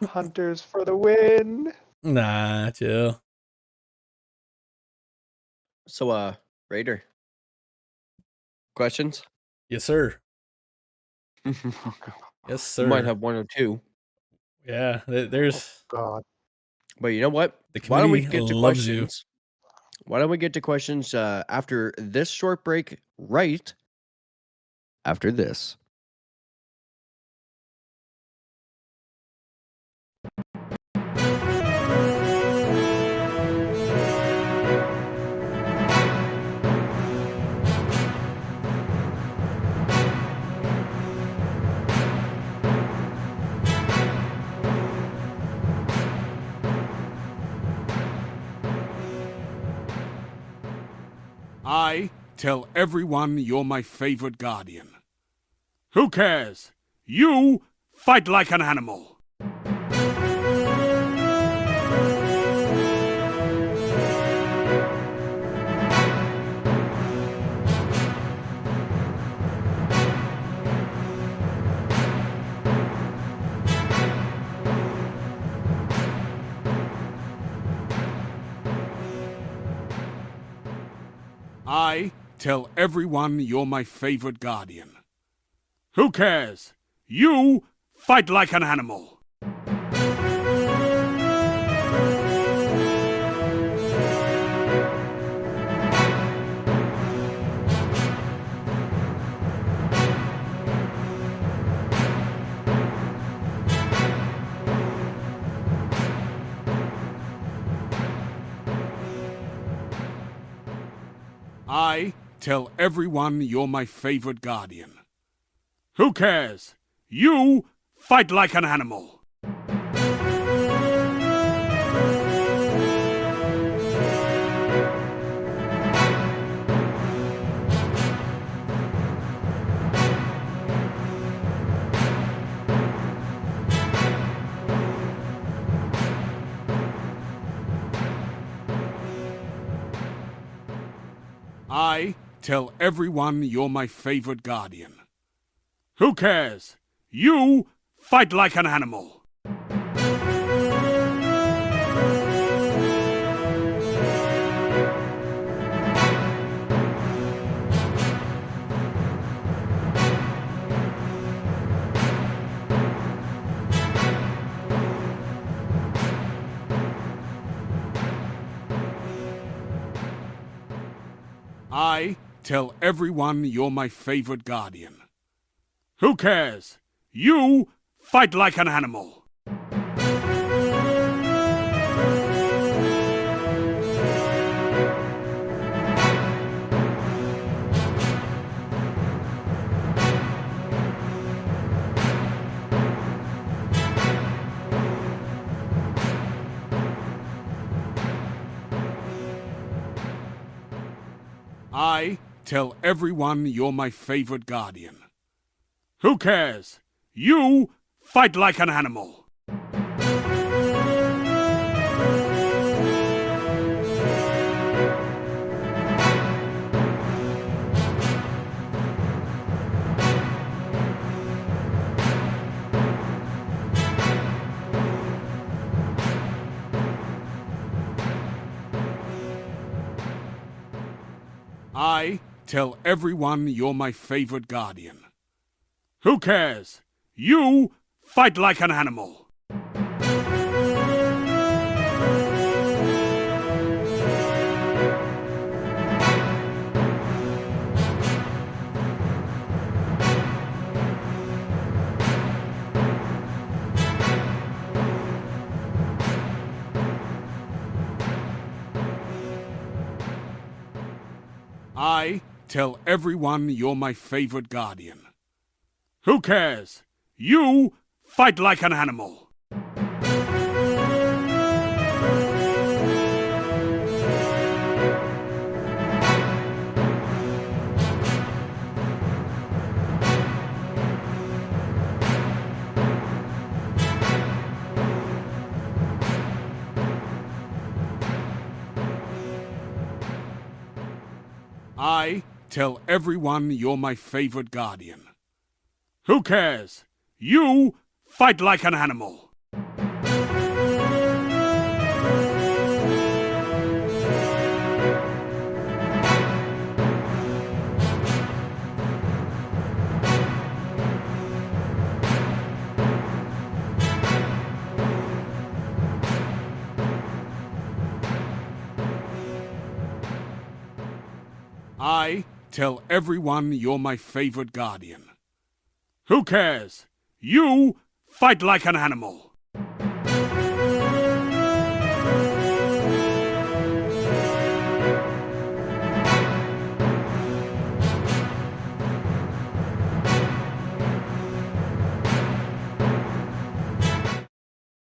hunters for the win. Nah, chill. So, Raider. Questions? Yes, sir. You Yes, sir. might have one or two. Yeah, there's God. But you know what? the Why don't we community get to loves you. questions? Why don't we get to questions after this short break, right after this? I tell everyone you're my favorite guardian. Who cares? You fight like an animal. I tell everyone you're my favorite guardian. Who cares? You fight like an animal. I tell everyone you're my favorite guardian. Who cares? You fight like an animal. I tell everyone you're my favorite guardian. Who cares? You fight like an animal. I tell everyone you're my favorite guardian. Who cares? You fight like an animal. I tell everyone you're my favorite guardian. Who cares? You fight like an animal. I tell everyone you're my favorite guardian. Who cares? You fight like an animal. I tell everyone you're my favorite guardian. Who cares? You fight like an animal. I tell everyone you're my favorite guardian. Who cares? You fight like an animal. I tell everyone you're my favorite guardian. Who cares? You fight like an animal.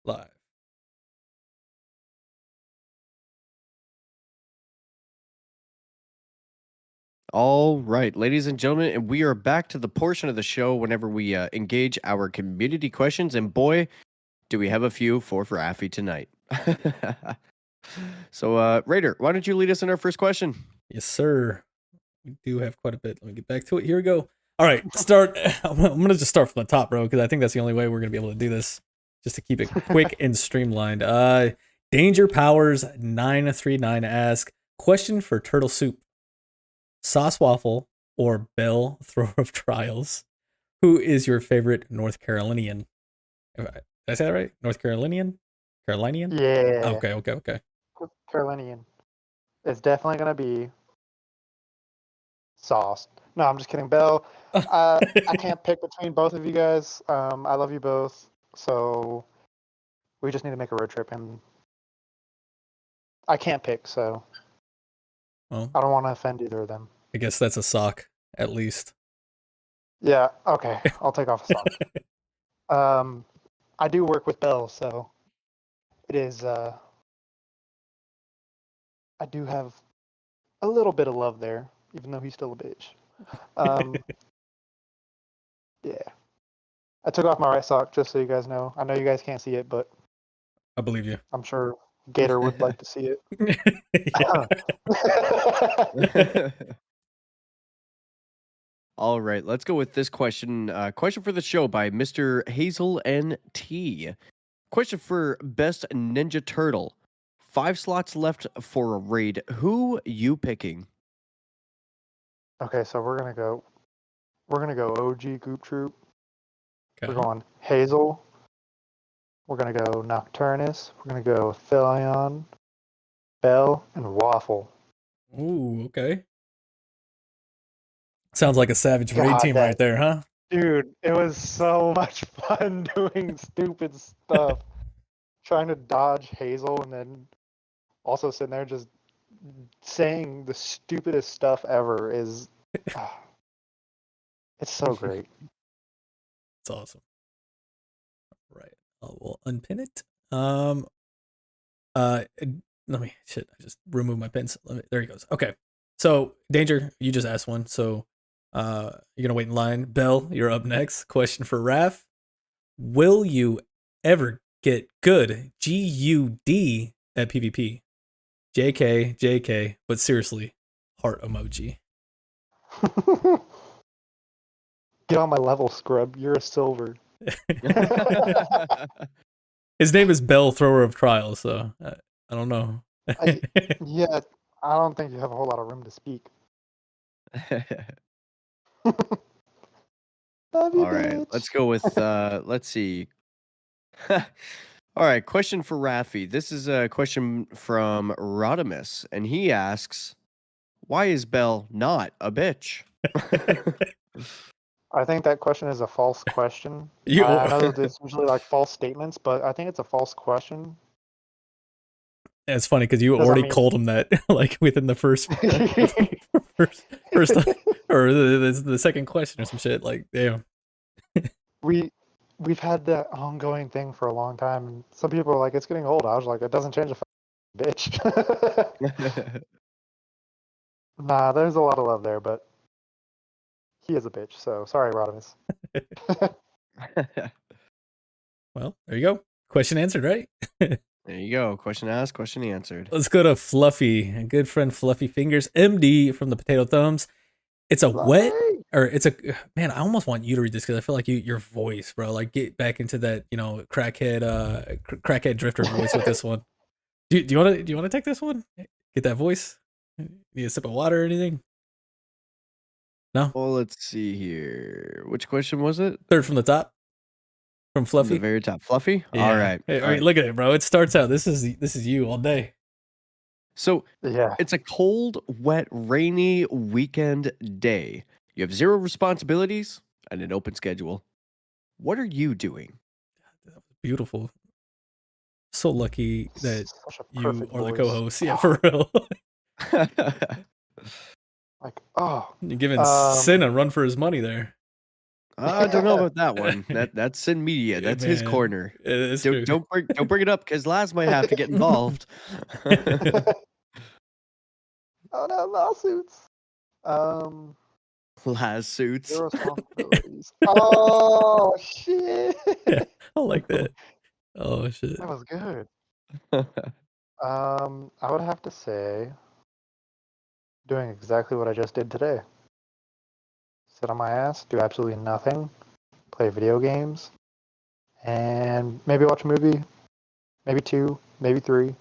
Live. All right, ladies and gentlemen, and we are back to the portion of the show whenever we engage our community questions. And boy, do we have a few for Raffy tonight. So, Raider, why don't you lead us in our first question? Yes, sir. We do have quite a bit. Let me get back to it. Here we go. All right, start. I'm going to just start from the top, bro, because I think that's the only way we're going to be able to do this, just to keep it quick and streamlined. Danger Powers 939 asks, question for Turtle Soup. Sauce Waffle or Bell Thrower of Trials? Who is your favorite North Carolinian? Did I say that right? North Carolinian? Carolinian? Yeah. Okay. Carolinian. It's definitely gonna be Sauce. No, I'm just kidding. Belle, I can't pick between both of you guys. I love you both, so we just need to make a road trip, and I can't pick. So Well, I don't want to offend either of them. I guess that's a sock at least. Yeah, okay. I'll take off a sock. I do work with Bell, so it is I do have a little bit of love there, even though he's still a bitch. Yeah. I took off my right sock just so you guys know. I know you guys can't see it, but I believe you. I'm sure Gator would like to see it. All right, let's go with this question. Question for the show by Mr. Hazel NT. Question for Best Ninja Turtle. 5 slots left for a raid. Who you picking? Okay, so we're gonna go OG Goop Troop. Okay. We're going Hazel. We're gonna go Nocturnus. We're gonna go Thelion, Bell, and Waffle. Ooh, okay. Sounds like a savage raid God, team right there, huh? Dude, it was so much fun doing stupid stuff. Trying to dodge Hazel and then also sitting there just saying the stupidest stuff ever is it's so great. It's awesome. Right. We'll unpin it. Let me I just removed my pins. There he goes. Okay. So Danger, you just asked one. So you're gonna wait in line. Bell, you're up next. Question for Raph. Will you ever get good GUD at PvP? JK, but seriously, heart emoji. Get on my level, scrub. You're a silver. His name is Bell, Thrower of Trials, so I don't know. Yeah, I don't think you have a whole lot of room to speak. Love you, All right, bitch. let's go with let's see. All right, question for Rafi. This is a question from Rodimus, and he asks, "Why is Belle not a bitch?" I think that question is a false question. You- I know that it's usually like false statements, but I think it's a false question. It's funny because you 'Cause, I already mean- called him that like within the first first or the second question or some shit. Like, damn. We've had that ongoing thing for a long time, and some people are like, "It's getting old." I was like, "It doesn't change a bitch." Nah, there's a lot of love there, but he is a bitch. So sorry, Rodimus. Well, there you go. Question answered, right? There you go. Question asked, question answered. Let's go to Fluffy, a good friend Fluffy Fingers, MD from the Potato Thumbs. It's a wet, or it's a, man, I almost want you to read this because I feel like your voice, bro, like get back into that, crackhead drifter voice with this one. Do you want to take this one? Get that voice? Need a sip of water or anything? No? Well, let's see here. Which question was it? Third from the top. From Fluffy. The very top. Fluffy? Yeah. All right. Hey, All right. look at it, bro. It starts out. This is you all day. So Yeah. it's a cold, wet, rainy weekend day. You have 0 responsibilities and an open schedule. What are you doing? That was beautiful. So lucky that Such a you perfect are the voice. co-host. Yeah, for real. Like, oh, You're giving Sin a run for his money there. I don't know about that one. That's Sin Media. That's his Man, corner. it is true. Don't bring it up because Laz might have to get involved. oh no, lawsuits. Laz suits. 0 responsibilities. Oh shit. I like that. Oh shit. That was good. I would have to say doing exactly what I just did today. Sit on my ass, do absolutely nothing, play video games, and maybe watch a movie, maybe 2, maybe 3.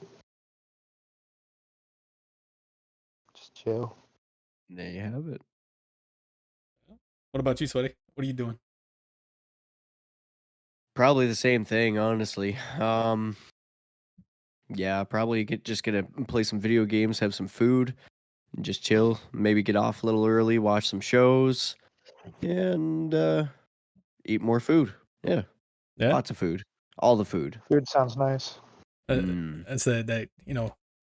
Just chill. There you have it. What about you, Sweaty? What are you doing? Probably the same thing, honestly. Yeah, probably just gonna play some video games, have some food, and just chill. Maybe get off a little early, watch some shows, and eat more food. Yeah, Yeah. lots of food, all the food. Food sounds nice. That's that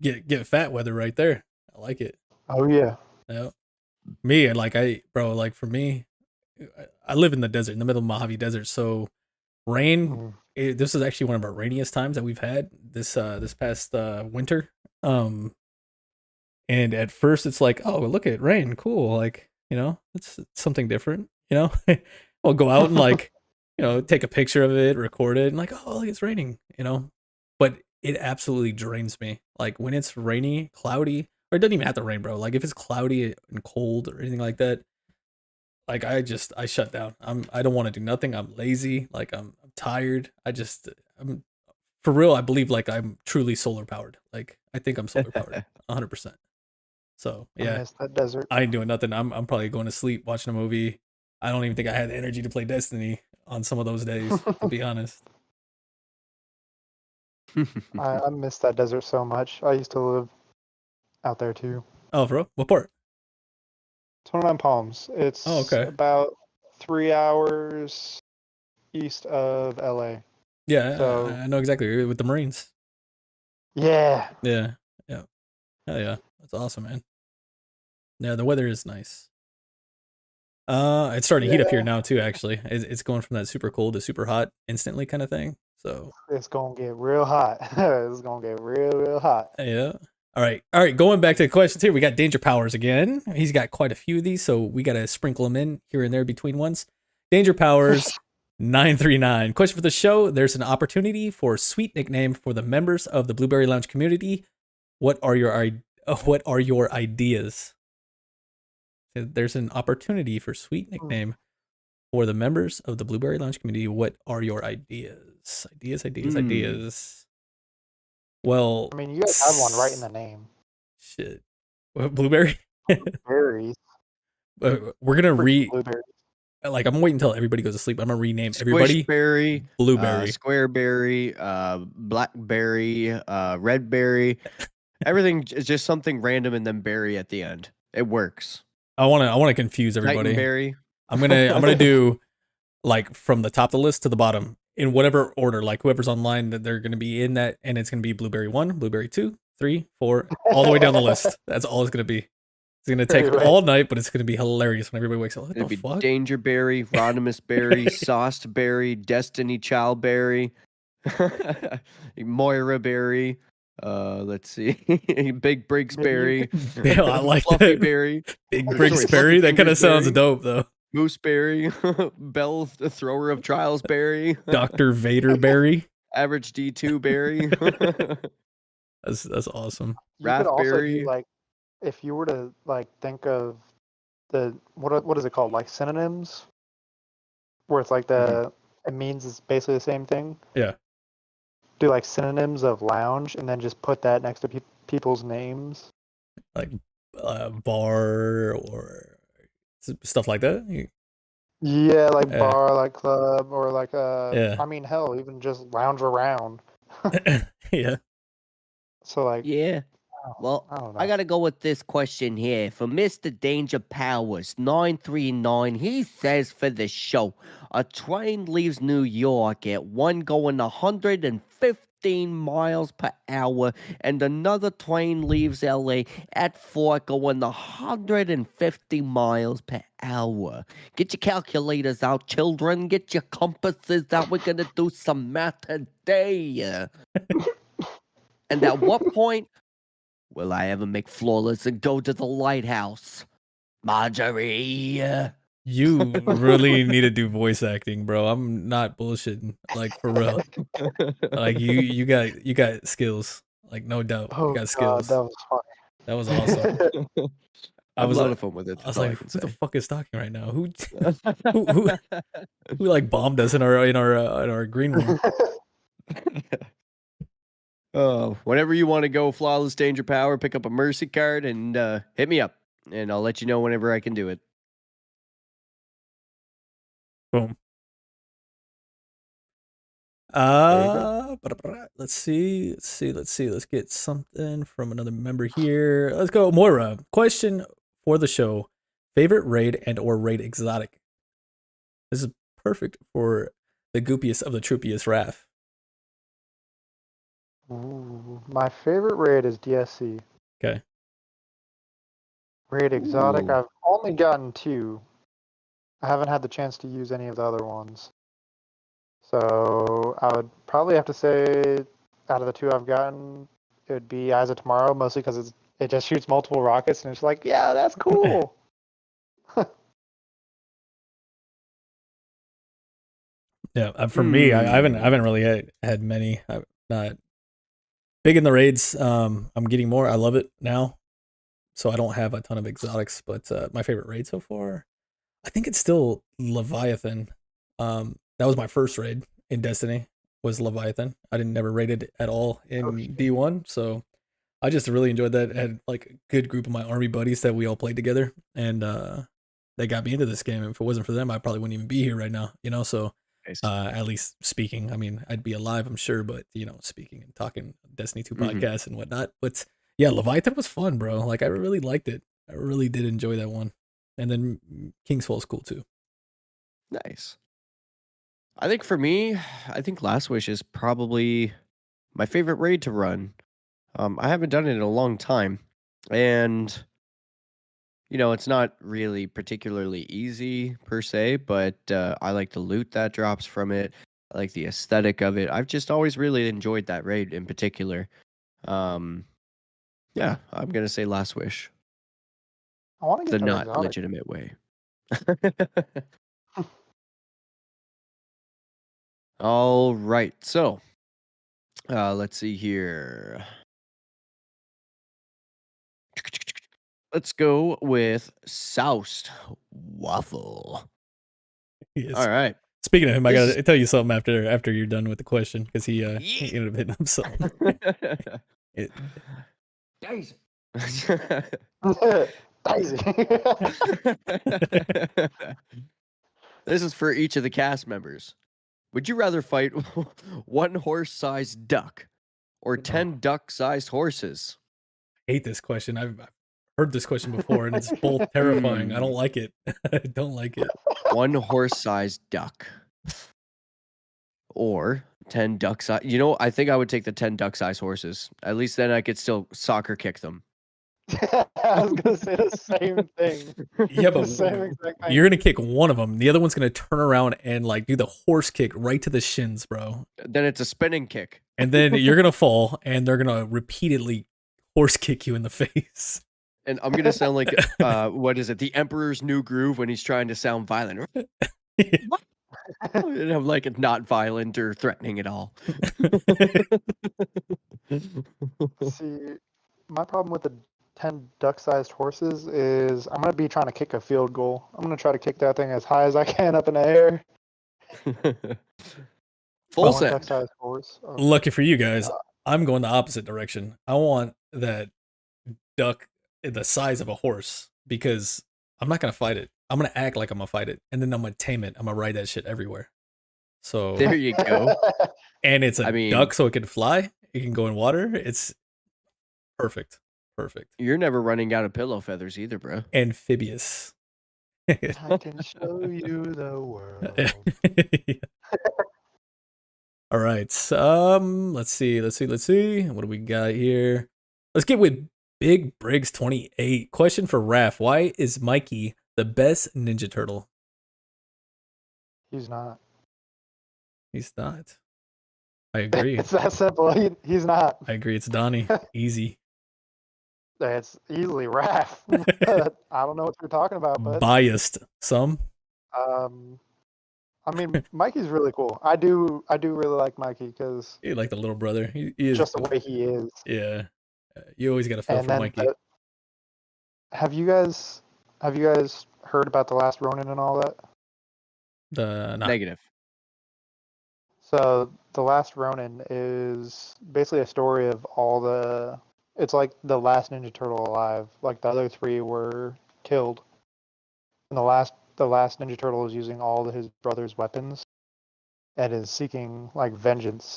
get fat weather right there. I like it. Oh yeah. Yeah. Me, like for me, I live in the desert, in the middle of Mojave Desert. So rain, Mm. this is actually one of our rainiest times that we've had this past winter. Um, and at first it's like, oh, look at rain, cool, like it's something different. I'll go out and like take a picture of it, record it, and like, oh, look, it's raining. But it absolutely drains me. Like when it's rainy, cloudy, or it doesn't even have to rain, bro. Like if it's cloudy and cold or anything like that, like I shut down. I don't want to do nothing. I'm lazy. Like I'm tired. I'm for real. I believe like I'm truly solar powered. Like I think I'm solar powered, 100%. So I yeah, miss that desert. I ain't doing nothing. I'm probably going to sleep, watching a movie. I don't even think I had the energy to play Destiny on some of those days, to be honest. I miss that desert so much. I used to live out there too. Oh, bro, what part? 29 Palms. Oh, It's okay. about 3 hours east of LA. Yeah, So I know exactly with the Marines. yeah. Yeah, yeah, hell yeah, that's awesome, man. Yeah, the weather is nice. It's starting to heat up here Yeah. now too. Actually, it's going from that super cold to super hot instantly kind of thing. So It's gonna get real hot. It's gonna get real hot. yeah. All right. Going back to the questions here, we got Danger Powers again. He's got quite a few of these, so we got to sprinkle them in here and there between ones. Danger Powers 939. Question for the show: there's an opportunity for a sweet nickname for the members of the Blueberry Lounge community. What are your ideas? There's an opportunity for sweet nickname for the members of the Blueberry Lounge community. What are your ideas? Ideas. Well, I mean, you guys have one right in the name. shit. What, Blueberry? Berries. We're gonna Blueberries. like I'm waiting until everybody goes to sleep. I'm gonna rename everybody Squishberry, Blueberry. Squareberry, Blackberry, Redberry. Everything is just something random and then berry at the end. It works. I wanna confuse everybody. Titanberry. I'm gonna do like from the top of the list to the bottom in whatever order. Like whoever's online that they're gonna be in that, and it's gonna be Blueberry 1, Blueberry 2, 3, 4, all the way down the list. That's all it's gonna be. It's gonna take Anyway. all night, but it's gonna be hilarious when everybody wakes up. What It'd the be fuck? Dangerberry, Rodimus Berry, Sauced Berry, Destiny Childberry, Moira Berry. Let's see, Big Briggs Berry. Yeah, I like Fluffy that. Berry, Big Sorry, Briggs Berry. That kind of sounds Berry. dope though. Mooseberry, Bell the Thrower of Trials Berry, Dr. Vader Berry. Average D2 Berry, That's awesome. You could also Raphberry. do like, if you were to like think of the what is it called, like synonyms, where it's like it means it's basically the same thing. Yeah. Do like synonyms of lounge and then just put that next to people's names. Like bar or stuff like that. Yeah, like Yeah. bar, like club, or like Yeah. I mean, hell, even just lounge around. Yeah. So like, Yeah. Well, I don't know. I gotta go with this question here for Mr. Danger Powers 939. He says for the show, a train leaves New York at 1 going 115 miles per hour, and another train leaves LA at 4 going 150 miles per hour. Get your calculators out, children. Get your compasses out. We're gonna do some math today. And at what point will I ever make flawless and go to the lighthouse? Marjorie. You really need to do voice acting, bro. I'm not bullshitting. Like for real. Like you got skills. Like no doubt. Oh You got God, skills. that was funny. That was awesome. I have a lot of fun with it. I was That's all I like, can who the say. fuck is talking right now? Who like bombed us in our green room? Oh, whenever you want to go flawless danger power, pick up a mercy card and hit me up, and I'll let you know whenever I can do it. Boom. Let's see. Let's get something from another member here. Let's go, Moira. Question for the show: favorite raid and or raid exotic? This is perfect for the goopiest of the troopiest Raph. Ooh, my favorite raid is DSC. Okay. Raid exotic. Ooh. I've only gotten 2. I haven't had the chance to use any of the other ones. So I would probably have to say, out of the 2 I've gotten, it would be Eyes of Tomorrow, mostly because it just shoots multiple rockets, and it's like, yeah, that's cool. Yeah, for me, I haven't really had many. I'm not big in the raids. I'm getting more. I love it now, so I don't have a ton of exotics. But my favorite raid so far, I think it's still Leviathan. That was my first raid in Destiny. Was Leviathan. I didn't never raided at all in D1, so I just really enjoyed that. I had like a good group of my army buddies that we all played together, and they got me into this game. If it wasn't for them, I probably wouldn't even be here right now. You know, so at least speaking, I mean, I'd be alive, I'm sure, but you know, speaking and talking Destiny 2 podcasts and whatnot. But yeah, Leviathan was fun, bro. Like I really liked it. I really did enjoy that one. And then King's Fall's cool too. Nice. I think for me, I think Last Wish is probably my favorite raid to run. I haven't done it in a long time, and you know, it's not really particularly easy per se, but I like the loot that drops from it. I like the aesthetic of it. I've just always really enjoyed that raid in particular. Yeah, I'm gonna say Last Wish, I want to the get the not exotic. legitimate way. All right, so let's see here. Let's go with Soused Waffle. Yes. All right. Speaking of him, I This gotta tell you something after you're done with the question because he ended up hitting himself. Daisy. Daisy. This is for each of the cast members. Would you rather fight one horse-sized duck or 10 duck-sized horses? I hate this question. I've heard this question before, and it's both terrifying. I don't like it. I don't like it. One horse-sized duck or 10 duck-sized. You know, I think I would take the 10 duck-sized horses. At least then I could still soccer kick them. I was gonna say the same thing. Yeah, The but same exact thing. you're gonna kick one of them. The other one's gonna turn around and like do the horse kick right to the shins, bro. Then it's a spinning kick. And then you're gonna fall, and they're gonna repeatedly horse kick you in the face. And I'm gonna sound like what is it? The Emperor's New Groove when he's trying to sound violent. And I'm like, it's not violent or threatening at all. See, my problem with the 10 duck-sized horses is I'm gonna be trying to kick a field goal. I'm gonna try to kick that thing as high as I can up in the air. Full One send. duck-sized horse. Oh, Lucky for you guys, I'm going the opposite direction. I want that duck the size of a horse because I'm not gonna fight it. I'm gonna act like I'm gonna fight it, and then I'm gonna tame it. I'm gonna ride that shit everywhere. So There you go. and it's a I mean- duck, so it can fly. It can go in water. It's perfect. Perfect. You're never running out of pillow feathers either, bro. Amphibious. I can show you the world. All right. Let's see. What do we got here? Let's get with Big Briggs 28. Question for Raph. Why is Mikey the best Ninja Turtle? He's not. He's not. I agree. It's that simple. He's not. I agree. It's Donnie. Easy. It's easily Raph. I don't know what you're talking about, but Biased. Some. I mean, Mikey's really cool. I do really like Mikey because You like the little brother. He is just the way he is. Yeah. You always got to feel And for then, Mikey. have you guys heard about the Last Ronin and all that? Negative. So the Last Ronin is basically a story of all the. It's like the last Ninja Turtle alive. Like the other 3 were killed, and the last Ninja Turtle is using all of his brother's weapons, and is seeking like vengeance.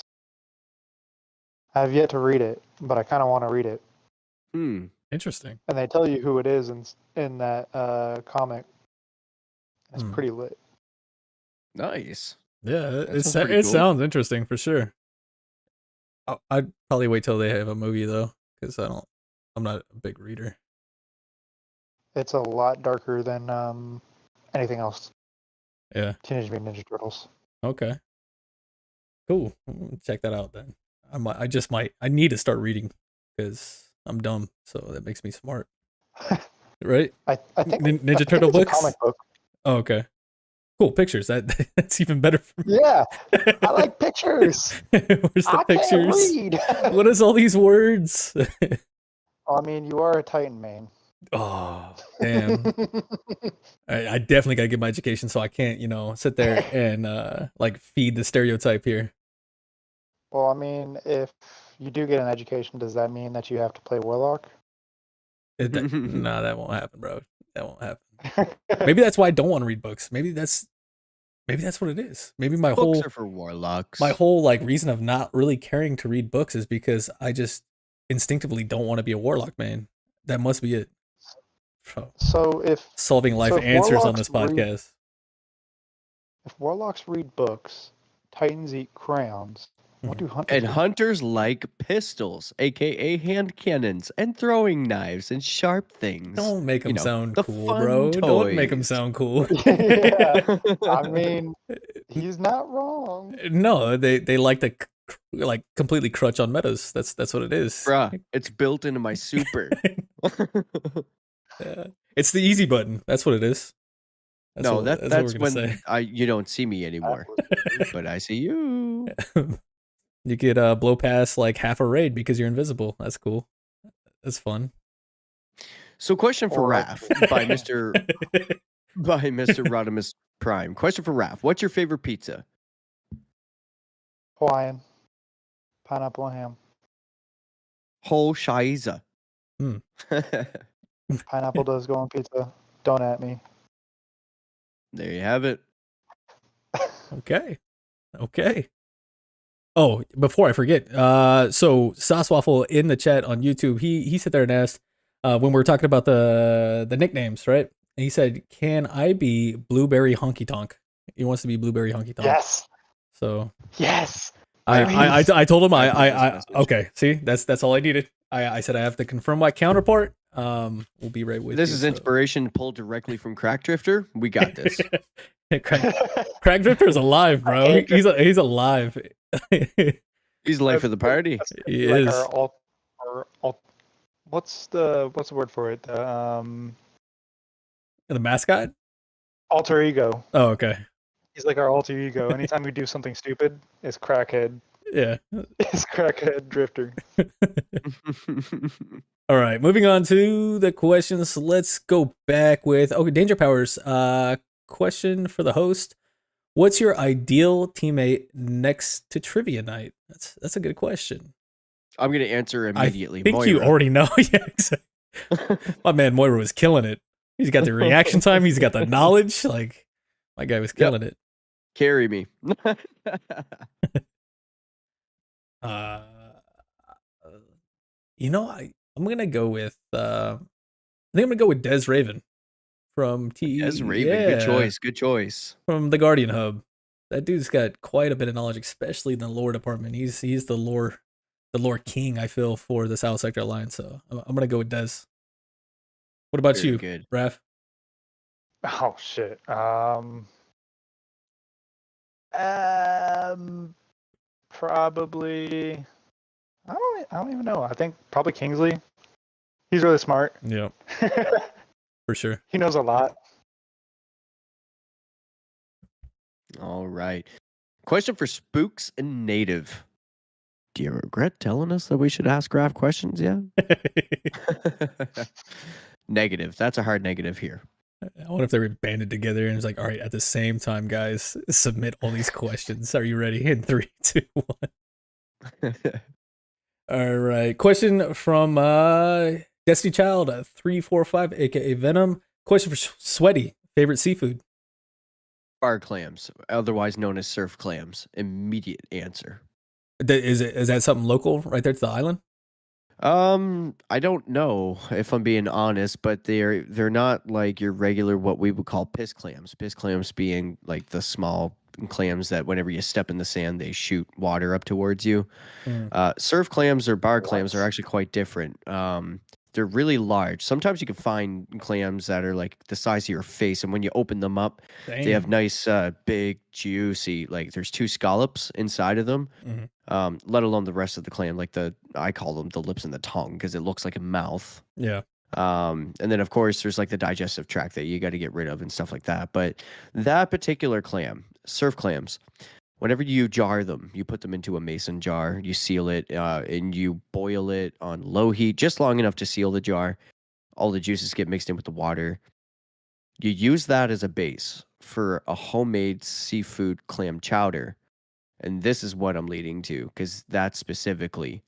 I have yet to read it, but I kind of want to read it. Interesting. And they tell you who it is in that comic. It's pretty lit. Nice. Yeah, That sounds pretty cool. sounds interesting for sure. I'd probably wait till they have a movie though, because I'm not a big reader. It's a lot darker than anything else. Yeah. Teenage Mutant Ninja Turtles. Okay. Cool. Check that out then. I need to start reading because I'm dumb, so that makes me smart. Right? I think Ninja I Turtle think it's a books? comic book. Oh, okay. Cool pictures. That's even better for me. Yeah, I like pictures. Where's the I pictures? can't read. What is all these words? I mean, you are a Titan main. Oh, damn. I definitely gotta get my education, so I can't, sit there and like feed the stereotype here. Well, I mean, if you do get an education, does that mean that you have to play Warlock? Nah, that won't happen, bro. That won't happen. Maybe that's why I don't want to read books. Maybe that's what it is. Maybe my Books whole are for warlocks. like reason of not really caring to read books is because I just instinctively don't want to be a warlock, man. That must be it. Bro. So if Solving life if answers on warlocks this podcast. if Warlocks read books, Titans eat crayons. What do hunters And do? hunters like pistols, aka hand cannons, and throwing knives and sharp things. Don't make them sound the cool, fun bro. Don't make them toys. sound cool. Yeah, I mean, he's not wrong. No, they like to like completely crutch on metas. That's what it is. Bruh, it's built into my super. Yeah. It's the easy button. That's what it is. No, what that's we're gonna when say. you don't see me anymore, but I see you. You could blow past like half a raid because you're invisible. That's cool. That's fun. So, question for Or- Raph by Mr. Rodimus Prime. Question for Raph: what's your favorite pizza? Hawaiian, pineapple and ham. Whole Shiza. Hmm. Pineapple does go on pizza. Don't at me. There you have it. Okay. Oh, before I forget, so Sauce Waffle in the chat on YouTube, he sat there and asked when we were talking about the nicknames, right? And he said, "Can I be BlueBerry Honky Tonk?" He wants to be BlueBerry Honky Tonk. Yes. So Yes. I told him I got this message. okay. See, that's all I needed. I said I have to confirm my counterpart. We'll be right with This you. is so. inspiration pulled directly from Crack Drifter. We got this. Craig Drifter is alive, bro. He's alive. He's late for the party. He Like is. what's the word for it? The mascot? Alter ego. Oh, okay. He's like our alter ego. Anytime we do something stupid, it's crackhead. Yeah. It's crackhead drifter. All right, moving on to the questions. Let's go back with Danger Powers. Question for the host: what's your ideal teammate next to trivia night? That's a good question. I'm gonna answer immediately. I think Moira. you already know. Yeah, exactly. My man Moira was killing it. He's got the reaction time. He's got the knowledge. Like my guy was killing it. Carry me. I'm gonna go with I think I'm gonna go with Des Raven from TE. As Raven, good choice. Good choice. From the Guardian Hub. That dude's got quite a bit of knowledge, especially in the lore department. He's the lore king, I feel, for the South Sector Alliance. So I'm gonna go with Des. What about Very you, good. Raph? Oh shit. Probably. I don't even know. I think probably Kingsley. He's really smart. Yeah, for sure. He knows a lot. All right. Question for Spooks and Native. Do you regret telling us that we should ask Raph questions yet? Negative. That's a hard negative here. I wonder if they were banded together and it's like, all right, at the same time, guys, submit all these questions. Are you ready? In 3, 2, 1. All right. Question from Destiny Child 345, aka Venom. Question for Sweaty. Favorite seafood? Bar clams, otherwise known as surf clams. Immediate answer. Is that something local right there to the island? I don't know if I'm being honest, but they're not like your regular what we would call piss clams. Piss clams being like the small clams that whenever you step in the sand, they shoot water up towards you. Surf clams or bar clams are actually quite different. they're really large. Sometimes you can find clams that are like the size of your face, and when you open them up, they have Damn. nice, big, juicy. Like there's 2 scallops inside of them. Mhm. Let alone the rest of the clam, like I call them the lips and the tongue because it looks like a mouth. Yeah. And then of course there's like the digestive tract that you got to get rid of and stuff like that. But that particular clam, surf clams, whenever you jar them, you put them into a mason jar, you seal it, and you boil it on low heat, just long enough to seal the jar. All the juices get mixed in with the water. You use that as a base for a homemade seafood clam chowder. And this is what I'm leading to, because that specifically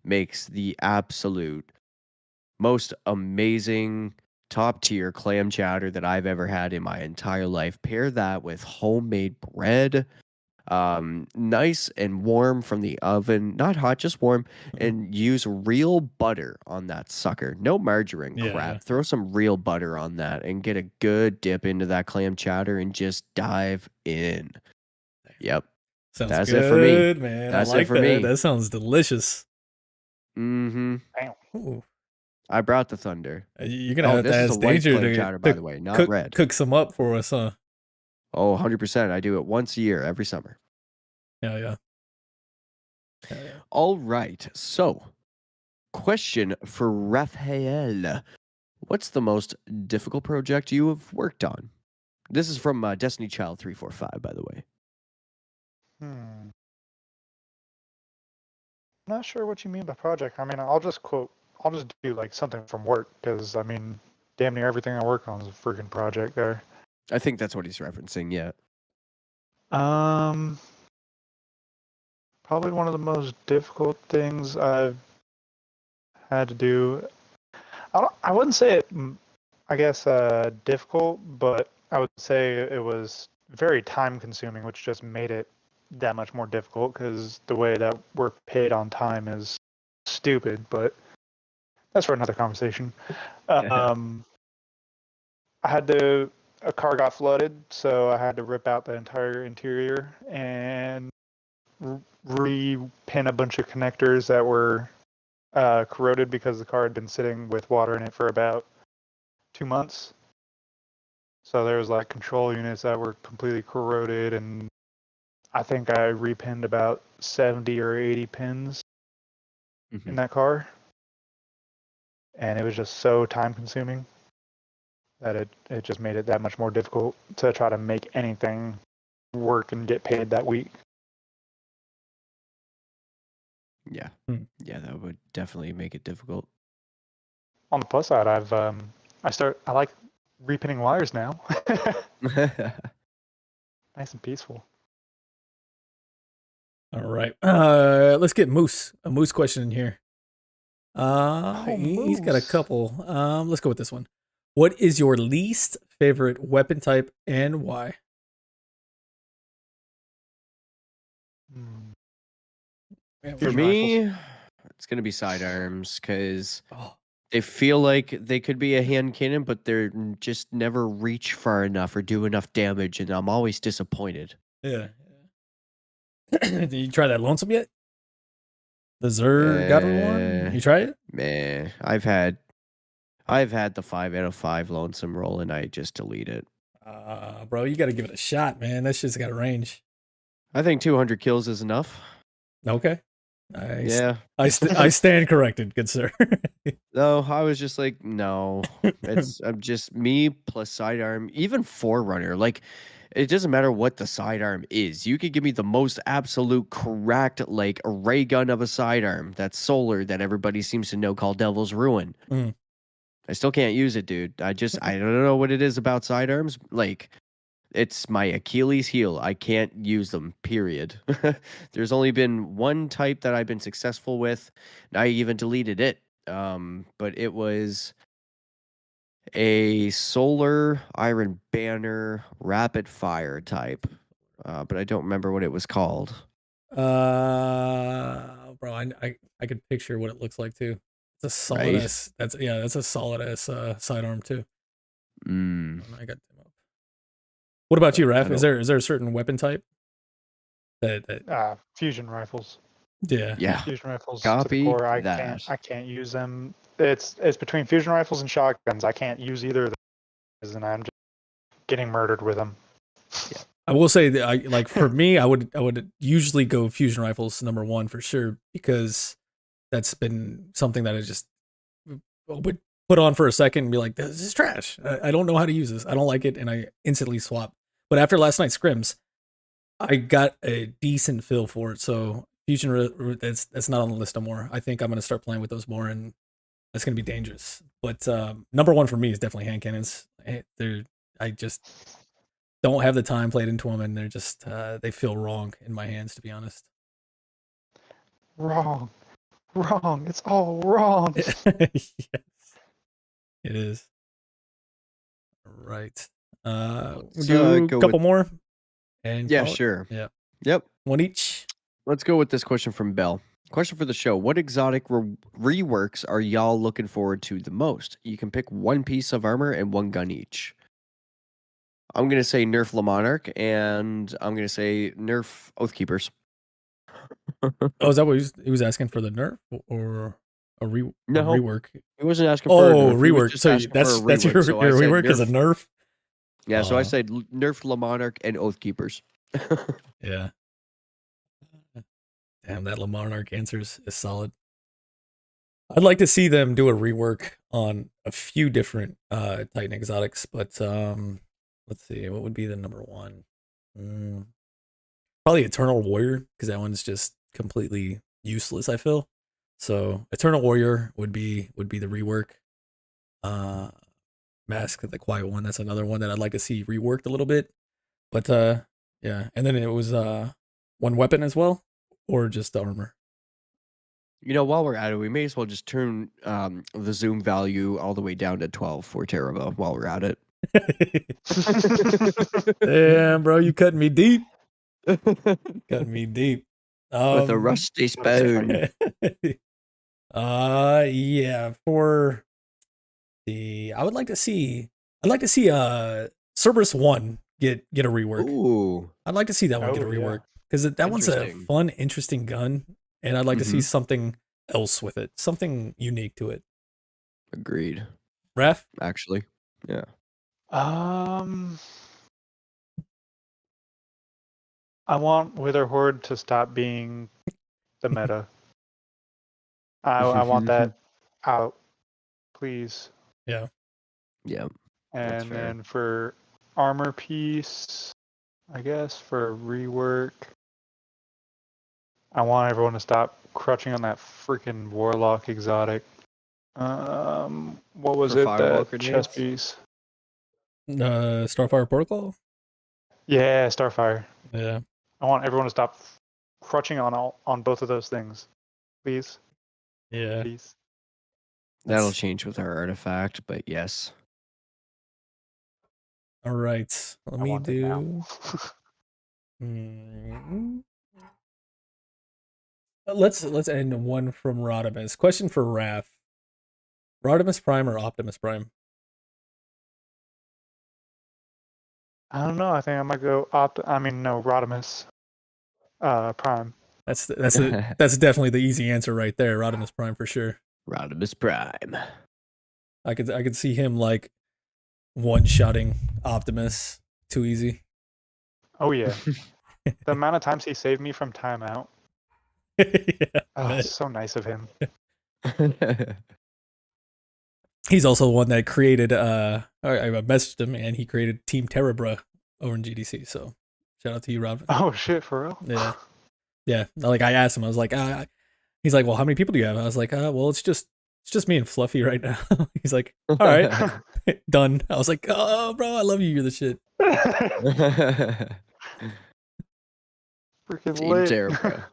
makes the absolute most amazing top tier clam chowder that I've ever had in my entire life. Pair that with homemade bread, nice and warm from the oven, not hot, just warm, and use real butter on that sucker. No margarine Yeah, crap. yeah. Throw some real butter on that and get a good dip into that clam chowder and just dive in. Yep. Sounds That's good, it for me. man. That's I it like for that. me. That sounds delicious. Mm-hmm. Damn. Ooh. I brought the thunder. You're gonna Oh, have to this is ask a white Danger clam to chowder, by the way, not red. cook some up for us, huh? Oh, 100%. I do it once a year, every summer. Yeah, yeah. All right. So, question for Raphael. What's the most difficult project you have worked on? This is from Destiny Child 345, by the way. Not sure what you mean by project. I mean, I'll just do like something from work because I mean, damn near everything I work on is a freaking project there. I think that's what he's referencing, yeah. Probably one of the most difficult things I've had to do. I wouldn't say it, I guess, difficult, but I would say it was very time consuming, which just made it that much more difficult because the way that we're paid on time is stupid, but that's for another conversation. A car got flooded, so I had to rip out the entire interior and re-pin a bunch of connectors that were corroded because the car had been sitting with water in it for about 2 months. So there was like control units that were completely corroded, and I think I repinned about 70 or 80 pins in that car. And it was just so time consuming that it just made it that much more difficult to try to make anything work and get paid that week. Yeah. Yeah, that would definitely make it difficult. On the plus side, I like repinning wires now. Nice and peaceful. All right. Let's get a Moose question in here. He's got a Moose. couple. Let's go with this one. What is your least favorite weapon type and why? For me, it's going to be sidearms because Oh, they feel like they could be a hand cannon, but they're just never reach far enough or do enough damage, and I'm always disappointed. yeah. Did you try that lonesome yet? The Zer got one? You try it? Man, I've had the 5 out of 5 lonesome roll, and I just delete it. Bro, you got to give it a shot, man. That shit's got a range. I think 200 kills is enough. Okay. I Yeah. stand corrected, good sir. No, I was just like, no. I'm just me plus sidearm, even Forerunner. Like, it doesn't matter what the sidearm is. You could give me the most absolute cracked, like, a ray gun of a sidearm that's solar that everybody seems to know called Devil's Ruin. Mm. I still can't use it, dude. I don't know what it is about sidearms. Like, it's my Achilles heel. I can't use them, period. There's only been one type that I've been successful with, and I even deleted it. But it was a solar Iron Banner rapid fire type. But I don't remember what it was called. Bro, I could picture what it looks like too. It's a solid Right? S. That's a solid S sidearm too. I got them up. What about you, Raph? Is there a certain weapon type that fusion rifles. Yeah. Yeah. Fusion rifles to the Copy core. I that. can't use them. It's between fusion rifles and shotguns. I can't use either of those, and I'm just getting murdered with them. I will say that for me, I would usually go fusion rifles number one for sure, because that's been something that I just would put on for a second and be like, this is trash. I don't know how to use this. I don't like it, and I instantly swap. But after last night's scrims, I got a decent feel for it. So fusion, that's not on the list anymore. I think I'm gonna start playing with those more, and that's gonna be dangerous. But number one for me is definitely hand cannons. I just don't have the time played into them, and they're just they feel wrong in my hands, to be honest. Wrong. It's all wrong. Yes, it is. Right. We'll do a couple more. And Yeah, call it. sure. Yeah. Yep. One each. Let's go with this question from Bell. Question for the show. What exotic reworks are y'all looking forward to the most? You can pick one piece of armor and one gun each. I'm going to say nerf Le Monarch, and I'm going to say nerf Oathkeepers. Oh, is that what he was asking for, the nerf or a rework? He wasn't asking for a nerf. He was Rework. just So asking that's for a your rework. So I said rework is a nerf. Yeah, so I said nerf Le Monarch and Oathkeepers. Yeah. Damn, that Le Monarch answer is solid. I'd like to see them do a rework on a few different Titan exotics, but let's see, what would be the number one? Probably Eternal Warrior, because that one's just completely useless, I feel. So Eternal Warrior would be the rework. Mask of the Quiet One, that's another one that I'd like to see reworked a little bit. But yeah, and then it was one weapon as well, or just the armor. You know, while we're at it, we may as well just turn the zoom value all the way down to 12 for Terrava while we're at it. Damn, bro, you cutting me deep. Cutting me deep. With a rusty spoon. Yeah, for the I'd like to see Cerberus 1 get a rework. Ooh. I'd like to see that one get a rework, because that one's a fun, interesting gun, and I'd like to see something else with it, something unique to it. Agreed. Raph? Actually, yeah. I want Witherhoard to stop being the meta. I want that out, please. Yeah. Yeah. And then for armor piece, I guess for rework, I want everyone to stop crutching on that freaking Warlock exotic. What was For it? Firewall That chest grenades? piece? Starfire Protocol? Yeah, Starfire. Yeah. I want everyone to stop crutching on both of those things, please. Yeah. Please. That'll change with our artifact, but yes. All right. Let I me want it now. do. Let's end one from Rodimus. Question for Raph. Rodimus Prime or Optimus Prime? I don't know. I think I might go Rodimus Prime. That's definitely the easy answer right there. Rodimus Prime for sure. Rodimus Prime. I could see him like one-shotting Optimus too easy. Oh yeah. The amount of times he saved me from timeout. Yeah, it's so nice of him. He's also the one that created I messaged him, and he created Team Terrabra over in GDC, so shout out to you, Rob. Oh shit, for real? Yeah. Like, I asked him, I was like, he's like, well, how many people do you have? I was like, well, it's just me and Fluffy right now. He's like, all right, done. I was like, oh, bro, I love you. You're the shit. Freaking Team lit. Terrabra.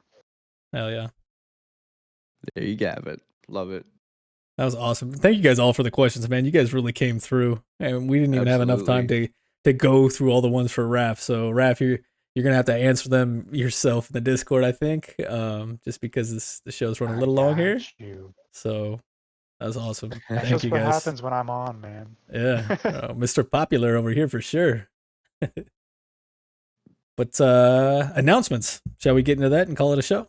Hell yeah. There you have it. Love it. That was awesome. Thank you guys all for the questions, man. You guys really came through, and we didn't even have enough time to go through all the ones for Raph. So Raph, you're gonna have to answer them yourself in the Discord, I think, just because the show's running a little long here. So that was awesome. That's Thank you what guys. happens when I'm on, man. Yeah, Mr. Popular over here for sure. But announcements. Shall we get into that and call it a show?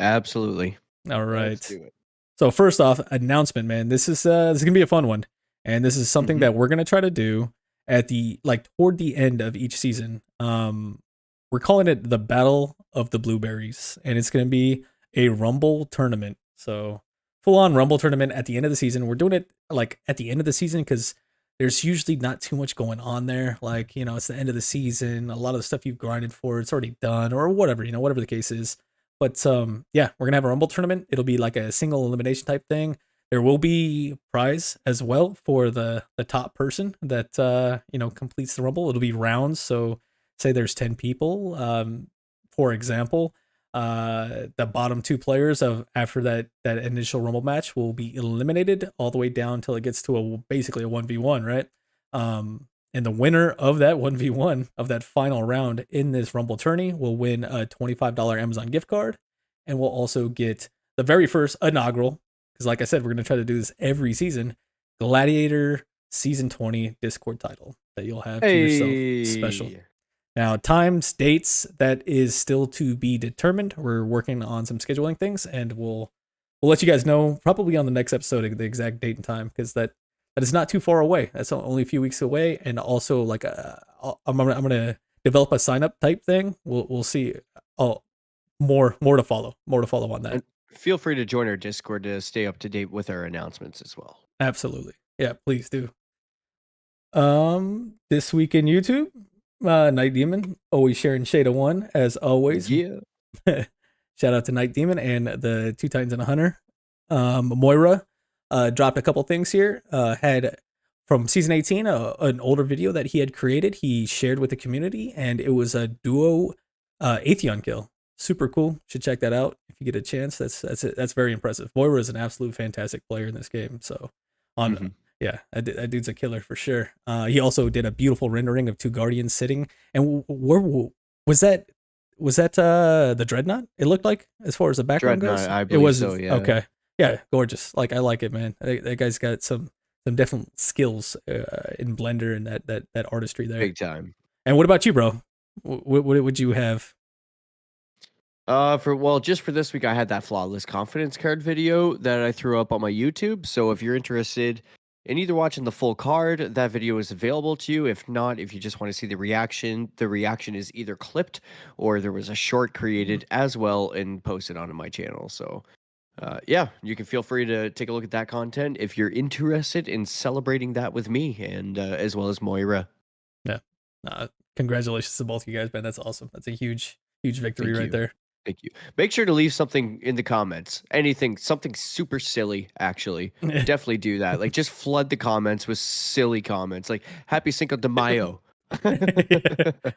Absolutely. All right. Let's do it. So first off, announcement, man. This is gonna be a fun one, and this is something that we're gonna try to do at the toward the end of each season. We're calling it the Battle of the Blueberries, and it's gonna be a Rumble tournament. So full on Rumble tournament at the end of the season. We're doing it at the end of the season because there's usually not too much going on there. It's the end of the season. A lot of the stuff you've grinded for, it's already done, or whatever, whatever the case is. But yeah, we're gonna have a Rumble tournament. It'll be like a single elimination type thing. There will be prize as well for the top person that completes the Rumble. It'll be rounds. So say there's 10 people. For example, the bottom 2 players after that initial Rumble match will be eliminated all the way down until it gets to basically a 1v1, right? And the winner of that 1v1 of that final round in this Rumble tourney will win a $25 Amazon gift card, and will also get the very first inaugural, because like I said, we're going to try to do this every season, Gladiator Season 20 Discord title that you'll have to yourself special. Now, times, dates, that is still to be determined. We're working on some scheduling things, and we'll let you guys know probably on the next episode the exact date and time, because that is not too far away. That's only a few weeks away, and also I'm gonna develop a sign up type thing. We'll see. More to follow. More to follow on that. And feel free to join our Discord to stay up to date with our announcements as well. Absolutely, yeah. Please do. This week in YouTube, Night Demon always sharing Shade of One as always. Yeah. Shout out to Night Demon and the 2 Titans and a Hunter. Moira dropped a couple things here. Had from season 18 an older video that he had created. He shared with the community, and it was a duo Atheon kill. Super cool. Should check that out if you get a chance. That's very impressive. Moira is an absolute fantastic player in this game. So yeah, that dude's a killer for sure. He also did a beautiful rendering of 2 Guardians sitting. And where was that? Was that the Dreadnought? It looked like, as far as the background Dreadnought, goes. I believe it was so. Yeah. Okay. Yeah, gorgeous. I like it, man. That guy's got some different skills in Blender and that artistry there. Big time. And what about you, bro? What would you have? Just for this week, I had that flawless confidence card video that I threw up on my YouTube. So if you're interested in either watching the full card, that video is available to you. If not, if you just want to see the reaction is either clipped or there was a short created as well and posted onto my channel. So yeah, you can feel free to take a look at that content if you're interested in celebrating that with me and as well as Moira. Yeah. Congratulations to both you guys, man. That's awesome. That's a huge victory right there. Thank you. Make sure to leave something in the comments. Something super silly, actually. Definitely do that. Just flood the comments with silly comments. Like, Happy Cinco de Mayo.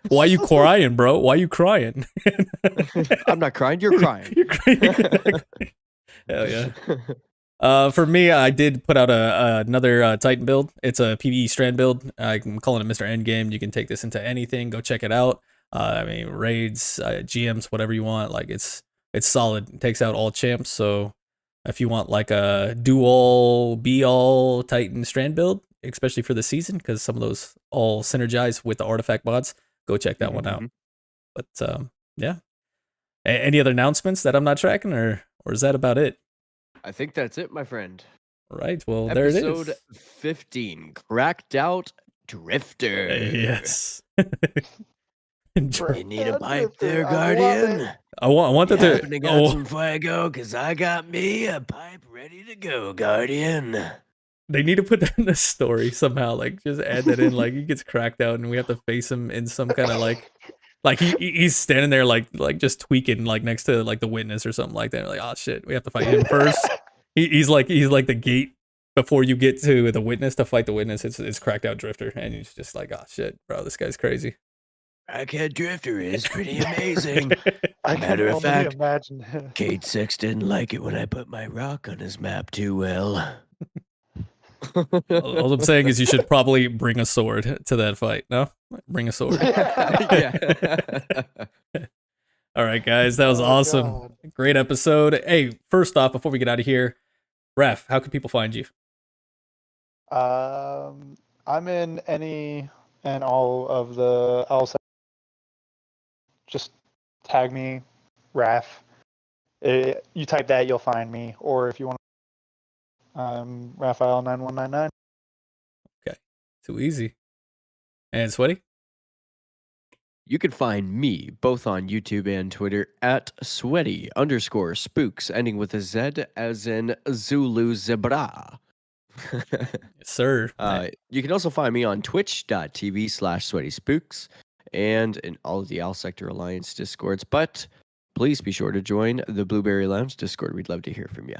Why you crying, bro? Why you crying? I'm not crying. You're crying. You're crying. Hell yeah. For me, I did put out another Titan build. It's a PvE strand build. I'm calling it Mr. Endgame. You can take this into anything. Go check it out. Raids, GMs, whatever you want. It's solid. It takes out all champs. So if you want a do-all, be-all Titan strand build, especially for the season, because some of those all synergize with the artifact mods, go check that one out. But yeah. Any other announcements that I'm not tracking, or is that about it? I think that's it, my friend. Right. Well, there it is. Episode 15, Cracked Out Drifter. Yes. You need a pipe there, Guardian? I want that to got some fuego, because I got me a pipe ready to go, Guardian. They need to put that in the story somehow. Just add that in. He gets cracked out, and we have to face him in some kind of he's standing there just tweaking next to the witness or something like that. Oh shit, we have to fight him first. He's like the gate before you get to the witness to fight the witness. It's cracked out Drifter, and he's just oh shit, bro, this guy's crazy. Crackhead Drifter is pretty amazing. I Matter of fact, imagine. Kate Six didn't like it when I put my rock on his map too well. All I'm saying is you should probably bring a sword to that fight. No? Bring a sword. Yeah. All right, guys. That was awesome. God. Great episode. Hey, first off, before we get out of here, Raph, how can people find you? I'm in any and all of the... Just tag me, Raph. You type that, you'll find me. Or if you want, Raphael9199. Okay, too easy. And Sweaty? You can find me both on YouTube and Twitter at Sweaty_Spookz, ending with a Z as in Zulu Zebra. Yes, sir. You can also find me on twitch.tv/SweatySpookz and in all of the Owl Sector Alliance Discords. But please be sure to join the BlueBerry Lounge Discord. We'd love to hear from you.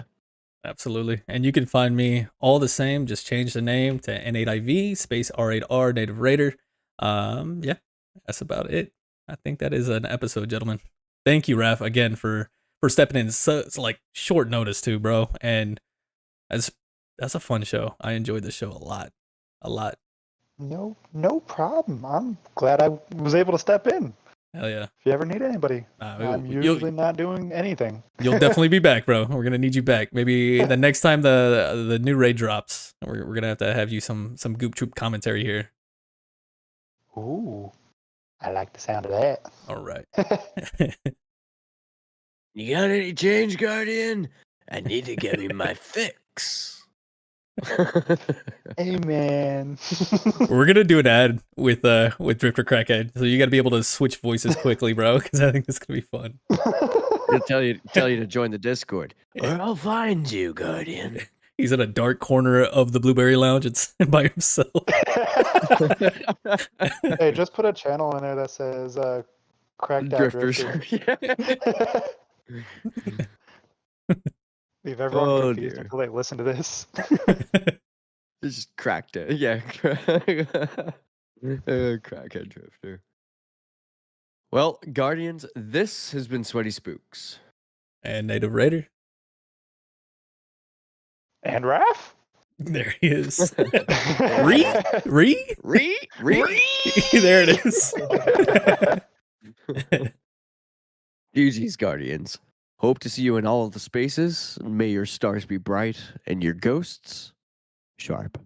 Absolutely. And you can find me all the same. Just change the name to N8IV space R8R Native Raider. Yeah, that's about it. I think that is an episode, gentlemen. Thank you, Raph, again for stepping in. So it's like short notice too, bro. And that's a fun show. I enjoyed the show a lot. No problem. I'm glad I was able to step in. Hell yeah. If you ever need anybody, I'm usually not doing anything. You'll definitely be back, bro. We're gonna need you back. Maybe the next time the new raid drops, we're gonna have you some Goop Troop commentary here. Ooh, I like the sound of that. All right. You got any change, Guardian? I need to get me my fix. Hey man. We're gonna do an ad with Drifter Crackhead, so you gotta be able to switch voices quickly, bro, because I think this is gonna be fun. He'll tell you to join the Discord, or I'll find you, Guardian. He's in a dark corner of the BlueBerry Lounge. It's by himself. Hey, just put a channel in there that says Cracked Out Drifters. Drifter. Leave everyone confused dear. until they listen to this. It's just cracked it. Yeah. Crackhead Drifter. Well, Guardians, this has been SweatySpookz. And Native Raider. And Raph? There he is. Ree? There it is. GG's, Guardians. Hope to see you in all of the spaces. May your stars be bright and your ghosts sharp.